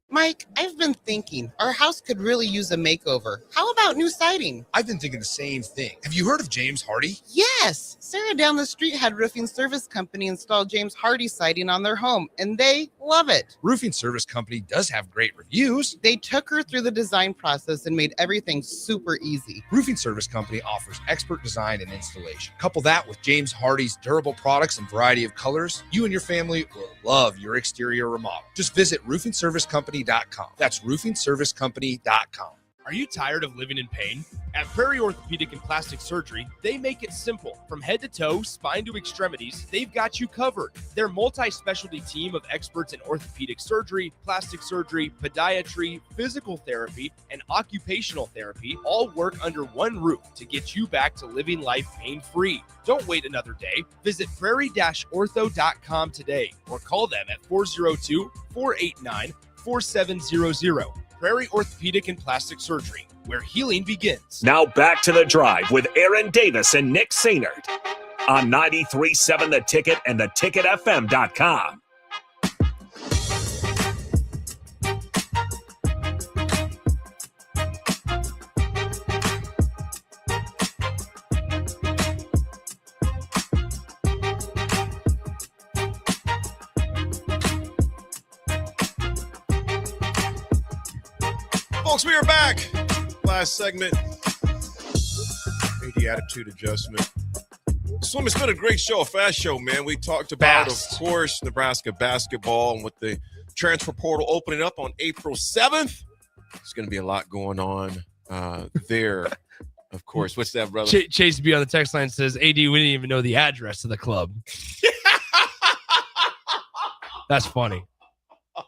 L: Mike, I've been thinking our house could really use a makeover. How about new siding?
M: I've been thinking the same thing. Have you heard of James Hardy?
L: Yes. Sarah down the street had Roofing Service Company install James Hardy siding on their home, and they love it.
M: Roofing Service Company does have great reviews.
L: They took her through the design process and made everything super easy.
M: Roofing Service Company offers expert design and installation. Couple that with James Hardy's durable products and variety of colors, you and your family will love your exterior remodel. Just visit roofingservicecompany.com. That's roofingservicecompany.com.
Q: Are you tired of living in pain? At Prairie Orthopedic and Plastic Surgery, they make it simple. From head to toe, spine to extremities, they've got you covered. Their multi-specialty team of experts in orthopedic surgery, plastic surgery, podiatry, physical therapy, and occupational therapy all work under one roof to get you back to living life pain-free. Don't wait another day. Visit prairie-ortho.com today or call them at 402-489-4700. Prairie Orthopedic and Plastic Surgery, where healing begins.
V: Now back to the drive with Aaron Davis and Nick Sainert on 93.7 The Ticket and theticketfm.com.
O: Folks, we are back. Last segment. AD attitude adjustment. Swim, it's been a great show, a fast show, man. We talked about, of course, Nebraska basketball and with the transfer portal opening up on April 7th. There's going to be a lot going on there. Of course. What's that, brother?
P: Chase B on the text line says, AD, we didn't even know the address of the club. That's funny.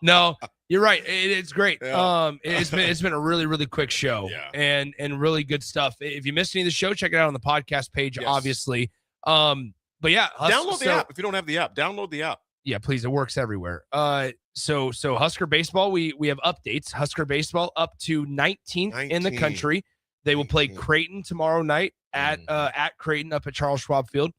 P: No, you're right. It's great.
O: Yeah.
P: It's been a really, really quick show and really good stuff. If you missed any of the show, check it out on the podcast page, obviously. But yeah,
O: download the app. If you don't have the app, download the app.
P: Yeah, please. It works everywhere. So Husker baseball, we have updates. Husker baseball up to 19th in the country. They will play Creighton tomorrow night at Creighton up at Charles Schwab Field,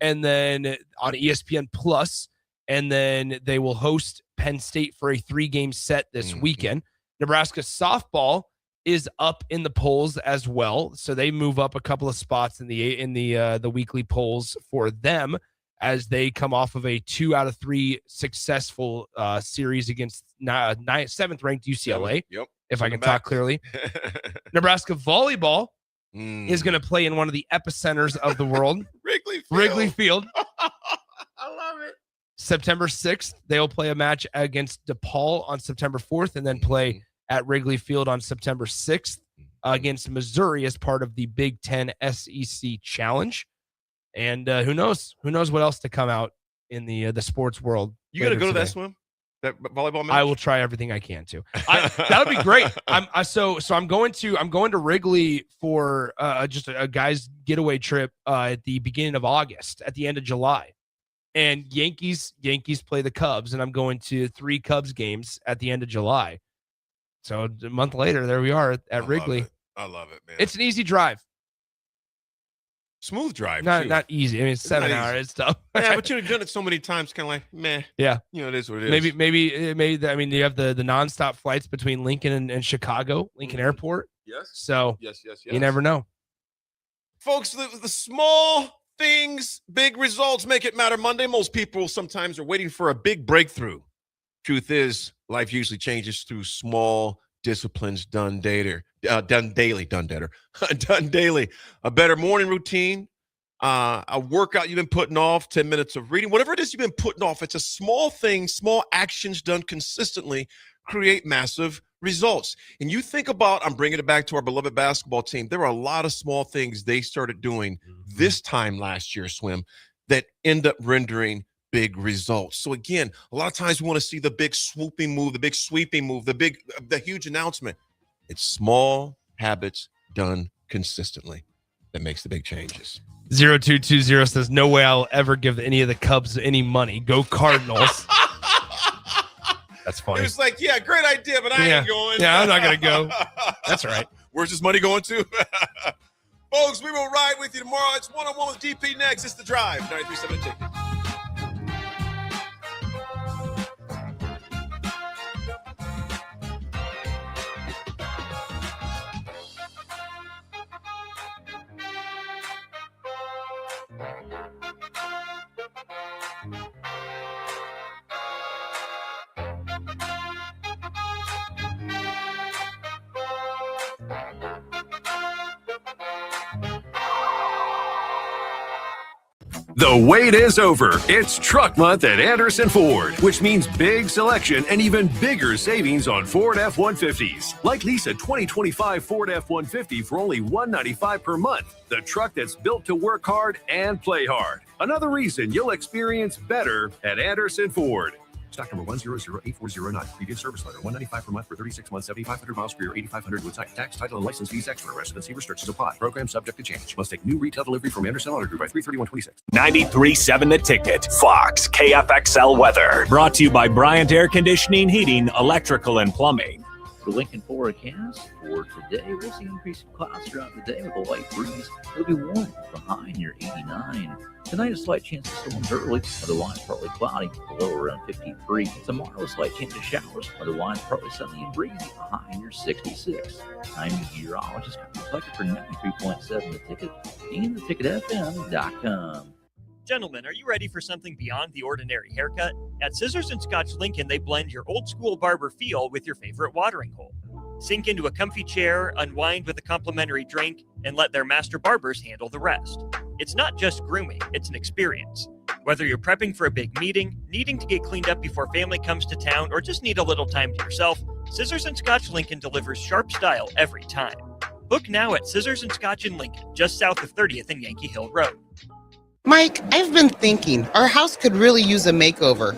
P: and then on ESPN Plus, and then they will host Penn State for a 3-game set this weekend. Nebraska softball is up in the polls as well, so they move up a couple of spots in the weekly polls for them as they come off of a 2 out of 3 successful series against 7th ranked UCLA.
O: Yep.
P: If I can talk clearly. Nebraska volleyball is going to play in one of the epicenters of the world, Wrigley Field.
O: I love it.
P: September 6th, they'll play a match against DePaul on September 4th and then play at Wrigley Field on September 6th against Missouri as part of the Big Ten SEC Challenge. And who knows what else to come out in the sports world.
O: You got to go to that swim? That volleyball match?
P: I will try everything I can to. That would be great. I'm going to Wrigley for just a guy's getaway trip at the beginning of August, at the end of July. And Yankees play the Cubs, and I'm going to 3 Cubs games at the end of July. So a month later, there we are at Wrigley.
O: I love it, man.
P: It's an easy drive.
O: smooth drive.
P: Not
O: too.
P: not easy. I mean, it's 7
O: not
P: hours.
O: easy.
P: It's tough.
O: Yeah, but you've done it so many times, kind of like, meh.
P: Yeah.
O: It is what it is.
P: Maybe. I mean, you have the nonstop flights between Lincoln and Chicago, Lincoln Airport.
O: Yes.
P: So
O: Yes.
P: you never know.
O: Folks, the small things, big results make it matter. Monday, most people sometimes are waiting for a big breakthrough. Truth is, life usually changes through small disciplines done daily. Done daily. A better morning routine, a workout you've been putting off, 10 minutes of reading, whatever it is you've been putting off. It's a small thing, small actions done consistently create massive results. And you think about, I'm bringing it back to our beloved basketball team. There are a lot of small things they started doing this time last year, Swim, that end up rendering big results. So again, a lot of times we want to see the big swooping move, the big sweeping move, the huge announcement. It's small habits done consistently that makes the big changes.
P: 0220 says, no way I'll ever give any of the Cubs any money. Go Cardinals. That's funny.
O: It was like, yeah, great idea, but I ain't going.
P: Yeah, I'm not going to go. That's right.
O: Where's this money going to? Folks, we will ride with you tomorrow. It's one-on-one with DP next. It's The Drive, 93.7 Ticket.
D: The wait is over. It's Truck Month at Anderson Ford, which means big selection and even bigger savings on Ford F-150s. Like lease a 2025 Ford F-150 for only $195 per month. The truck that's built to work hard and play hard. Another reason you'll experience better at Anderson Ford. Stock number 1008409. Previous service letter. $195 per month for 36 months, 7,500 miles per year, 8,500 with type. Tax, title, and license fees extra. Residency restrictions apply. Program subject to change. Must take new retail delivery from Anderson Auto Group by 3/31/26.
V: 93.7 The Ticket. Fox KFXL weather. Brought to you by Bryant Air Conditioning, Heating, Electrical, and Plumbing.
W: For Lincoln forecast for today, we'll see increasing clouds throughout the day with a light breeze. It'll be warm with a high near 89. Tonight, a slight chance of storms early, otherwise partly cloudy, a low around 53. Tomorrow, a slight chance of showers, otherwise partly sunny and breezy, a high near 66. I'm meteorologist reflected for 93.7 The Ticket and theticketfm.com.
U: Gentlemen, are you ready for something beyond the ordinary haircut? At Scissors and Scotch Lincoln, they blend your old school barber feel with your favorite watering hole. Sink into a comfy chair, unwind with a complimentary drink, and let their master barbers handle the rest. It's not just grooming, it's an experience. Whether you're prepping for a big meeting, needing to get cleaned up before family comes to town, or just need a little time to yourself, Scissors and Scotch Lincoln delivers sharp style every time. Book now at Scissors and Scotch in Lincoln, just south of 30th and Yankee Hill Road.
L: Mike, I've been thinking our house could really use a makeover.